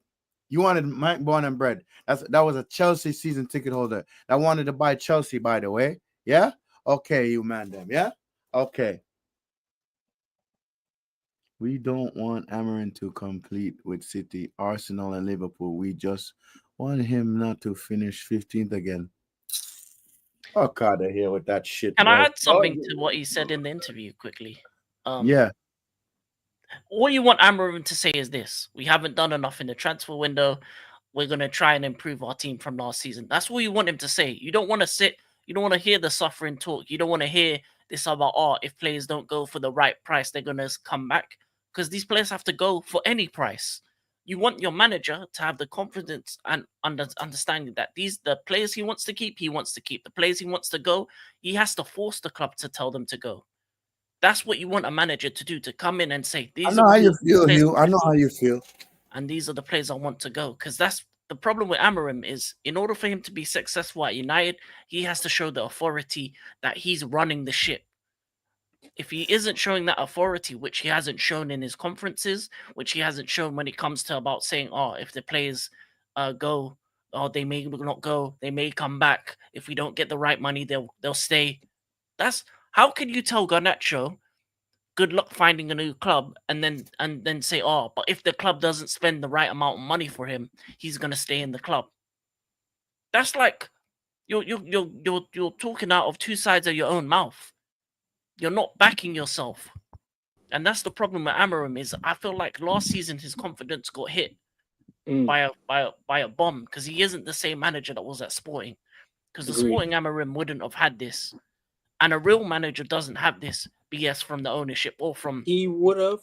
[SPEAKER 1] You wanted Manc born and bred. That was a Chelsea season ticket holder that wanted to buy Chelsea, by the way. Yeah? Okay, you man them, yeah? Okay. We don't want Amorim to compete with City, Arsenal, and Liverpool. We just want him not to finish 15th again. Fuck out of here with that shit.
[SPEAKER 2] Can
[SPEAKER 1] bro.
[SPEAKER 2] I add something to what he said in the interview quickly?
[SPEAKER 1] Yeah.
[SPEAKER 2] All you want Amorim to say is this: we haven't done enough in the transfer window. We're gonna try and improve our team from last season. That's all you want him to say. You don't want to sit. You don't want to hear the suffering talk. You don't want to hear this about if players don't go for the right price, they're gonna come back, because these players have to go for any price. You want your manager to have the confidence and understanding that the players he wants to keep, he wants to keep. The players he wants to go, he has to force the club to tell them to go. That's what you want a manager to do, to come in and say,
[SPEAKER 1] I know how you feel, Hugh. I know how you feel.
[SPEAKER 2] And these are the players I want to go. Because that's the problem with Amorim, is in order for him to be successful at United, he has to show the authority that he's running the ship. If he isn't showing that authority, which he hasn't shown in his conferences, which he hasn't shown when it comes to about saying, if the players go, they may not go, they may come back. If we don't get the right money, they'll stay. That's how can you tell Garnacho good luck finding a new club and then say, but if the club doesn't spend the right amount of money for him, he's gonna stay in the club. That's like you're talking out of two sides of your own mouth. You're not backing yourself. And that's the problem with Amorim, is I feel like last season his confidence got hit by a bomb, because he isn't the same manager that was at Sporting. Because the Sporting Amorim wouldn't have had this. And a real manager doesn't have this BS from the ownership or from
[SPEAKER 4] he would have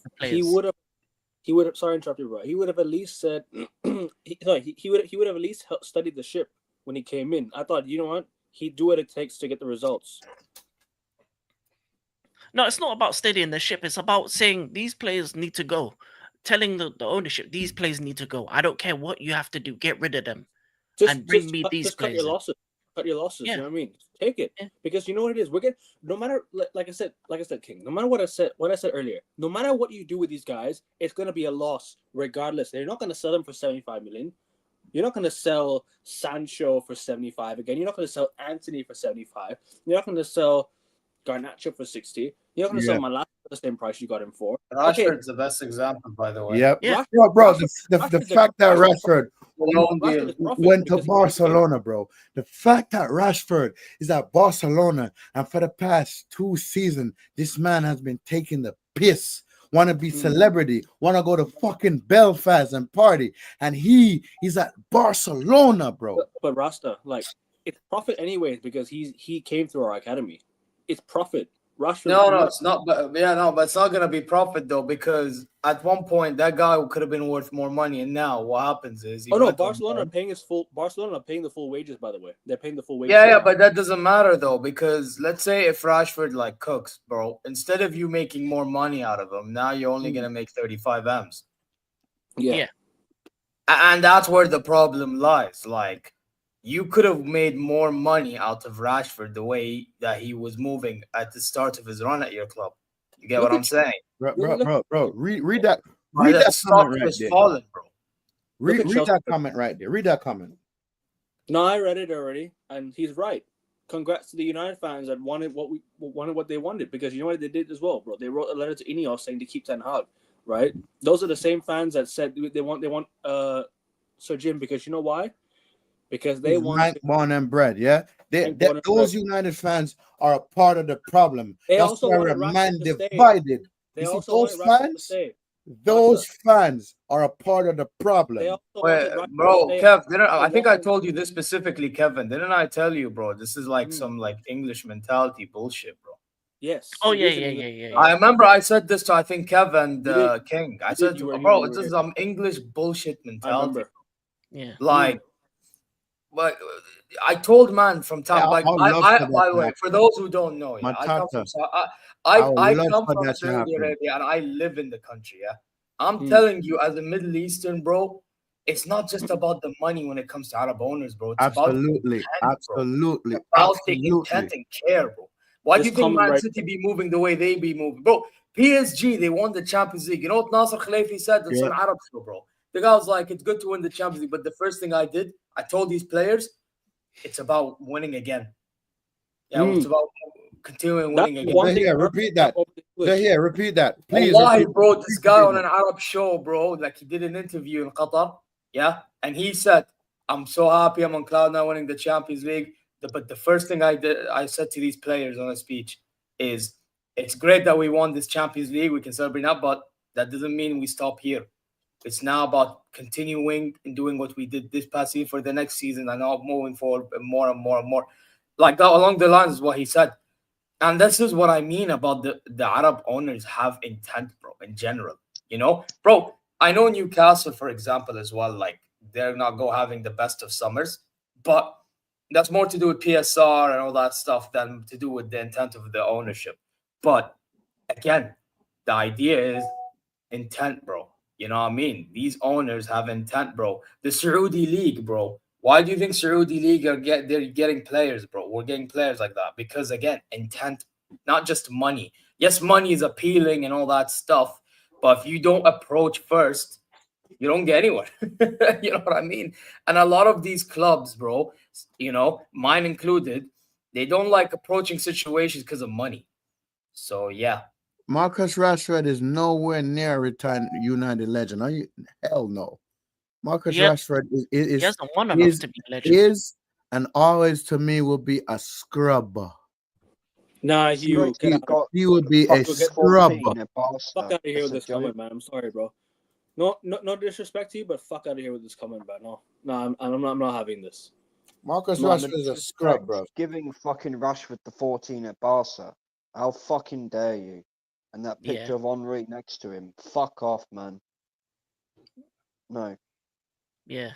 [SPEAKER 4] sorry to interrupt you, bro. He would have at least said he would have at least studied the ship when he came in. I thought, you know what? He'd do what it takes to get the results.
[SPEAKER 2] No, it's not about steadying the ship. It's about saying these players need to go. Telling the ownership, these players need to go. I don't care what you have to do. Get rid of them. And bring me these players.
[SPEAKER 4] Cut your losses.
[SPEAKER 2] Yeah.
[SPEAKER 4] You know what I mean? Take it. Yeah. Because you know what it is? We're getting, no matter, like I said, King, no matter what I said earlier, no matter what you do with these guys, it's going to be a loss regardless. They're not going to sell them for 75 million. You're not going to sell Sancho for 75 again. You're not going to sell Anthony for 75. You're not going to sell Garnacho for 60. You're not going to sell Malacia for the same price you got him for.
[SPEAKER 5] Rashford's the best example, by the way.
[SPEAKER 1] Yep.
[SPEAKER 2] Yeah.
[SPEAKER 1] Bro, the fact that Rashford went to Barcelona, bro. The fact that Rashford is at Barcelona, and for the past 2 seasons, this man has been taking the piss. Want to be celebrity, want to go to fucking Belfast and party, and he's at Barcelona, bro.
[SPEAKER 4] But Rasta, like, it's profit anyways, because he came through our academy. It's profit. Rashford.
[SPEAKER 5] No, it's not. But it's not gonna be profit though, because at one point that guy could have been worth more money, and now what happens is
[SPEAKER 4] Barcelona are paying the full wages. By the way, they're paying the full wages.
[SPEAKER 5] Yeah, but that doesn't matter though, because let's say if Rashford like cooks, bro, instead of you making more money out of him, now you're only gonna make 35 M's.
[SPEAKER 4] Yeah,
[SPEAKER 5] and that's where the problem lies. Like, you could have made more money out of Rashford the way that he was moving at the start of his run at your club. You get what I'm saying?
[SPEAKER 1] Bro. Read that comment right there.
[SPEAKER 5] Falling, bro.
[SPEAKER 1] Read that comment right there. Read that comment.
[SPEAKER 4] No, I read it already, and he's right. Congrats to the United fans that wanted what they wanted, because you know what they did as well, bro. They wrote a letter to Ineos saying to keep Ten Hag, right? Those are the same fans that said they want Sir Jim, because you know why? Because they want
[SPEAKER 1] born and bred, yeah. Those United fans are a part of the problem.
[SPEAKER 4] They
[SPEAKER 1] That's
[SPEAKER 4] also
[SPEAKER 1] why
[SPEAKER 4] want
[SPEAKER 1] we're
[SPEAKER 4] Rashford
[SPEAKER 1] man
[SPEAKER 4] to stay.
[SPEAKER 1] divided.
[SPEAKER 4] They
[SPEAKER 1] you
[SPEAKER 4] also
[SPEAKER 1] see those
[SPEAKER 4] want Rashford to
[SPEAKER 1] fans?
[SPEAKER 4] stay.
[SPEAKER 1] Those fans are a part of the problem.
[SPEAKER 4] They also
[SPEAKER 5] Wait,
[SPEAKER 4] wanted Rashford to
[SPEAKER 5] bro,
[SPEAKER 4] stay-
[SPEAKER 5] Kev, I think I
[SPEAKER 4] wanted-
[SPEAKER 5] told you this specifically, Kevin. Didn't I tell you, bro? This is like
[SPEAKER 4] Mm.
[SPEAKER 5] some like English mentality bullshit, bro.
[SPEAKER 4] Yes.
[SPEAKER 2] Oh
[SPEAKER 4] it
[SPEAKER 2] yeah,
[SPEAKER 4] is an
[SPEAKER 2] yeah,
[SPEAKER 4] English-
[SPEAKER 2] yeah, yeah.
[SPEAKER 5] I remember I said this to I think Kevin
[SPEAKER 4] You did.
[SPEAKER 5] King. I
[SPEAKER 4] You
[SPEAKER 5] said
[SPEAKER 4] did,
[SPEAKER 5] to
[SPEAKER 4] you were here,
[SPEAKER 5] bro,
[SPEAKER 4] you
[SPEAKER 5] this
[SPEAKER 4] were
[SPEAKER 5] is
[SPEAKER 4] here.
[SPEAKER 5] some English bullshit
[SPEAKER 4] I
[SPEAKER 5] mentality.
[SPEAKER 4] remember.
[SPEAKER 2] Yeah.
[SPEAKER 5] Like, but I told man from time
[SPEAKER 1] Yeah,
[SPEAKER 5] like
[SPEAKER 1] I would love
[SPEAKER 5] I
[SPEAKER 1] for that
[SPEAKER 5] by
[SPEAKER 1] to
[SPEAKER 5] the way,
[SPEAKER 1] happen.
[SPEAKER 5] for those who don't know, yeah, I come
[SPEAKER 1] Matata.
[SPEAKER 5] from
[SPEAKER 1] I would
[SPEAKER 5] I
[SPEAKER 1] love
[SPEAKER 5] come
[SPEAKER 1] for
[SPEAKER 5] from
[SPEAKER 1] that to
[SPEAKER 5] Saudi
[SPEAKER 1] happen.
[SPEAKER 5] Arabia and I live in the country. Yeah, I'm
[SPEAKER 4] Hmm.
[SPEAKER 5] telling you, as a Middle Eastern bro, it's not just about the money when it comes to Arab owners, bro. It's
[SPEAKER 1] Absolutely,
[SPEAKER 5] about the intent, bro.
[SPEAKER 1] absolutely,
[SPEAKER 5] It's about the
[SPEAKER 1] absolutely.
[SPEAKER 5] intent and care, bro. Why do
[SPEAKER 4] This
[SPEAKER 5] you think
[SPEAKER 4] comment
[SPEAKER 5] Man
[SPEAKER 4] right-
[SPEAKER 5] City be moving the way they be moving, bro? PSG, they won the Champions League. You know what Nasser Khalifi said? That's
[SPEAKER 1] Yeah.
[SPEAKER 5] an Arab show, bro. The guy was like, "It's good to win the Champions League," but the first thing I did, I told these players, it's about winning again. Yeah, it's about continuing winning
[SPEAKER 4] That's
[SPEAKER 5] again.
[SPEAKER 4] one
[SPEAKER 1] They're
[SPEAKER 4] thing
[SPEAKER 1] here,
[SPEAKER 4] Arsenal
[SPEAKER 1] repeat that.
[SPEAKER 4] over the English.
[SPEAKER 1] They're here, repeat that. Please.
[SPEAKER 5] Wallahi,
[SPEAKER 1] repeat-
[SPEAKER 5] bro, this
[SPEAKER 1] repeat
[SPEAKER 5] guy
[SPEAKER 1] it.
[SPEAKER 5] on an Arab show, bro, like he did an interview in Qatar, yeah, and he said, "I'm so happy I'm on cloud now winning the Champions League." But the first thing I said to these players on a speech is, "It's great that we won this Champions League. We can celebrate now, but that doesn't mean we stop here. It's now about continuing and doing what we did this past season for the next season and now moving forward more and more and more." Like that, along the lines is what he said. And this is what I mean about the Arab owners have intent, bro, in general. You know, bro, I know Newcastle, for example, as well, like they're not having the best of summers, but that's more to do with PSR and all that stuff than to do with the intent of the ownership. But again, the idea is intent, bro. You know what I mean? These owners have intent, bro. The Saudi League, bro. Why do you think Saudi League they're getting players, bro? We're getting players like that because again, intent, not just money. Yes, money is appealing and all that stuff, but if you don't approach first, you don't get anywhere. You know what I mean? And a lot of these clubs, bro, you know, mine included, they don't like approaching situations because of money. So yeah.
[SPEAKER 1] Marcus Rashford is nowhere near a retired United legend. Are you? Hell no. Marcus
[SPEAKER 2] Yeah.
[SPEAKER 1] Rashford
[SPEAKER 2] He
[SPEAKER 1] is
[SPEAKER 2] hasn't won enough to be a legend.
[SPEAKER 1] is and always to me will be a scrub.
[SPEAKER 4] Nah,
[SPEAKER 3] It's
[SPEAKER 4] you
[SPEAKER 3] great
[SPEAKER 4] get
[SPEAKER 3] you
[SPEAKER 4] out.
[SPEAKER 3] got
[SPEAKER 1] He would be a
[SPEAKER 3] fucking
[SPEAKER 1] scrub.
[SPEAKER 3] 14 at Barca.
[SPEAKER 4] Fuck out of here with
[SPEAKER 3] That's
[SPEAKER 4] this
[SPEAKER 3] a joke.
[SPEAKER 4] comment, man. I'm sorry, bro. No disrespect to you, but fuck out of here with this comment, man. No, I'm not having this.
[SPEAKER 1] Marcus
[SPEAKER 3] Man,
[SPEAKER 1] Rashford is a
[SPEAKER 3] disrespect
[SPEAKER 1] scrub, bro.
[SPEAKER 3] Giving fucking Rashford the 14 at Barca. How fucking dare you? And that picture
[SPEAKER 2] Yeah.
[SPEAKER 3] of Henri next to him. Fuck off, man. No.
[SPEAKER 2] Yeah.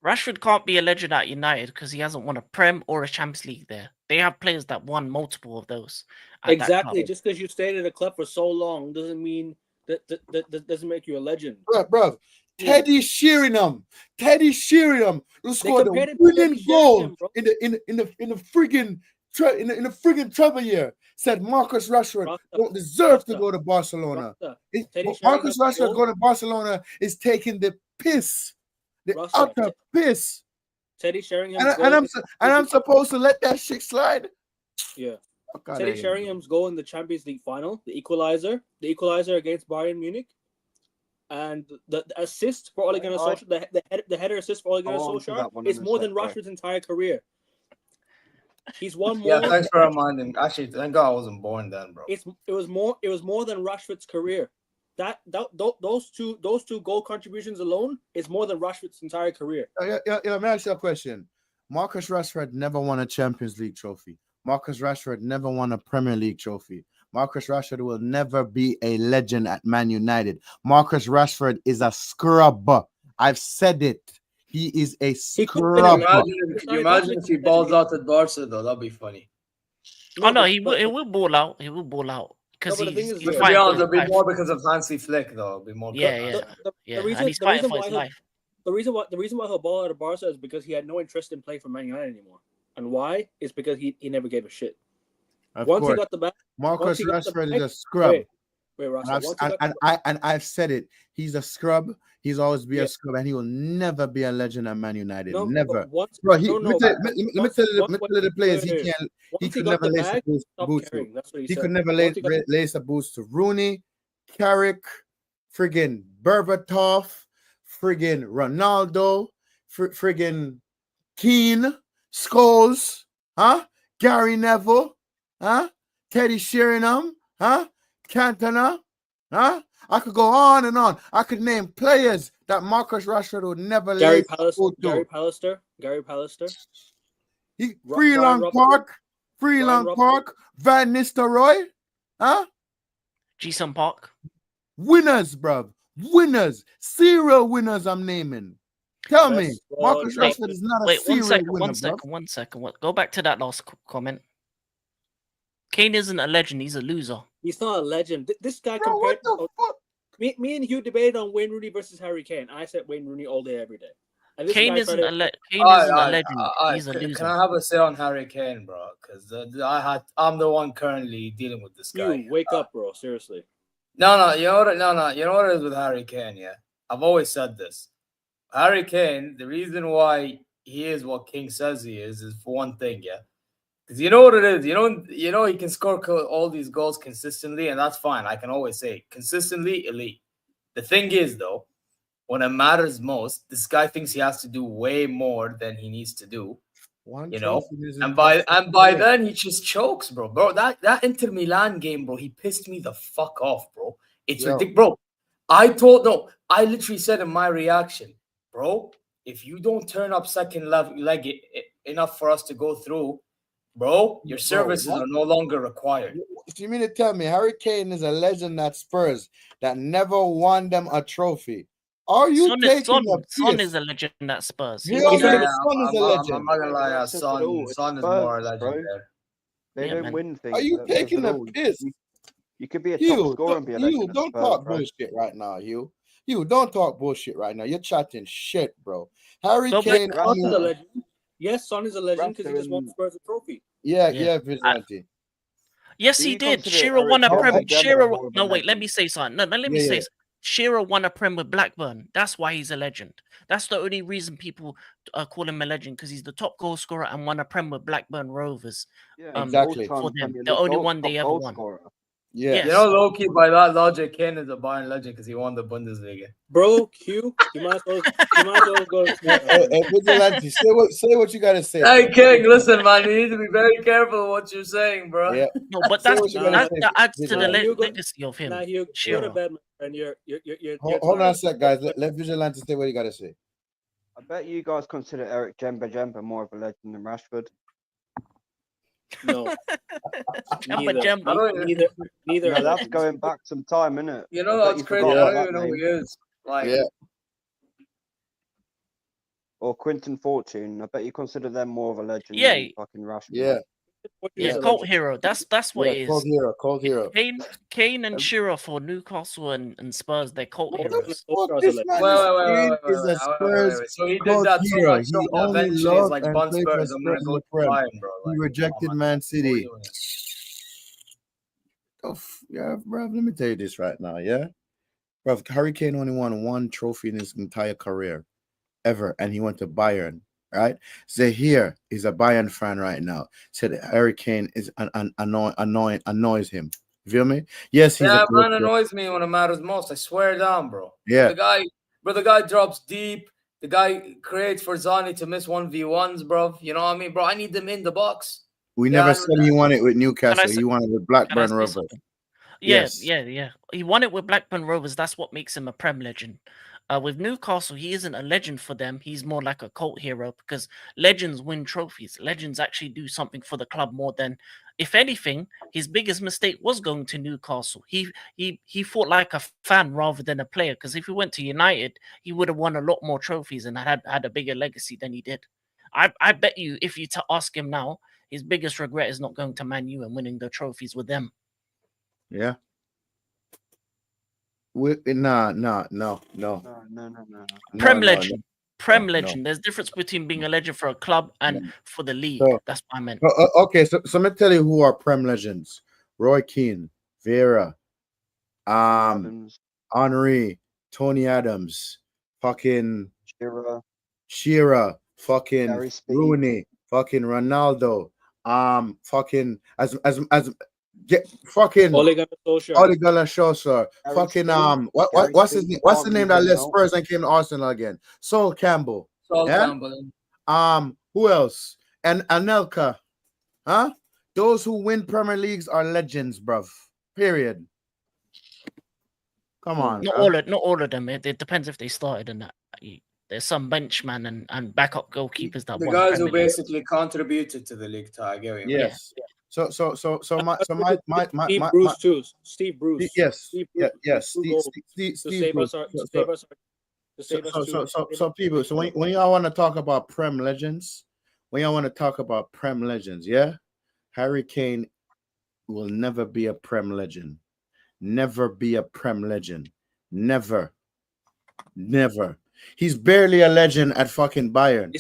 [SPEAKER 2] Rashford can't be a legend at United because he hasn't won a Prem or a Champions League there. They have players that won multiple of those. at that
[SPEAKER 4] Exactly.
[SPEAKER 2] club.
[SPEAKER 4] Just because you stayed at a club for so long doesn't mean that doesn't make you a legend.
[SPEAKER 1] Bro. Teddy Sheringham who scored a
[SPEAKER 4] compared him to
[SPEAKER 1] winning
[SPEAKER 4] Teddy
[SPEAKER 1] goal
[SPEAKER 4] Sheringham, bro.
[SPEAKER 1] in the friggin' treble year. Said Marcus Rashford
[SPEAKER 4] Rasta,
[SPEAKER 1] don't deserve to
[SPEAKER 4] Rasta,
[SPEAKER 1] go to Barcelona.
[SPEAKER 4] Rasta,
[SPEAKER 1] It-
[SPEAKER 4] Teddy
[SPEAKER 1] Marcus
[SPEAKER 4] Sheringham's
[SPEAKER 1] Rashford
[SPEAKER 4] goal-
[SPEAKER 1] going to Barcelona is taking the piss, the
[SPEAKER 4] Rasta,
[SPEAKER 1] utter piss,
[SPEAKER 4] Teddy Sheringham's
[SPEAKER 1] and
[SPEAKER 4] goal.
[SPEAKER 1] I'm supposed to let that shit slide.
[SPEAKER 4] Yeah.
[SPEAKER 1] Fuck outta
[SPEAKER 4] Teddy
[SPEAKER 1] here.
[SPEAKER 4] Sheringham's goal in the Champions League final, the equalizer against Bayern Munich, and the assist for Ole Gunnar
[SPEAKER 3] Alright.
[SPEAKER 4] Solskjaer, the header assist for Ole Gunnar
[SPEAKER 3] I'll answer
[SPEAKER 4] Solskjaer
[SPEAKER 3] that one
[SPEAKER 4] is
[SPEAKER 3] in a
[SPEAKER 4] more
[SPEAKER 3] sec,
[SPEAKER 4] than
[SPEAKER 3] bro.
[SPEAKER 4] Rashford's entire career. He's won more.
[SPEAKER 5] Yeah, thanks for reminding. Actually, thank God I wasn't born then, bro.
[SPEAKER 4] It was more than Rashford's career. Those two goal contributions alone is more than Rashford's entire career.
[SPEAKER 1] Yeah, let me ask you a question. Marcus Rashford never won a Champions League trophy. Marcus Rashford never won a Premier League trophy. Marcus Rashford will never be a legend at Man United. Marcus Rashford is a scrub. I've said it. He is a
[SPEAKER 4] could've been a
[SPEAKER 1] scrub.
[SPEAKER 4] legend.
[SPEAKER 5] Can you imagine if he balls out at Barca though? That'd be funny.
[SPEAKER 2] Oh no,
[SPEAKER 4] but-
[SPEAKER 2] he will ball out. He will ball out because
[SPEAKER 4] No, but the thing
[SPEAKER 2] he's
[SPEAKER 4] is,
[SPEAKER 5] But to
[SPEAKER 2] fighting
[SPEAKER 5] be
[SPEAKER 2] for
[SPEAKER 5] honest,
[SPEAKER 2] his
[SPEAKER 5] it'll be
[SPEAKER 2] life.
[SPEAKER 5] more because of Hansi Flick, though. It'll be more.
[SPEAKER 2] Yeah,
[SPEAKER 5] because of
[SPEAKER 2] yeah.
[SPEAKER 5] that.
[SPEAKER 2] Yeah,
[SPEAKER 4] reason-
[SPEAKER 2] and he's
[SPEAKER 4] the
[SPEAKER 2] fighting
[SPEAKER 4] reason
[SPEAKER 2] for his
[SPEAKER 4] why
[SPEAKER 2] life.
[SPEAKER 4] The reason why he'll ball out of Barca is because he had no interest in playing for Man United anymore. And why? It's because he never gave a shit.
[SPEAKER 1] Of
[SPEAKER 4] Once he
[SPEAKER 1] course,
[SPEAKER 4] got the back,
[SPEAKER 1] Marcus
[SPEAKER 4] once he got the
[SPEAKER 1] Rashford
[SPEAKER 4] back-
[SPEAKER 1] is a scrub.
[SPEAKER 4] wait, Russell.
[SPEAKER 1] And
[SPEAKER 4] Once he got the
[SPEAKER 1] I've said it. He's a scrub. He's always be
[SPEAKER 4] Yeah.
[SPEAKER 1] a scrub, and he will never be a legend at Man United.
[SPEAKER 4] no,
[SPEAKER 1] never.
[SPEAKER 4] but once,
[SPEAKER 1] Bro,
[SPEAKER 4] no,
[SPEAKER 1] let me
[SPEAKER 4] no,
[SPEAKER 1] tell
[SPEAKER 4] once-
[SPEAKER 1] you
[SPEAKER 4] once-
[SPEAKER 1] the players
[SPEAKER 4] wait,
[SPEAKER 1] he can't. He
[SPEAKER 4] once
[SPEAKER 1] could
[SPEAKER 4] got
[SPEAKER 1] never
[SPEAKER 4] the
[SPEAKER 1] lace
[SPEAKER 4] bag,
[SPEAKER 1] the
[SPEAKER 4] stop
[SPEAKER 1] boots to.
[SPEAKER 4] caring. That's what he
[SPEAKER 1] He
[SPEAKER 4] said.
[SPEAKER 1] could never
[SPEAKER 4] Once he got-
[SPEAKER 1] lace the boots to Rooney, Carrick, friggin' Berbatov, friggin' Ronaldo, friggin' Keane, Scholes, huh? Gary Neville, huh? Teddy Sheringham, huh? Cantona, huh? I could go on and on. I could name players that Marcus Rashford would never
[SPEAKER 4] Gary
[SPEAKER 1] lay foot to.
[SPEAKER 4] Gary Pallister.
[SPEAKER 1] Freeland Park, Van Nistelrooy, huh?
[SPEAKER 2] Jason Park.
[SPEAKER 1] Winners, bruv. Winners. Serial winners I'm naming. Tell me, Marcus Rashford is not a serial winner,
[SPEAKER 2] One second. Go back to that last comment. Kane isn't a legend. He's a loser.
[SPEAKER 4] He's not a legend. This guy
[SPEAKER 1] Bro,
[SPEAKER 4] compared...
[SPEAKER 1] what the fuck?
[SPEAKER 4] Me and Hugh debated on Wayne Rooney versus Harry Kane. I said Wayne Rooney all day, every day. And
[SPEAKER 2] Kane isn't a legend. He's a loser.
[SPEAKER 5] Can I have a say on Harry Kane, bro? Because I'm the one currently dealing with this guy.
[SPEAKER 4] You wake up, bro. Seriously.
[SPEAKER 5] No. You know what it is with Harry Kane. Yeah, I've always said this. Harry Kane, the reason why he is what King says he is for one thing, yeah. Because you know what it is. You know he can score all these goals consistently, and that's fine. I can always say consistently elite. The thing is, though, when it matters most, this guy thinks he has to do way more than he needs to do. And by then he just chokes, bro. That Inter Milan game, bro, he pissed me the fuck off, bro. It's ridiculous, bro. I literally said in my reaction, bro, if you don't turn up second leg enough for us to go through, bro, your services are no longer required.
[SPEAKER 1] If you mean to tell me Harry Kane is a legend at Spurs that never won them a trophy? Are you
[SPEAKER 2] Son is a legend at Spurs.
[SPEAKER 1] Son is a legend.
[SPEAKER 3] I'm not gonna lie, Son is more a legend. They don't win things.
[SPEAKER 1] Are you taking a piss?
[SPEAKER 3] You could be a top scorer and be a legend.
[SPEAKER 1] You don't talk bullshit right now, Hugh. You don't talk bullshit right now. You're chatting shit, bro. Harry Kane
[SPEAKER 4] is a legend. Yes, Son is a legend because he just won Spurs a trophy.
[SPEAKER 1] Yeah, Vigilante.
[SPEAKER 2] Yes, he did. Shearer won a Prem. No, wait. Let me say something. No, let me say. Shearer won a Prem with Blackburn. That's why he's a legend. That's the only reason people call him a legend, because he's the top goal scorer and won a Prem with Blackburn Rovers.
[SPEAKER 1] Yeah, exactly.
[SPEAKER 2] For them, the only one they ever won.
[SPEAKER 1] Yeah,
[SPEAKER 2] yes.
[SPEAKER 5] You know, low-key, by that logic, Kane is a Bayern legend because he won the Bundesliga.
[SPEAKER 4] Bro, Q, you might as well go.
[SPEAKER 1] Hey, Vigilante, say what you gotta say.
[SPEAKER 5] Hey, King, listen, man, you need to be very careful what you're saying, bro.
[SPEAKER 1] Yeah.
[SPEAKER 2] No, but that adds to the legacy of him.
[SPEAKER 4] Nah, you're a bad man, and you're
[SPEAKER 1] hold on a sec, guys. Let Vigilante say what you gotta say.
[SPEAKER 3] I bet you guys consider Eric Djemba more of a legend than Rashford.
[SPEAKER 4] No.
[SPEAKER 2] Neither.
[SPEAKER 3] Yeah, that's going back some time, isn't it?
[SPEAKER 5] You know, that's crazy. I don't even know who he is.
[SPEAKER 3] Or Quinton Fortune. I bet you consider them more of a legend
[SPEAKER 2] than
[SPEAKER 3] fucking Rashford.
[SPEAKER 2] Yeah, cult hero. That's what it is.
[SPEAKER 1] Cult hero.
[SPEAKER 2] Kane and Shearer for Newcastle and Spurs, they're cult heroes.
[SPEAKER 1] This man is a Spurs
[SPEAKER 5] So he did that
[SPEAKER 1] hero.
[SPEAKER 5] so
[SPEAKER 1] He only loved and played for Spurs in the Prem. He rejected Man City. Yeah, bro. Let me tell you this right now. Yeah, bro. Harry Kane only won one trophy in his entire career, ever, and he went to Bayern. Right? Zahir is a Bayern fan right now. Said Harry Kane is annoys him. You feel me? Yes, he's
[SPEAKER 5] man annoys me when it matters most. I swear down, bro.
[SPEAKER 1] Yeah.
[SPEAKER 5] The guy drops deep. The guy creates for Zani to miss 1v1s, bro. You know what I mean, bro? I need them in the box.
[SPEAKER 1] We never said he won it with Newcastle. He won it with Blackburn Rovers.
[SPEAKER 2] Yeah. He won it with Blackburn Rovers. That's what makes him a Prem legend. With Newcastle, he isn't a legend for them. He's more like a cult hero because legends win trophies. Legends actually do something for the club more than, if anything, his biggest mistake was going to Newcastle. He fought like a fan rather than a player, because if he went to United, he would have won a lot more trophies and had a bigger legacy than he did. I bet you, if you ask him now, his biggest regret is not going to Man U and winning the trophies with them.
[SPEAKER 1] Yeah. No.
[SPEAKER 2] Prem legend. Prem legend. There's a difference between being a legend for a club and for the league. That's what I meant.
[SPEAKER 1] Okay, so let me tell you who are Prem legends: Roy Keane, Vieira, Henry, Tony Adams, fucking Shearer, fucking Rooney, fucking Ronaldo, fucking fucking Ole Gunnar Solskjaer, fucking what's his name? What's the name that left Spurs and came to Arsenal again? Sol Campbell. Who else? And Anelka. Huh? Those who win Premier Leagues are legends, bruv. Period. Come on,
[SPEAKER 2] Not all of them. It depends if they started and that. There's some benchman and backup goalkeepers that
[SPEAKER 5] The
[SPEAKER 2] won
[SPEAKER 5] guys who
[SPEAKER 2] Premier League.
[SPEAKER 5] basically contributed to the league. I get what you mean.
[SPEAKER 1] Yes. So my
[SPEAKER 4] Steve Bruce too. Steve Bruce.
[SPEAKER 1] yes,
[SPEAKER 4] Steve Bruce.
[SPEAKER 1] yes,
[SPEAKER 4] two
[SPEAKER 1] Steve,
[SPEAKER 4] goals
[SPEAKER 1] Steve,
[SPEAKER 4] to
[SPEAKER 1] Steve
[SPEAKER 4] save
[SPEAKER 1] Bruce.
[SPEAKER 4] us. To save us. To save us.
[SPEAKER 1] So people, so when y'all want to talk about Prem legends, yeah, Harry Kane will never be a Prem legend. Never be a Prem legend. Never. He's barely a legend at fucking Bayern.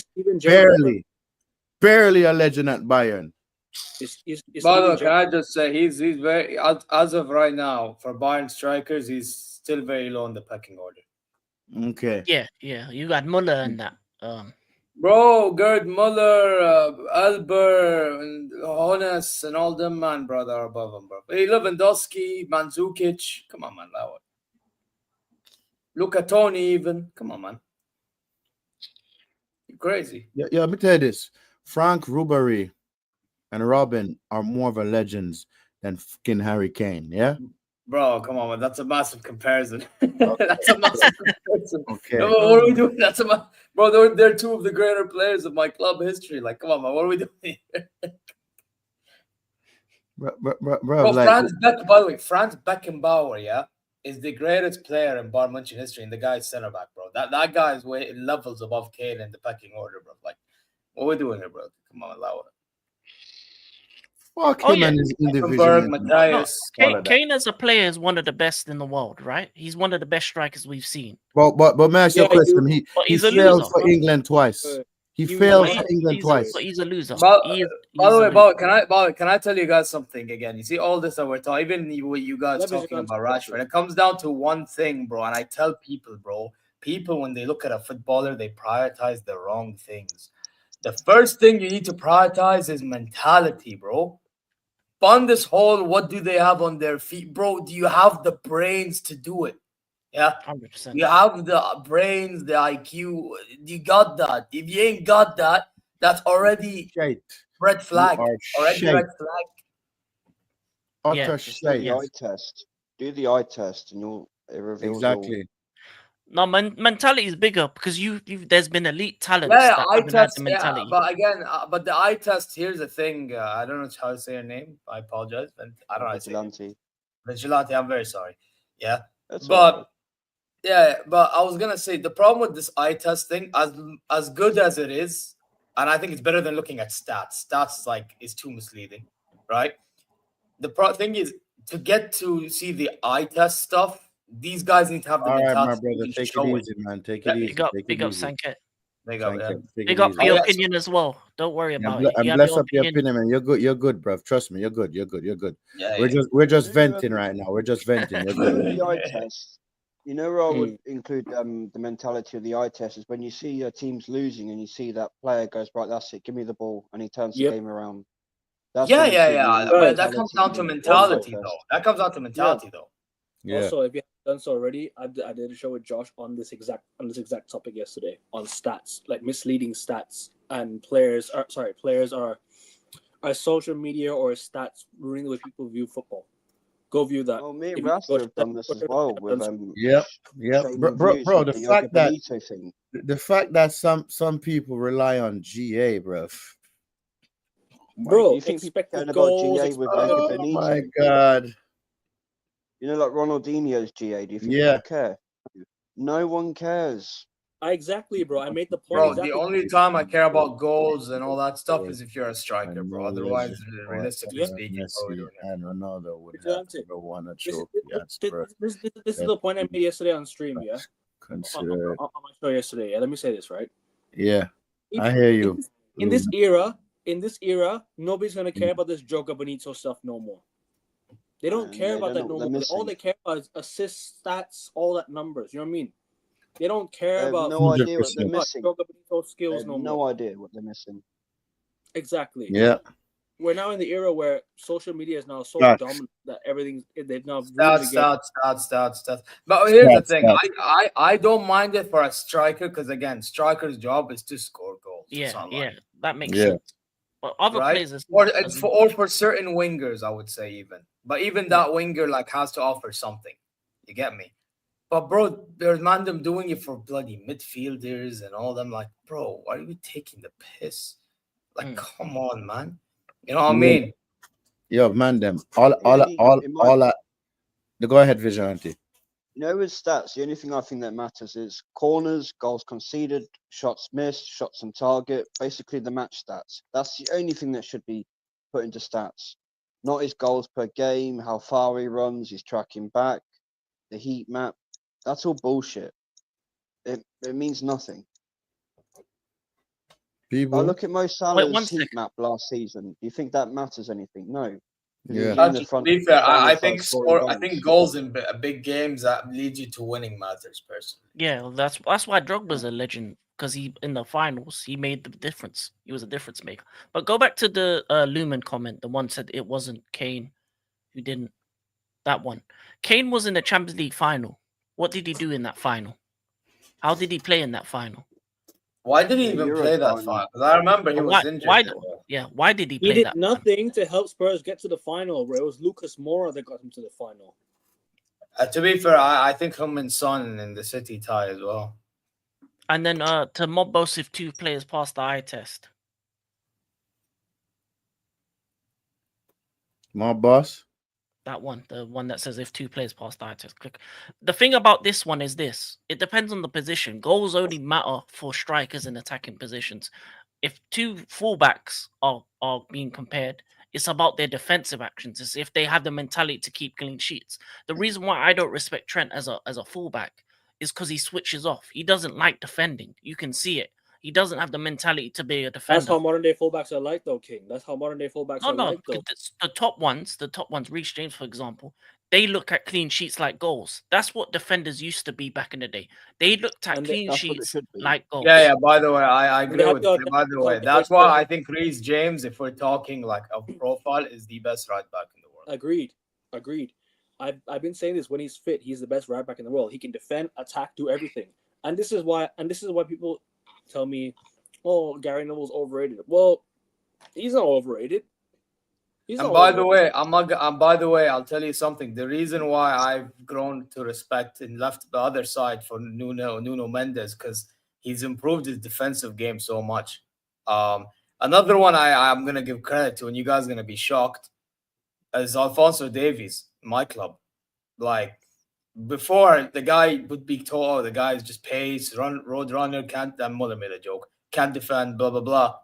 [SPEAKER 1] Barely a legend at Bayern.
[SPEAKER 5] By the way, can I just say he's very, as of right now, for Bayern strikers, he's still very low in the pecking order.
[SPEAKER 1] Okay.
[SPEAKER 2] Yeah. You got Muller and that.
[SPEAKER 5] Bro, Gerd Muller, Elber, and Hones, and all them, man, brother, are above him, bro. Hey, Lewandowski, Mandzukic, come on, man, allow it. Luca Toni, even, come on, man. You're crazy.
[SPEAKER 1] Yeah, let me tell you this. Frank Ribery and Robin are more of a legends than fucking Harry Kane, yeah?
[SPEAKER 5] Bro, come on, man. That's a massive comparison. That's a massive comparison.
[SPEAKER 1] Okay.
[SPEAKER 5] No, what are we doing? Bro, they're two of the greater players of my club history. Like, come on, man. What are we doing here?
[SPEAKER 1] Bro,
[SPEAKER 5] like, by the way, Franz Beckenbauer, yeah, is the greatest player in Bayern Munich history, and the guy's center back, bro. That guy is way levels above Kane in the pecking order, bro. Like, what are we doing here, bro? Come on, allow it.
[SPEAKER 1] Fuck him and his individual.
[SPEAKER 2] Kane as a player is one of the best in the world, right? He's one of the best strikers we've seen.
[SPEAKER 1] But may I ask you a question? He failed for England twice. He failed for England twice.
[SPEAKER 2] But he's a loser.
[SPEAKER 5] By the way, can I tell you guys something again? You see all this that we're talking, even what you guys talking about Rashford, it comes down to one thing, bro. And I tell people, bro, when they look at a footballer, they prioritize the wrong things. The first thing you need to prioritize is mentality, bro. On this whole, what do they have on their feet, bro? Do you have the brains to do it? Yeah,
[SPEAKER 2] 100%.
[SPEAKER 5] You have the brains, the IQ. You got that. If you ain't got that, that's already red flag. Already red flag.
[SPEAKER 1] Utter shite.
[SPEAKER 3] Do the eye test, and you'll
[SPEAKER 1] exactly.
[SPEAKER 2] No, mentality is bigger because there's been elite talent.
[SPEAKER 5] Yeah, eye test. Yeah, but again, but the eye test. Here's the thing. I don't know how to say your name. I apologize. But I don't know how to say it. Vigilante. I'm very sorry. Yeah, but I was gonna say the problem with this eye test thing, as good as it is, and I think it's better than looking at stats. Stats is too misleading, right? The thing is to get to see the eye test stuff. These guys need to have the mentality.
[SPEAKER 1] All right, my brother. Take it easy, man. Take it easy.
[SPEAKER 2] Big up Sanket.
[SPEAKER 5] Big up
[SPEAKER 2] your opinion as well. Don't worry about it.
[SPEAKER 1] And bless up your opinion, man. You're good, bro. Trust me, you're good.
[SPEAKER 5] Yeah,
[SPEAKER 1] we're just venting right now. We're just venting.
[SPEAKER 3] The eye test. You know where I would include the mentality of the eye test is when you see your team's losing and you see that player goes, right, that's it, give me the ball, and he turns the game around.
[SPEAKER 5] But that comes down to mentality, though.
[SPEAKER 1] Yeah.
[SPEAKER 4] Also, if you haven't done so already, I did a show with Josh on this exact topic yesterday on stats, like misleading stats, and players are social media or stats ruining the way people view football. Go view that.
[SPEAKER 3] Oh, me and Rasta have done this as well with
[SPEAKER 1] bro. The fact that some people rely on GA, bro.
[SPEAKER 4] Bro,
[SPEAKER 3] you think
[SPEAKER 4] expected
[SPEAKER 3] goals,
[SPEAKER 4] GA with
[SPEAKER 1] oh my god.
[SPEAKER 3] You know, like Ronaldinho's GA. Do you think people care? No one cares.
[SPEAKER 4] Exactly, bro. I made the point.
[SPEAKER 5] Bro, the only time I care about goals and all that stuff is if you're a striker, bro. Otherwise, realistically speaking,
[SPEAKER 1] and Ronaldo would have to go on a trophy.
[SPEAKER 4] This is the point I made yesterday on stream. Yeah, on my show yesterday. Yeah, let me say this right.
[SPEAKER 1] Yeah, I hear you.
[SPEAKER 4] In this era, nobody's gonna care about this Joga Bonito stuff no more. They don't care about that no more. All they care about is assists, stats, all that numbers. You know what I mean? They don't care about
[SPEAKER 3] no idea what they're missing.
[SPEAKER 4] Skills
[SPEAKER 3] no idea what they're missing.
[SPEAKER 4] Exactly.
[SPEAKER 1] Yeah.
[SPEAKER 4] We're now in the era where social media is now so dominant that they've now
[SPEAKER 5] stats. But here's the thing. I don't mind it for a striker because again, striker's job is to score goals.
[SPEAKER 2] Yeah, that makes sense. But other players,
[SPEAKER 5] or for certain wingers, I would say even. But even that winger has to offer something. You get me? But bro, there's them doing it for bloody midfielders and all them. Like, bro, why are you taking the piss? Like, come on, man. You know what I mean?
[SPEAKER 1] Yo, man, them go ahead, Vigilante.
[SPEAKER 3] You know, with stats, the only thing I think that matters is corners, goals conceded, shots missed, shots on target, basically the match stats. That's the only thing that should be put into stats. Not his goals per game, how far he runs, his tracking back, the heat map. That's all bullshit. It means nothing.
[SPEAKER 1] People,
[SPEAKER 3] look at Mo Salah's heat map last season. Do you think that matters anything? No.
[SPEAKER 1] Yeah.
[SPEAKER 5] To be fair, I think goals in big games that lead you to winning matters personally.
[SPEAKER 2] Yeah, well, that's why Drogba's a legend, because he in the finals he made the difference. He was a difference maker. But go back to the Lumen comment. The one said it wasn't Kane who didn't. That one. Kane was in the Champions League final. What did he do in that final? How did he play in that final?
[SPEAKER 5] Why did he even play that final? Because I remember he was injured.
[SPEAKER 2] Why did he play that?
[SPEAKER 4] He did nothing to help Spurs get to the final, bro. It was Lucas Moura that got him to the final.
[SPEAKER 5] To be fair, I think him and Son in the City tie as well.
[SPEAKER 2] And then to mob boast if 2 players passed the eye test.
[SPEAKER 1] Mob boss?
[SPEAKER 2] That one, the one that says if 2 players pass the eye test. Click. The thing about this one is this. It depends on the position. Goals only matter for strikers in attacking positions. If 2 fullbacks are being compared, it's about their defensive actions. It's if they have the mentality to keep clean sheets. The reason why I don't respect Trent as a fullback is because he switches off. He doesn't like defending. You can see it. He doesn't have the mentality to be a defender.
[SPEAKER 4] That's how modern day fullbacks are like, though, King. That's how modern day fullbacks are like, though.
[SPEAKER 2] The top ones, Reece James, for example, they look at clean sheets like goals. That's what defenders used to be back in the day. They looked at clean sheets like goals.
[SPEAKER 5] Yeah. By the way, I agree with you. By the way, that's why I think Reece James, if we're talking like a profile, is the best right back in the world.
[SPEAKER 4] Agreed. I've been saying this. When he's fit, he's the best right back in the world. He can defend, attack, do everything. And this is why people tell me, "Oh, Gary Neville's overrated." Well, he's not overrated.
[SPEAKER 5] By the way, I'll tell you something. The reason why I've grown to respect and left the other side for Nuno Mendes, because he's improved his defensive game so much. Another one I'm gonna give credit to, and you guys are gonna be shocked, is Alphonso Davies, my club. Like, before, the guy would be told, the guy is just pace, road runner, that mother made a joke, can't defend, blah, blah, blah.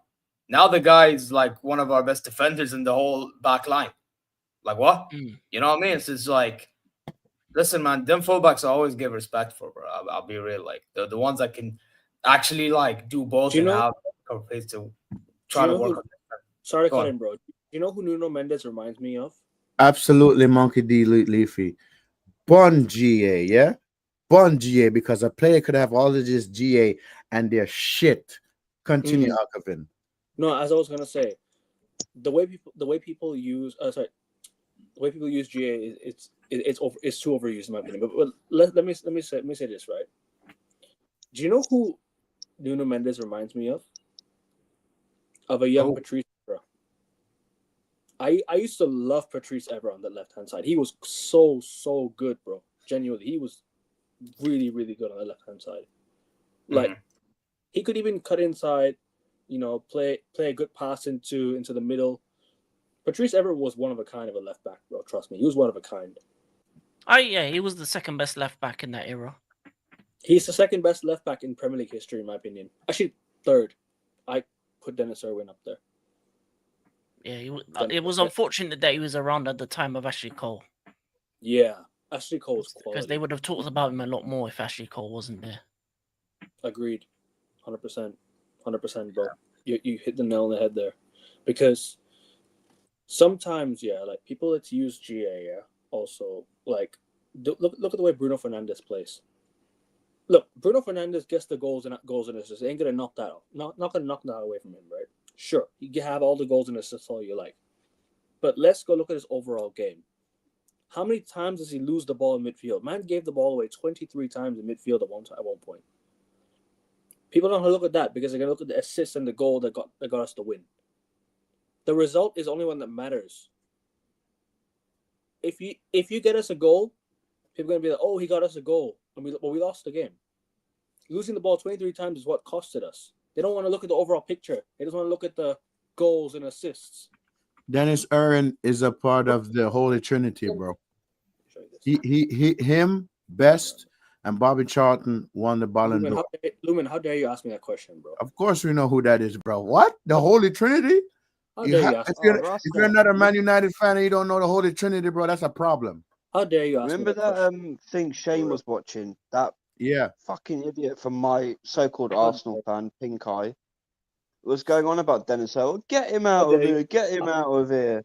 [SPEAKER 5] Now the guy is like one of our best defenders in the whole back line. Like, what? You know what I mean? It's just like, listen, man, them fullbacks I always give respect for, bro. I'll be real. Like, the ones that can actually, like, do both and have a place to try to work on it.
[SPEAKER 4] Sorry to cut in, bro. You know who Nuno Mendes reminds me of?
[SPEAKER 1] Absolutely, Monkey D. Leafy. Born GA, yeah? Born GA, because a player could have all of this GA and their shit. Continue, Alcavin.
[SPEAKER 4] No, as I was gonna say, the way people use GA it's too overused in my opinion. But let me say this, right? Do you know who Nuno Mendes reminds me of? Of a young Patrice Evra. I used to love Patrice Evra on the left-hand side. He was so good, bro. Genuinely, he was really, really good on the left-hand side. Like, he could even cut inside, you know, play a good pass into the middle. Patrice Evra was one of a kind of a left back, bro. Trust me, he was one of a kind.
[SPEAKER 2] Yeah, he was the second best left back in that era.
[SPEAKER 4] He's the second best left back in Premier League history, in my opinion. Actually, third. I put Dennis Irwin up there.
[SPEAKER 2] Yeah, it was unfortunate that he was around at the time of Ashley Cole.
[SPEAKER 4] Yeah, Ashley Cole's quality.
[SPEAKER 2] Because they would have talked about him a lot more if Ashley Cole wasn't there.
[SPEAKER 4] Agreed. 100%, bro. You hit the nail on the head there, because sometimes, like people that use GA, also like look at the way Bruno Fernandes plays. Look, Bruno Fernandes gets the goals and assists. They ain't gonna knock that out. Not gonna knock that away from him, right? Sure, you can have all the goals and assists all you like, but let's go look at his overall game. How many times does he lose the ball in midfield? Man gave the ball away 23 times in midfield at one point. People don't look at that because they're gonna look at the assist and the goal that got us the win. The result is the only one that matters. If you get us a goal, people are gonna be like, "Oh, he got us a goal." and we lost the game. Losing the ball 23 times is what costed us. They don't want to look at the overall picture. They just want to look at the goals and assists.
[SPEAKER 1] Dennis Irwin is a part of the Holy Trinity, bro. Him, Best, and Bobby Charlton won the Ballon d'Or.
[SPEAKER 4] Lumen, how dare you ask me that question, bro?
[SPEAKER 1] Of course, we know who that is, bro. What? The Holy Trinity? If you're not a Man United fan and you don't know the Holy Trinity, bro, that's a problem.
[SPEAKER 4] How dare you ask
[SPEAKER 3] Remember
[SPEAKER 4] me that
[SPEAKER 3] thing Shane was watching? That fucking idiot from my so-called Arsenal fan, Pink Eye, was going on about Dennis Irwin. Get him out of here! Get him out of here!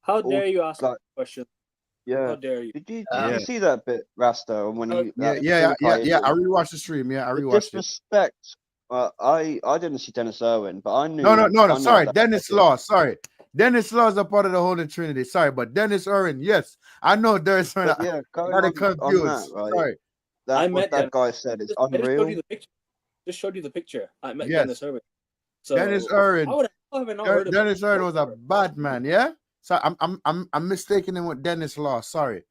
[SPEAKER 4] How dare you ask that question?
[SPEAKER 3] Yeah.
[SPEAKER 4] How dare you?
[SPEAKER 3] Did you see that bit, Rasta? When he
[SPEAKER 1] I rewatched the stream. Yeah, I rewatched
[SPEAKER 3] disrespect. I didn't see Dennis Irwin, but I knew.
[SPEAKER 1] No. Sorry, Dennis Law. Sorry, Dennis Law is a part of the Holy Trinity. Sorry, but Dennis Irwin, yes, I know Dennis Irwin.
[SPEAKER 3] Yeah,
[SPEAKER 1] got confused.
[SPEAKER 3] That, right?
[SPEAKER 1] Sorry,
[SPEAKER 3] what that guy said is unreal.
[SPEAKER 4] Just showed you the picture. I met Dennis Irwin. So
[SPEAKER 1] Dennis Irwin.
[SPEAKER 4] Dennis
[SPEAKER 1] Irwin was a bad man. Yeah. So I'm mistaking him with Dennis Law. Sorry,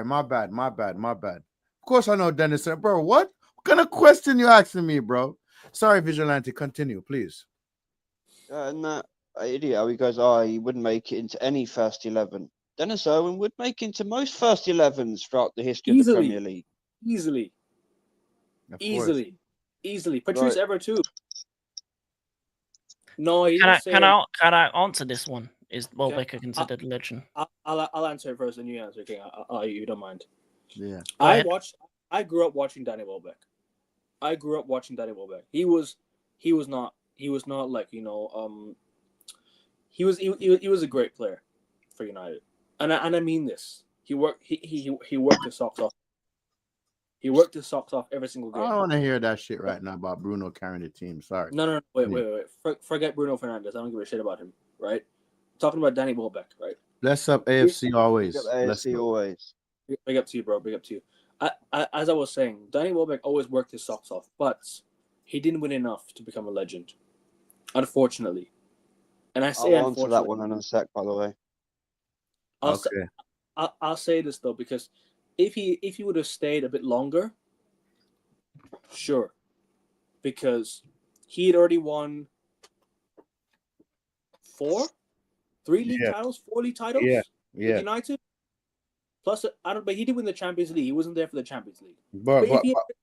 [SPEAKER 1] my bad. Of course I know Dennis, bro. What kind of question you asking me, bro? Sorry, Vigilante. Continue, please.
[SPEAKER 3] And that idiot, how he goes, he wouldn't make it into any first 11. Dennis Irwin would make into most first 11s throughout the history of the Premier League.
[SPEAKER 4] Easily. Patrice Evra too. No,
[SPEAKER 2] can I answer this one? Is Welbeck considered a legend?
[SPEAKER 4] I'll answer it first, and you answer, King. You don't mind?
[SPEAKER 1] Yeah.
[SPEAKER 4] I grew up watching Danny Welbeck. He was not like, you know, he was a great player for United, and I mean this. He worked his socks off. He worked his socks off every single game.
[SPEAKER 1] I don't want to hear that shit right now about Bruno carrying the team. Sorry.
[SPEAKER 4] No. Wait. Forget Bruno Fernandes. I don't give a shit about him. Right. Talking about Danny Welbeck. Right.
[SPEAKER 1] Bless up AFC always.
[SPEAKER 3] AFC always.
[SPEAKER 4] Big up to you, bro. Big up to you. As I was saying, Danny Welbeck always worked his socks off, but he didn't win enough to become a legend, unfortunately. And I say
[SPEAKER 3] I'll answer that one in a sec, by the way.
[SPEAKER 4] I'll say this though, because if he would have stayed a bit longer, sure, because he had already won 4 league titles, 4 league titles.
[SPEAKER 1] Yeah.
[SPEAKER 4] United. Plus, but he did win the Champions League. He wasn't there for the Champions League.
[SPEAKER 1] But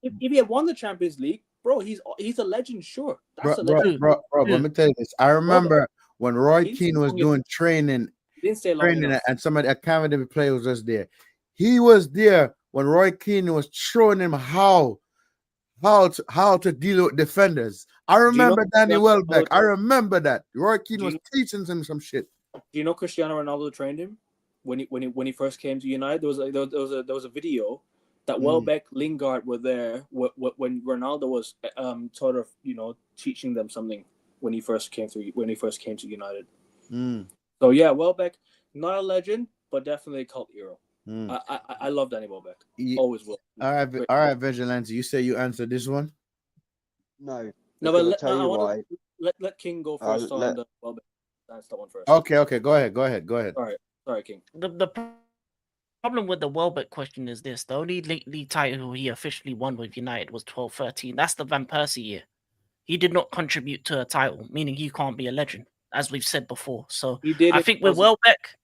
[SPEAKER 4] if he had won the Champions League, bro, he's a legend, sure. That's a legend.
[SPEAKER 1] Bro, let me tell you this. I remember when Roy Keane was doing training,
[SPEAKER 4] he didn't stay long enough.
[SPEAKER 1] And some of the academy players was there. He was there when Roy Keane was showing him how to deal with defenders. I remember Danny Welbeck. I remember that. Roy Keane was teaching him some shit.
[SPEAKER 4] Do you know Cristiano Ronaldo trained him when he first came to United? There was a video that Welbeck, Lingard were there when Ronaldo was sort of, you know, teaching them something when he first came to United. So yeah, Welbeck, not a legend, but definitely a cult hero. I love Danny Welbeck. Always will.
[SPEAKER 1] All right, Vigilante. You say you answered this one?
[SPEAKER 3] No,
[SPEAKER 4] but let King go first on the Welbeck. That's the one first.
[SPEAKER 1] Okay. Go ahead.
[SPEAKER 4] Sorry, King.
[SPEAKER 2] The problem with the Welbeck question is this: the only league title he officially won with United was 12-13. That's the Van Persie year. He did not contribute to a title, meaning he can't be a legend, as we've said before. So I think with Welbeck,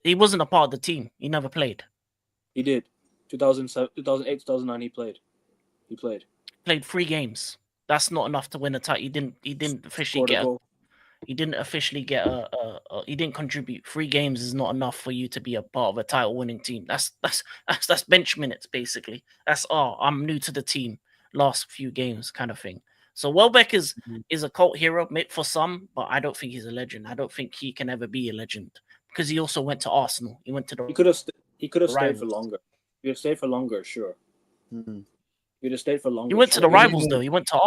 [SPEAKER 2] he wasn't a part of the team. He never played.
[SPEAKER 4] He did. 2007, 2008, 2009. He played.
[SPEAKER 2] Played 3 games. That's not enough to win a title. He didn't officially get. He didn't officially get he didn't contribute. 3 games is not enough for you to be a part of a title winning team. That's bench minutes basically. That's I'm new to the team, last few games kind of thing. So Welbeck is a cult hero for some, but I don't think he's a legend. I don't think he can ever be a legend because he also went to Arsenal. He went to the.
[SPEAKER 4] He could have stayed for longer. He would stayed for longer, sure. He'd have stayed for longer.
[SPEAKER 2] He went to the rivals though. He went to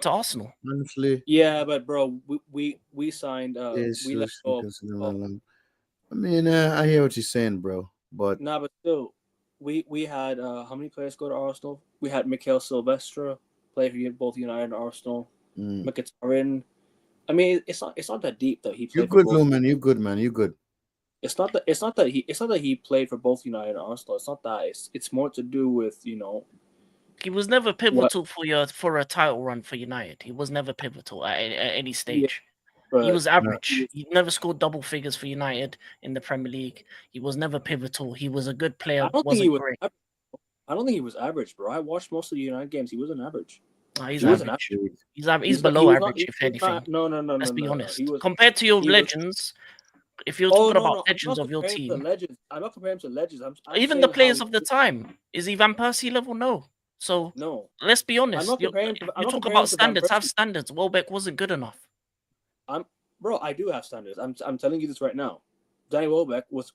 [SPEAKER 2] Arsenal.
[SPEAKER 1] Honestly.
[SPEAKER 4] Yeah, but bro, we signed. We let go.
[SPEAKER 1] I mean, I hear what you're saying, bro. But
[SPEAKER 4] but still, we had how many players go to Arsenal? We had Mikel Silvestre play for both United and Arsenal. Mkhitaryan. I mean, it's not that deep though. He played.
[SPEAKER 1] You're good, man. You're good, man. You're good.
[SPEAKER 4] It's not that he played for both United and Arsenal. It's not that. It's more to do with
[SPEAKER 2] He was never
[SPEAKER 4] what.
[SPEAKER 2] pivotal for a title run for United. He was never pivotal at any
[SPEAKER 4] Yeah,
[SPEAKER 2] stage. He
[SPEAKER 4] but
[SPEAKER 2] was
[SPEAKER 1] No.
[SPEAKER 2] average. He never scored double figures for United in the Premier League. He was never pivotal. He was a good player,
[SPEAKER 4] I don't think he
[SPEAKER 2] wasn't
[SPEAKER 4] was.
[SPEAKER 2] great.
[SPEAKER 4] I don't think he was average, bro. I watched most of the United games. He wasn't average.
[SPEAKER 2] No, he's
[SPEAKER 4] He wasn't
[SPEAKER 2] average.
[SPEAKER 4] average.
[SPEAKER 2] He's
[SPEAKER 4] He
[SPEAKER 2] below
[SPEAKER 4] was not.
[SPEAKER 2] average,
[SPEAKER 4] He
[SPEAKER 2] if
[SPEAKER 4] was
[SPEAKER 2] anything.
[SPEAKER 4] not. No.
[SPEAKER 2] Let's be honest.
[SPEAKER 4] He was.
[SPEAKER 2] Compared to your
[SPEAKER 4] He was.
[SPEAKER 2] legends, if you're
[SPEAKER 4] Oh
[SPEAKER 2] talking
[SPEAKER 4] no,
[SPEAKER 2] about
[SPEAKER 4] no. I'm
[SPEAKER 2] legends
[SPEAKER 4] not
[SPEAKER 2] of your
[SPEAKER 4] comparing to
[SPEAKER 2] team,
[SPEAKER 4] legends. I'm not comparing to legends. I'm
[SPEAKER 2] even
[SPEAKER 4] saying
[SPEAKER 2] the
[SPEAKER 4] how
[SPEAKER 2] players
[SPEAKER 4] he.
[SPEAKER 2] of the time, is he Van Persie level? No. So
[SPEAKER 4] No,
[SPEAKER 2] let's be
[SPEAKER 4] I'm
[SPEAKER 2] honest.
[SPEAKER 4] not
[SPEAKER 2] You
[SPEAKER 4] comparing. I'm
[SPEAKER 2] talk
[SPEAKER 4] not comparing
[SPEAKER 2] about
[SPEAKER 4] to Van
[SPEAKER 2] standards. Have
[SPEAKER 4] Persie.
[SPEAKER 2] standards. Welbeck wasn't good enough.
[SPEAKER 4] Bro, I do have standards. I'm telling you this right now. Danny Welbeck was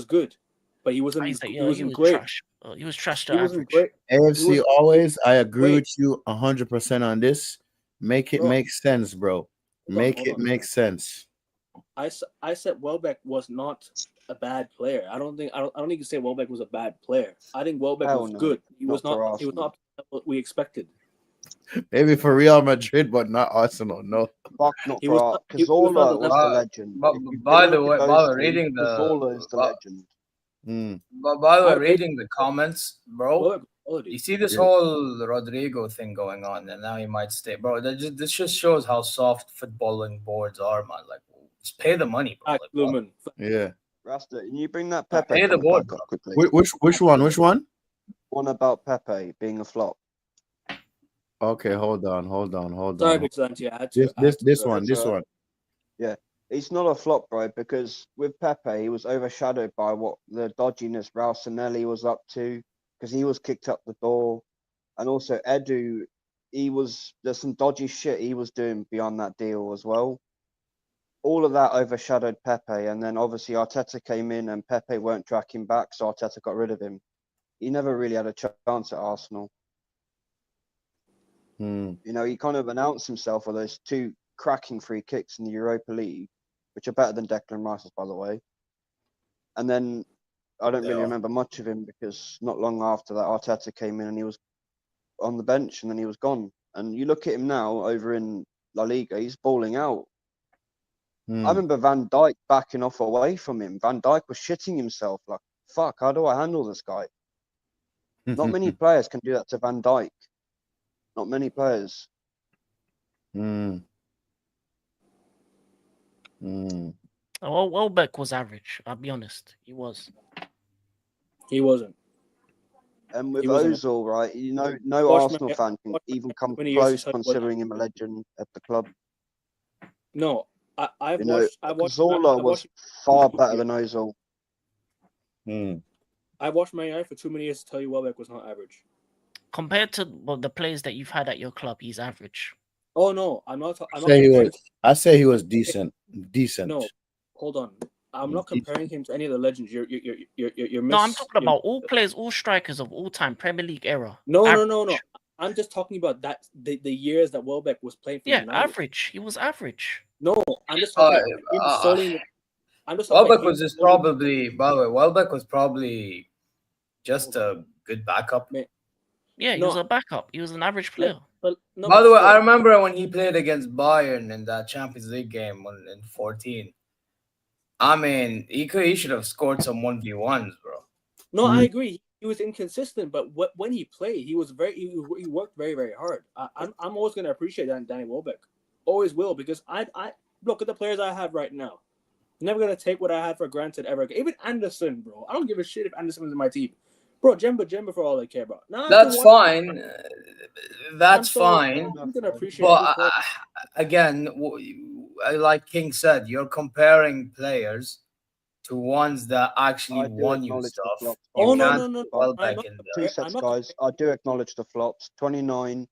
[SPEAKER 4] good, but he wasn't. He wasn't great.
[SPEAKER 2] Trash. He was trash to
[SPEAKER 4] He wasn't
[SPEAKER 2] average.
[SPEAKER 4] great. He
[SPEAKER 1] AFC
[SPEAKER 4] wasn't
[SPEAKER 1] always. I agree
[SPEAKER 4] great,
[SPEAKER 1] with you 100% on this. Make it
[SPEAKER 4] bro.
[SPEAKER 1] make sense, bro. Make
[SPEAKER 4] Hold
[SPEAKER 1] it
[SPEAKER 4] on.
[SPEAKER 1] make sense.
[SPEAKER 4] I said Welbeck was not a bad player. I don't think you can say Welbeck was a bad player. I think Welbeck
[SPEAKER 3] Hell
[SPEAKER 4] was
[SPEAKER 3] no,
[SPEAKER 4] good. He was
[SPEAKER 3] not for
[SPEAKER 4] not. He was
[SPEAKER 3] Arsenal.
[SPEAKER 4] not what we expected.
[SPEAKER 1] Maybe for Real Madrid, but not Arsenal. No.
[SPEAKER 3] Fuck, not
[SPEAKER 4] He was
[SPEAKER 3] for
[SPEAKER 4] not. He was not
[SPEAKER 3] Cazorla
[SPEAKER 4] the
[SPEAKER 3] was
[SPEAKER 4] level.
[SPEAKER 3] the legend.
[SPEAKER 5] But
[SPEAKER 3] If you
[SPEAKER 5] by the
[SPEAKER 3] look
[SPEAKER 5] way,
[SPEAKER 3] at
[SPEAKER 5] by
[SPEAKER 3] those
[SPEAKER 5] the
[SPEAKER 3] two,
[SPEAKER 5] reading the
[SPEAKER 3] Cazorla is the legend.
[SPEAKER 5] but by the way,
[SPEAKER 4] I rate
[SPEAKER 5] reading the comments, bro.
[SPEAKER 4] Welbeck
[SPEAKER 5] You
[SPEAKER 4] quality.
[SPEAKER 5] see this
[SPEAKER 1] Yeah.
[SPEAKER 5] whole Rodrigo thing going on, and now he might stay, bro. This just shows how soft footballing boards are, man. Like, just pay the money, bro.
[SPEAKER 4] Fact,
[SPEAKER 5] Like, what?
[SPEAKER 4] Lumen.
[SPEAKER 1] Yeah.
[SPEAKER 3] Rasta, can you bring that Pepe
[SPEAKER 5] Pay the
[SPEAKER 3] comment
[SPEAKER 5] board,
[SPEAKER 3] back
[SPEAKER 5] bro.
[SPEAKER 3] up quickly?
[SPEAKER 1] Which one? Which one?
[SPEAKER 3] One about Pepe being a flop.
[SPEAKER 1] Okay, hold on.
[SPEAKER 4] Sorry, Vigilante. I had to.
[SPEAKER 1] This one.
[SPEAKER 3] Yeah, he's not a flop, bro, because with Pepe, he was overshadowed by what the dodginess Ralstonelli was up to, because he was kicked up the door, and also Edu, there's some dodgy shit he was doing beyond that deal as well. All of that overshadowed Pepe, and then obviously Arteta came in and Pepe weren't tracking back, so Arteta got rid of him. He never really had a chance at Arsenal. You know, he kind of announced himself with those two cracking free kicks in the Europa League, which are better than Declan Rice's, by the way. And then I don't really remember much of him because not long after that, Arteta came in and he was on the bench and then he was gone. And you look at him now over in La Liga, he's balling out. I remember Van Dijk backing off away from him. Van Dijk was shitting himself like, fuck, how do I handle this guy? Not many players can do that to Van Dijk. Not many players.
[SPEAKER 2] Well, Welbeck was average. I'll be honest. He was.
[SPEAKER 4] He wasn't.
[SPEAKER 3] And with
[SPEAKER 4] He wasn't.
[SPEAKER 3] Ozil, right? You know, no
[SPEAKER 4] Watch
[SPEAKER 3] Arsenal
[SPEAKER 4] my-
[SPEAKER 3] fan can
[SPEAKER 4] watch my
[SPEAKER 3] even come
[SPEAKER 4] many years
[SPEAKER 3] close
[SPEAKER 4] to tell you what-
[SPEAKER 3] considering him a legend at the club.
[SPEAKER 4] No, I've
[SPEAKER 3] You know,
[SPEAKER 4] watched. I watched.
[SPEAKER 3] Zola
[SPEAKER 4] I
[SPEAKER 3] was
[SPEAKER 4] watched,
[SPEAKER 3] far better than Ozil.
[SPEAKER 4] I watched Man United for too many years to tell you Welbeck was not average.
[SPEAKER 2] Compared to the players that you've had at your club, he's average.
[SPEAKER 4] Oh no, I'm not.
[SPEAKER 1] I say he was decent.
[SPEAKER 4] No, hold on. I'm not comparing him to any of the legends. You're
[SPEAKER 2] No, I'm talking about all players, all strikers of all time, Premier League era.
[SPEAKER 4] No.
[SPEAKER 2] Average.
[SPEAKER 4] I'm just talking about that the years that Welbeck was playing for
[SPEAKER 2] Yeah,
[SPEAKER 4] United.
[SPEAKER 2] average. He was average.
[SPEAKER 4] No, I'm just talking about him solely. I'm just talking
[SPEAKER 5] Welbeck
[SPEAKER 4] about
[SPEAKER 5] was
[SPEAKER 4] him
[SPEAKER 5] just
[SPEAKER 4] solely-
[SPEAKER 5] probably, by the way, Welbeck was probably just a good backup.
[SPEAKER 2] Yeah, he
[SPEAKER 4] No.
[SPEAKER 2] was a backup. He was an average player.
[SPEAKER 4] But no,
[SPEAKER 5] By
[SPEAKER 4] but
[SPEAKER 5] the way,
[SPEAKER 4] still,
[SPEAKER 5] I remember when he played against Bayern in that Champions League game in 14. I mean, he should have scored some 1v1s, bro.
[SPEAKER 4] No, I agree. He was inconsistent, but when he played, he was he worked very, very hard. I'm always going to appreciate that in Danny Welbeck. Always will, because I look at the players I have right now. Never going to take what I had for granted ever again. Even Anderson, bro. I don't give a shit if Anderson was in my team. Bro, Jemba for all I care about. Now,
[SPEAKER 5] That's fine. That's fine.
[SPEAKER 4] I'm going to appreciate
[SPEAKER 5] But again, like King said, you're comparing players to ones that actually
[SPEAKER 3] I do
[SPEAKER 5] won you
[SPEAKER 3] acknowledge the
[SPEAKER 5] stuff.
[SPEAKER 3] flops.
[SPEAKER 5] You
[SPEAKER 4] Oh,
[SPEAKER 5] can't
[SPEAKER 4] no.
[SPEAKER 5] Welbeck
[SPEAKER 4] I'm
[SPEAKER 5] in
[SPEAKER 4] not-
[SPEAKER 5] there.
[SPEAKER 3] Two sets,
[SPEAKER 4] I'm not
[SPEAKER 3] guys. I do acknowledge the flops. 29,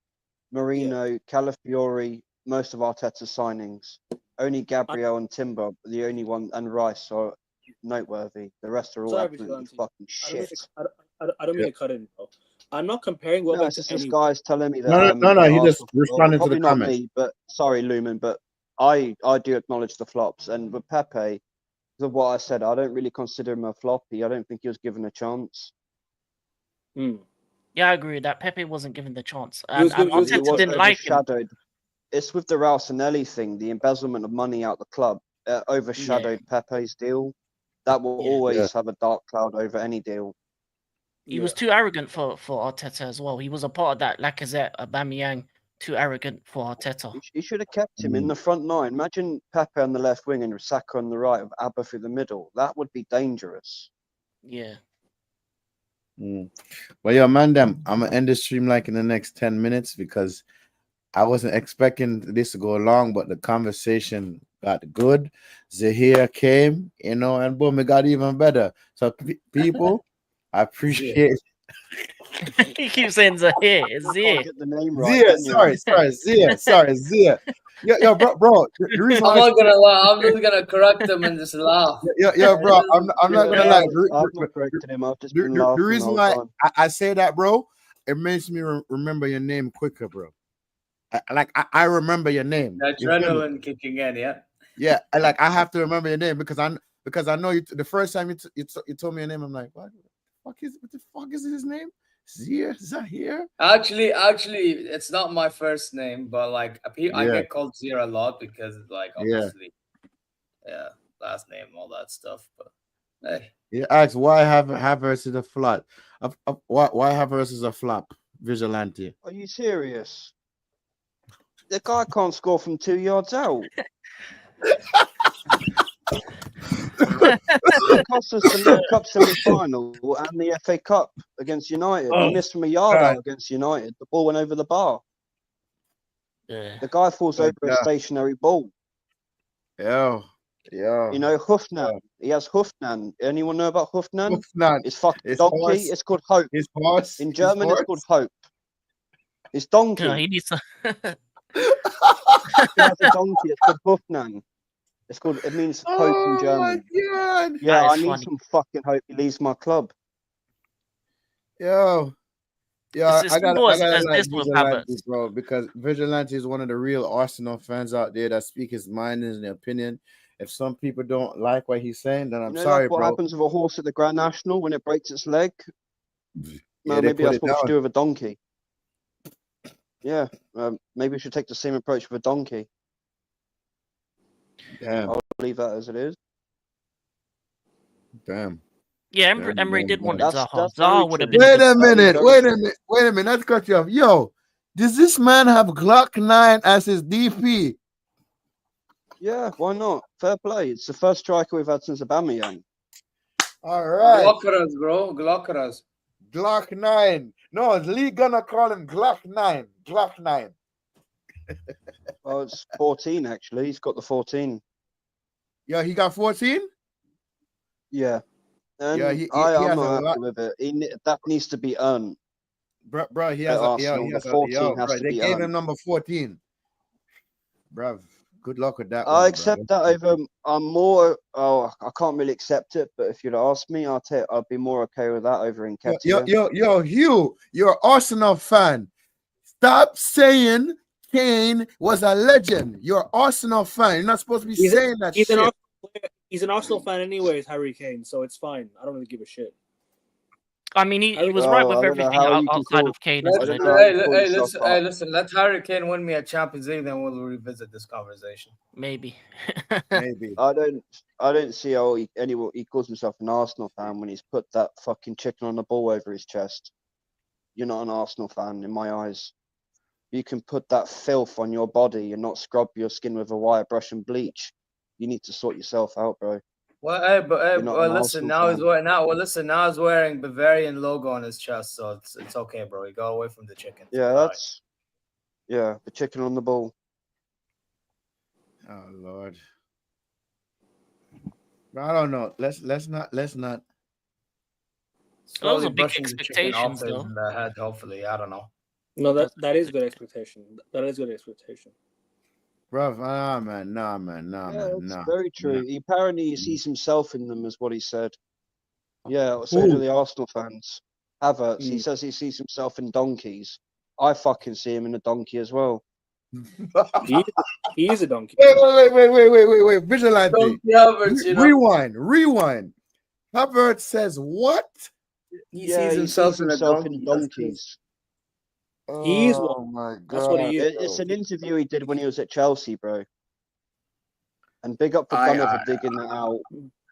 [SPEAKER 3] Marino, Calafiori, most of Arteta's signings. Only Gabriel and Timber, the only one, and Rice are noteworthy. The rest are all
[SPEAKER 4] Sorry,
[SPEAKER 3] absolutely
[SPEAKER 4] Vigilante.
[SPEAKER 3] fucking shit.
[SPEAKER 4] I don't mean to cut in, bro. I'm not comparing
[SPEAKER 3] No,
[SPEAKER 4] Welbeck
[SPEAKER 3] it's just
[SPEAKER 4] to
[SPEAKER 3] this
[SPEAKER 4] anyone.
[SPEAKER 3] guy's telling me that.
[SPEAKER 1] No, he just
[SPEAKER 3] Arsenal-
[SPEAKER 1] responded to
[SPEAKER 3] probably
[SPEAKER 1] the
[SPEAKER 3] not
[SPEAKER 1] comment.
[SPEAKER 3] me, but sorry, Lumen, but I do acknowledge the flops. And with Pepe, because of what I said, I don't really consider him a floppy. I don't think he was given a chance.
[SPEAKER 2] Yeah, I agree with that. Pepe wasn't given the chance.
[SPEAKER 4] He was
[SPEAKER 2] And
[SPEAKER 4] given- he
[SPEAKER 2] Arteta didn't like him.
[SPEAKER 3] overshadowed. It's with the Ralstonelli thing, the embezzlement of money out the club overshadowed Pepe's deal. That will
[SPEAKER 2] Yeah.
[SPEAKER 3] always have a dark cloud over any deal.
[SPEAKER 2] He was too arrogant for Arteta as well. He was a part of that Lacazette, Aubameyang, too arrogant for Arteta.
[SPEAKER 3] He should have kept him in the front nine. Imagine Pepe on the left wing and Saka on the right with Abba through the middle. That would be dangerous.
[SPEAKER 2] Yeah.
[SPEAKER 1] Well, yo, man, I'm gonna end the stream like in the next 10 minutes because I wasn't expecting this to go long, but the conversation got good. Zahir came, and boom, it got even better. So, people, I appreciate.
[SPEAKER 2] He keeps saying Zahir. It's
[SPEAKER 3] I
[SPEAKER 2] Zahir.
[SPEAKER 3] can't get the name right.
[SPEAKER 1] Zahir. Yo, bro. The reason
[SPEAKER 5] I'm
[SPEAKER 1] why
[SPEAKER 5] not gonna lie. I'm just gonna correct him and just laugh.
[SPEAKER 1] Yo, bro. I'm not gonna lie.
[SPEAKER 3] I've not corrected him. I've just been
[SPEAKER 1] The
[SPEAKER 3] laughing
[SPEAKER 1] reason
[SPEAKER 3] the
[SPEAKER 1] why
[SPEAKER 3] whole time.
[SPEAKER 1] I say that, bro, it makes me remember your name quicker, bro. I remember your name.
[SPEAKER 5] The
[SPEAKER 1] You feel me?
[SPEAKER 5] adrenaline kicking in, yeah.
[SPEAKER 1] Yeah, I have to remember your name because I know you. The first time you told me your name, I'm like, what the fuck is his name? Zahir?
[SPEAKER 5] Actually, it's not my first name, but like I get called Zir a lot because like obviously, last name, all that stuff. But hey,
[SPEAKER 1] He asks why Havertz is a flop. Why Havertz is a flop? Vigilante.
[SPEAKER 3] Are you serious? The guy can't score from 2 yards out. It cost us the League Cup semi-final and the FA Cup against United. He missed from a yard out against United. The ball went over the bar.
[SPEAKER 2] Yeah.
[SPEAKER 3] The guy falls over a stationary ball.
[SPEAKER 1] Yeah.
[SPEAKER 3] You know, Hoofnan. He has Hoofnan. Anyone know about Hoofnan? It's fucking
[SPEAKER 1] His
[SPEAKER 3] donkey.
[SPEAKER 1] horse.
[SPEAKER 3] It's called Hope.
[SPEAKER 1] His horse.
[SPEAKER 3] In German, it's called Hope. It's donkey.
[SPEAKER 2] No, he needs to.
[SPEAKER 3] He has a donkey. It's called Hoofnan. It means hope in German.
[SPEAKER 1] My God.
[SPEAKER 3] Yeah, I
[SPEAKER 2] is
[SPEAKER 3] need
[SPEAKER 2] funny.
[SPEAKER 3] some fucking hope he leaves my club.
[SPEAKER 1] Yo.
[SPEAKER 2] It's
[SPEAKER 1] I got
[SPEAKER 2] simple as
[SPEAKER 1] like
[SPEAKER 2] this with
[SPEAKER 1] Vigilante,
[SPEAKER 2] Havertz.
[SPEAKER 1] bro, because Vigilante is one of the real Arsenal fans out there that speak his mind and his opinion. If some people don't like what he's saying, then I'm
[SPEAKER 3] You know,
[SPEAKER 1] sorry,
[SPEAKER 3] like what
[SPEAKER 1] bro.
[SPEAKER 3] happens with a horse at the Grand National when it breaks its leg?
[SPEAKER 1] Yeah,
[SPEAKER 3] No,
[SPEAKER 1] they
[SPEAKER 3] maybe
[SPEAKER 1] put
[SPEAKER 3] that's
[SPEAKER 1] it
[SPEAKER 3] what we should
[SPEAKER 1] down.
[SPEAKER 3] do with a donkey. Yeah, maybe we should take the same approach with a donkey.
[SPEAKER 1] Damn.
[SPEAKER 3] I'll leave that as it is.
[SPEAKER 1] Damn.
[SPEAKER 2] Yeah,
[SPEAKER 1] Damn,
[SPEAKER 2] Emery did
[SPEAKER 1] damn,
[SPEAKER 2] want
[SPEAKER 1] damn.
[SPEAKER 2] Zaha.
[SPEAKER 3] That's very
[SPEAKER 2] Zaha would have
[SPEAKER 3] true.
[SPEAKER 2] been.
[SPEAKER 1] Wait a
[SPEAKER 3] That is
[SPEAKER 1] minute.
[SPEAKER 3] very
[SPEAKER 1] Wait
[SPEAKER 3] true.
[SPEAKER 1] a minute. Let's cut you off. Yo, does this man have Glock 9 as his DP?
[SPEAKER 3] Yeah, why not? Fair play. It's the first striker we've had since Aubameyang.
[SPEAKER 1] All right.
[SPEAKER 5] Glockerers, bro, Glockerers.
[SPEAKER 1] Glock 9. No, Lee gonna call him Glock 9. Glock 9.
[SPEAKER 3] Oh, it's 14 actually. He's got the 14.
[SPEAKER 1] Yo, he got 14?
[SPEAKER 3] Yeah. And
[SPEAKER 1] Yeah, he
[SPEAKER 3] I'm
[SPEAKER 1] has a
[SPEAKER 3] not
[SPEAKER 1] lot.
[SPEAKER 3] happy with it. That needs to be earned.
[SPEAKER 1] Bro, he
[SPEAKER 3] At
[SPEAKER 1] has a
[SPEAKER 3] Arsenal,
[SPEAKER 1] he has
[SPEAKER 3] the
[SPEAKER 1] a
[SPEAKER 3] 14 has
[SPEAKER 1] bro,
[SPEAKER 3] to
[SPEAKER 1] they
[SPEAKER 3] be
[SPEAKER 1] gave him
[SPEAKER 3] earned.
[SPEAKER 1] number 14. Bro, good luck with that
[SPEAKER 3] I
[SPEAKER 1] one,
[SPEAKER 3] accept
[SPEAKER 1] bro.
[SPEAKER 3] that over. I'm more. Oh, I can't really accept it. But if you'd ask me, I'd be more okay with that over in Nketiah.
[SPEAKER 1] Yo, Hugh, you're an Arsenal fan. Stop saying Kane was a legend. You're an Arsenal fan. You're not supposed to be saying that shit.
[SPEAKER 4] He's an Arsenal fan anyways, Harry Kane, so it's fine. I don't really give a shit.
[SPEAKER 2] I mean, he was right with
[SPEAKER 3] I don't know
[SPEAKER 2] everything
[SPEAKER 3] how you can
[SPEAKER 2] outside
[SPEAKER 3] talk-
[SPEAKER 2] of Kane.
[SPEAKER 3] I
[SPEAKER 2] As a
[SPEAKER 3] don't
[SPEAKER 2] legend.
[SPEAKER 3] know how you call yourself up.
[SPEAKER 5] Listen. Let Harry Kane win me a Champions League, then we'll revisit this conversation.
[SPEAKER 2] Maybe.
[SPEAKER 1] Maybe.
[SPEAKER 3] I don't see how he calls himself an Arsenal fan when he's put that fucking chicken on the ball over his chest. You're not an Arsenal fan in my eyes. You can put that filth on your body and not scrub your skin with a wire brush and bleach. You need to sort yourself out, bro.
[SPEAKER 5] Well,
[SPEAKER 3] You're not an
[SPEAKER 5] listen.
[SPEAKER 3] Arsenal
[SPEAKER 5] Now he's wearing Bavarian logo on his chest, so it's okay, bro. He got away from the chicken.
[SPEAKER 3] Yeah,
[SPEAKER 5] All
[SPEAKER 3] that's the chicken on the ball.
[SPEAKER 1] Oh Lord. But I don't know. Let's not.
[SPEAKER 2] Those
[SPEAKER 5] Slowly
[SPEAKER 2] are big
[SPEAKER 5] brushing the chicken off
[SPEAKER 2] expectations, though.
[SPEAKER 5] in the head. Hopefully, I don't know.
[SPEAKER 4] No, that is good expectation. That is good expectation.
[SPEAKER 1] Bro, nah, man.
[SPEAKER 3] It's very true. He apparently sees himself in them, is what he said. Yeah, so do the Arsenal fans. Havertz, he says he sees himself in donkeys. I fucking see him in a donkey as well.
[SPEAKER 4] He is a donkey.
[SPEAKER 1] Wait. Vigilante.
[SPEAKER 5] Donkey Havertz, you know?
[SPEAKER 1] Rewind. Havertz says what?
[SPEAKER 5] He sees himself in a donkey.
[SPEAKER 3] donkeys.
[SPEAKER 4] He's
[SPEAKER 1] Oh my God.
[SPEAKER 4] That's what he is.
[SPEAKER 3] It's an interview he did when he was at Chelsea, bro. And big up for Gunner for digging that out.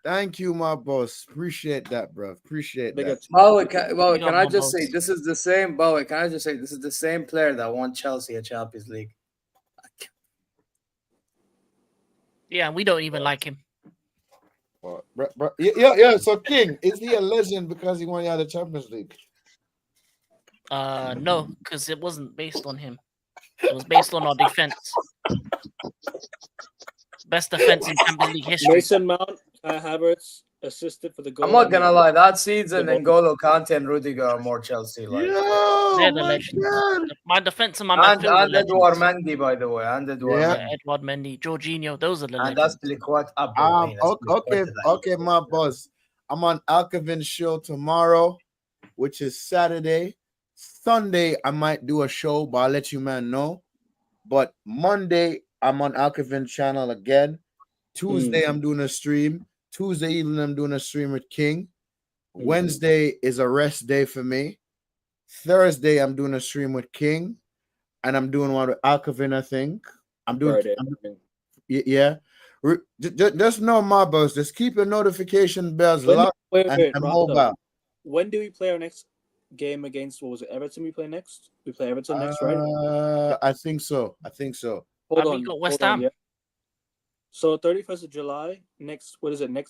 [SPEAKER 1] Thank you, my boss. Appreciate that, bro. Appreciate
[SPEAKER 4] Big
[SPEAKER 1] that.
[SPEAKER 4] up to you.
[SPEAKER 5] Bowie,
[SPEAKER 2] Big
[SPEAKER 5] can
[SPEAKER 2] up,
[SPEAKER 5] I
[SPEAKER 2] my
[SPEAKER 5] just say
[SPEAKER 2] boss.
[SPEAKER 5] this is the same Bowie? Can I just say this is the same player that won Chelsea a Champions League?
[SPEAKER 2] Yeah, we don't even like him.
[SPEAKER 1] Yeah. So King, is he a legend because he won you the Champions League?
[SPEAKER 2] No, because it wasn't based on him. It was based on our defense. Best defense in Champions League history.
[SPEAKER 4] Mason Mount, Kai Havertz assisted for the goal.
[SPEAKER 5] I'm not gonna lie, that season
[SPEAKER 4] The
[SPEAKER 5] N'Golo Kante and Rudiger are more Chelsea like.
[SPEAKER 2] They're the
[SPEAKER 1] my
[SPEAKER 2] legends.
[SPEAKER 1] God.
[SPEAKER 2] My defense and my
[SPEAKER 5] And
[SPEAKER 2] midfield are
[SPEAKER 5] Edouard
[SPEAKER 2] legends.
[SPEAKER 5] Mendy, by the way, and Edouard
[SPEAKER 1] Yeah.
[SPEAKER 5] Mendy.
[SPEAKER 2] Edward Mendy, Jorginho, those are the
[SPEAKER 5] And that's
[SPEAKER 2] legends.
[SPEAKER 1] Okay, my boss. I'm on Alcavin's show tomorrow, which is Saturday. Sunday, I might do a show, but I'll let you man know. But Monday, I'm on Alcavin's channel again. Tuesday, I'm doing a stream. Tuesday evening, I'm doing a stream with King. Wednesday is a rest day for me. Thursday, I'm doing a stream with King. And I'm doing one with Alcavin, I think. I'm doing
[SPEAKER 4] Friday.
[SPEAKER 1] yeah. Just know my boss. Just keep your notification bells locked and mobile.
[SPEAKER 4] When do we play our next game against, what was it, Everton we play next? We play Everton next, right?
[SPEAKER 1] I think so.
[SPEAKER 4] Hold
[SPEAKER 2] we
[SPEAKER 4] on.
[SPEAKER 2] got West Ham.
[SPEAKER 4] Yeah. So 31st of July, next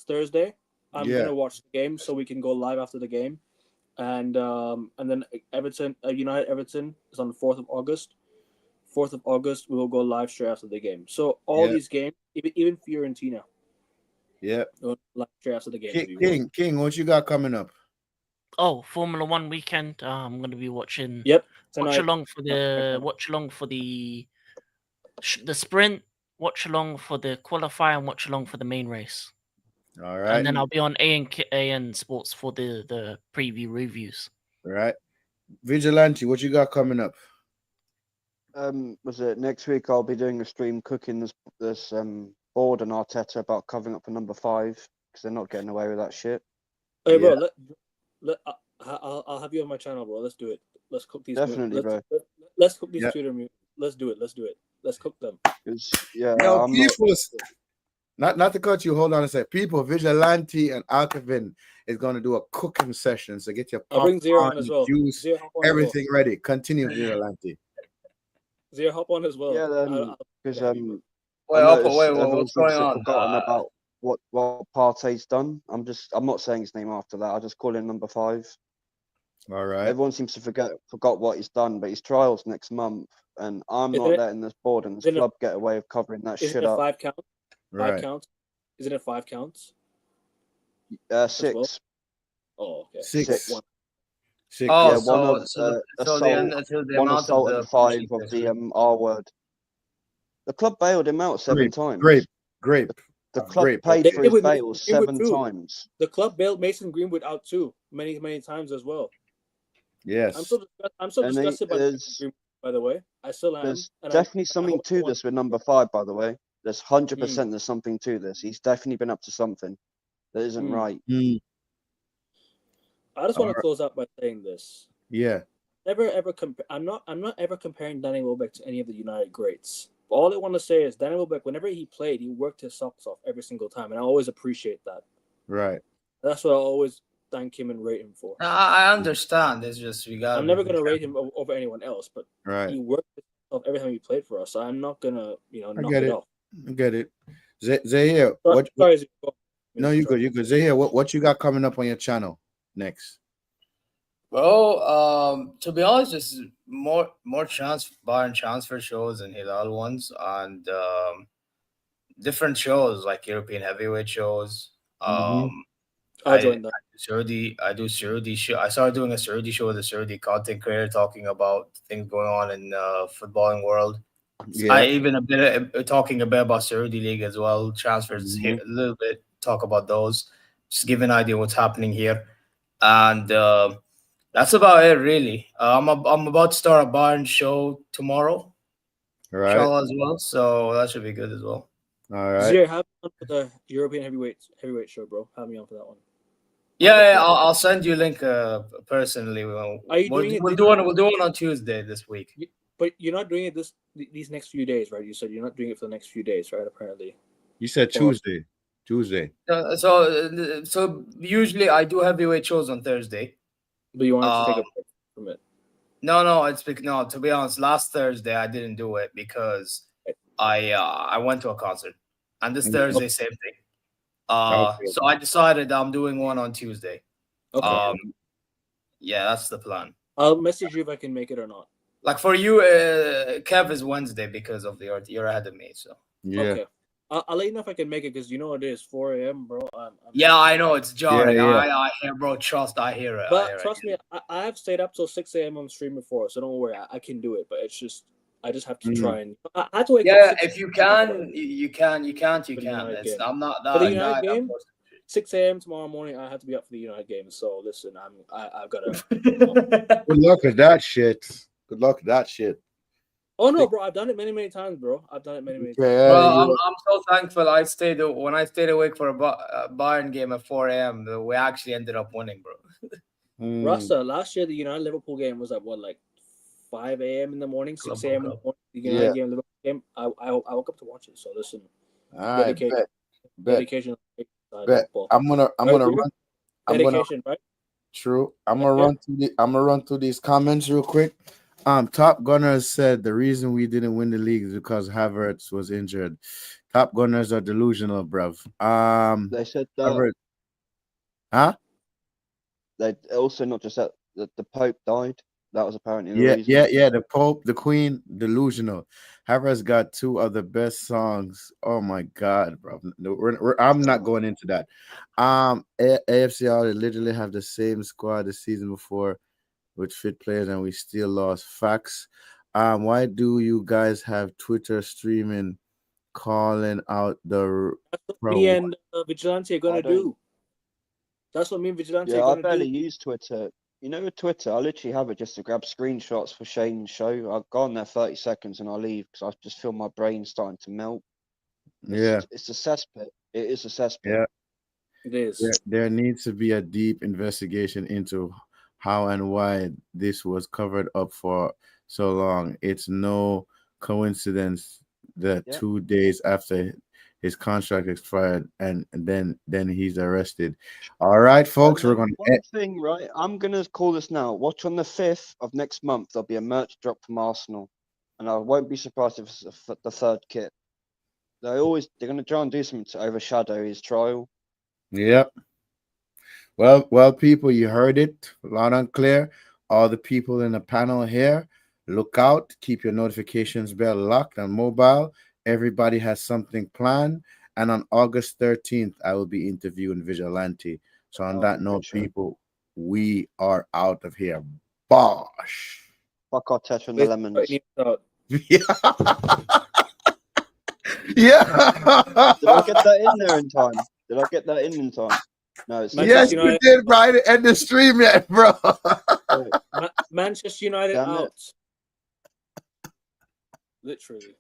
[SPEAKER 4] Thursday? I'm gonna watch the game so we can go live after the game. And then Everton, United Everton is on the 4th of August. 4th of August, we will go live straight after the game. So all these games, even Fiorentina.
[SPEAKER 1] Yeah.
[SPEAKER 4] Live straight after the game.
[SPEAKER 1] King, what you got coming up?
[SPEAKER 2] Oh, Formula One weekend. I'm going to be watching.
[SPEAKER 4] Yep.
[SPEAKER 2] Watch along for the sprint. Watch along for the qualify and watch along for the main race.
[SPEAKER 1] All right.
[SPEAKER 2] And then I'll be on AN Sports for the preview reviews.
[SPEAKER 1] All right. Vigilante, what you got coming up?
[SPEAKER 3] Was it next week? I'll be doing a stream cooking this board and Arteta about covering up for number 5 because they're not getting away with that shit.
[SPEAKER 4] Hey, bro, I'll have you on my channel, bro. Let's do it. Let's cook these.
[SPEAKER 3] Definitely, bro.
[SPEAKER 4] Let's cook these Twitter meals. Let's do it. Let's cook them.
[SPEAKER 1] Not to cut you. Hold on a sec. People, Vigilante and Alcavin is going to do a cooking session. So get your
[SPEAKER 4] I'll bring Zero on as well.
[SPEAKER 1] Juice, everything ready. Continue, Vigilante.
[SPEAKER 4] Zero, hop on as well.
[SPEAKER 3] Yeah, because
[SPEAKER 5] what's going on?
[SPEAKER 3] Forgotten about what Partey's done. I'm not saying his name after that. I just call him number 5.
[SPEAKER 1] All right.
[SPEAKER 3] Everyone seems to forgot what he's done, but his trials next month, and I'm not letting this board and this club get away with covering that shit up.
[SPEAKER 4] 5 counts?
[SPEAKER 1] Right.
[SPEAKER 4] 5 counts? Isn't it 5 counts?
[SPEAKER 3] 6.
[SPEAKER 4] Well? Oh, okay.
[SPEAKER 1] 6. 6.
[SPEAKER 3] Oh,
[SPEAKER 1] yeah,
[SPEAKER 3] one assault and 5 of the R word. The club bailed him out 7 times.
[SPEAKER 1] Grape.
[SPEAKER 3] The club paid for his bail 7 times.
[SPEAKER 4] The club bailed Mason Greenwood out too, many times as well.
[SPEAKER 1] Yes.
[SPEAKER 4] I'm so disgusted by Greenwood, by the way. I still am.
[SPEAKER 3] There's definitely something to this with number 5, by the way. There's 100% there's something to this. He's definitely been up to something that isn't right.
[SPEAKER 4] I just want to close out by saying this.
[SPEAKER 1] Yeah.
[SPEAKER 4] I'm not ever comparing Danny Welbeck to any of the United greats. But all I want to say is Danny Welbeck, whenever he played, he worked his socks off every single time, and I always appreciate that.
[SPEAKER 1] Right.
[SPEAKER 4] That's what I always thank him and rate him for.
[SPEAKER 5] I understand. It's just
[SPEAKER 4] I'm never gonna rate him over anyone else, but
[SPEAKER 1] right.
[SPEAKER 4] He worked his socks off every time he played for us. So I'm not gonna, knock
[SPEAKER 1] it
[SPEAKER 4] off.
[SPEAKER 1] I get it. Zahir, No, you good. Zahir, what you got coming up on your channel next?
[SPEAKER 5] Well, to be honest, just more Bayern transfer shows and Hilal ones, and different shows like European heavyweight shows.
[SPEAKER 4] I'll join that.
[SPEAKER 5] I do Saudi show. I started doing a Saudi show with a Saudi content creator talking about things going on in footballing world. Yeah. I even talking a bit about Saudi league as well. Transfers here a little bit. Talk about those. Just give an idea what's happening here, and that's about it really. I'm about to start a Bayern show tomorrow,
[SPEAKER 1] right?
[SPEAKER 5] Inshallah as well. So that should be good as well.
[SPEAKER 1] All right.
[SPEAKER 4] Zahir, have me on for the European heavyweight show, bro. Have me on for that one.
[SPEAKER 5] Yeah, I'll send you a link personally.
[SPEAKER 4] We'll
[SPEAKER 5] do one on Tuesday this week.
[SPEAKER 4] But you're not doing it these next few days, right? You said you're not doing it for the next few days, right? Apparently.
[SPEAKER 1] You said Tuesday. Tuesday.
[SPEAKER 5] So usually I do heavyweight shows on Thursday.
[SPEAKER 4] But you wanted to take a break from it.
[SPEAKER 5] No. To be honest, last Thursday I didn't do it because I went to a concert, and this Thursday same thing. So I decided I'm doing one on Tuesday.
[SPEAKER 4] Okay.
[SPEAKER 5] Yeah, that's the plan.
[SPEAKER 4] I'll message you if I can make it or not.
[SPEAKER 5] Like for you, Kev is Wednesday because of you're ahead of me. So
[SPEAKER 1] Yeah.
[SPEAKER 4] Okay. I'll let you know if I can make it because you know it is 4 a.m., bro.
[SPEAKER 5] yeah, I know it's jarring.
[SPEAKER 1] Yeah.
[SPEAKER 5] I hear, bro. I hear it.
[SPEAKER 4] But trust me, I have stayed up till 6 a.m. on stream before, so don't worry. I can do it, but it's just I just have to try and. I had to wake up.
[SPEAKER 5] Yeah, if you can, you can. You can't. I'm not that.
[SPEAKER 4] For the United game, 6 a.m. tomorrow morning, I have to be up for the United game. So listen, I've got to.
[SPEAKER 1] Good luck with that shit. Good luck with that shit.
[SPEAKER 4] Oh no, bro! I've done it many times, bro. I've done it many times.
[SPEAKER 5] Well, I'm so thankful. When I stayed awake for a Bayern game at 4 a.m. We actually ended up winning, bro.
[SPEAKER 4] Rasta, last year the United Liverpool game was at like 5 a.m. in the morning, 6 a.m. in the morning. The United game, Liverpool game. I woke up to watch it. So listen, dedication.
[SPEAKER 1] I'm gonna run.
[SPEAKER 4] Dedication, right?
[SPEAKER 1] True. I'm gonna run through these comments real quick. Top Gunners said the reason we didn't win the league is because Havertz was injured. Top Gunners are delusional, bruv.
[SPEAKER 3] They said that.
[SPEAKER 1] Havertz. Huh?
[SPEAKER 3] They also not just that the Pope died. That was apparently the reason.
[SPEAKER 1] Yeah. The Pope, the Queen, delusional. Havertz got 2 of the best songs. Oh my God, bro. I'm not going into that. AFCL literally have the same squad the season before with fit players, and we still lost. Facts. Why do you guys have Twitter streaming calling out the
[SPEAKER 4] me and Vigilante are gonna do? That's what me and Vigilante are gonna do.
[SPEAKER 3] I barely use Twitter. You know, with Twitter, I literally have it just to grab screenshots for Shane's show. I'll go on there 30 seconds and I'll leave because I just feel my brain starting to melt. It's a cesspit. It is a cesspit.
[SPEAKER 1] Yeah,
[SPEAKER 4] it is.
[SPEAKER 1] There needs to be a deep investigation into how and why this was covered up for so long. It's no coincidence that 2 days after his contract expired and then he's arrested. All right, folks, we're going to
[SPEAKER 3] one thing, right? I'm going to call this now. Watch on the 5th of next month. There'll be a merch drop from Arsenal, and I won't be surprised if it's the 3rd kit. They're going to try and do something to overshadow his trial.
[SPEAKER 1] Yep. Well, people, you heard it loud and clear. All the people in the panel here, look out. Keep your notifications bell locked on mobile. Everybody has something planned. And on August 13th, I will be interviewing Vigilante. So on that note, people, we are out of here. Bosh.
[SPEAKER 3] Fuck Arteta and the Lemons.
[SPEAKER 1] Yeah. Yeah.
[SPEAKER 3] Did I get that in there in time? No, it's
[SPEAKER 1] yes, you did, right? End the stream yet, bro.
[SPEAKER 4] Manchester United out. Literally.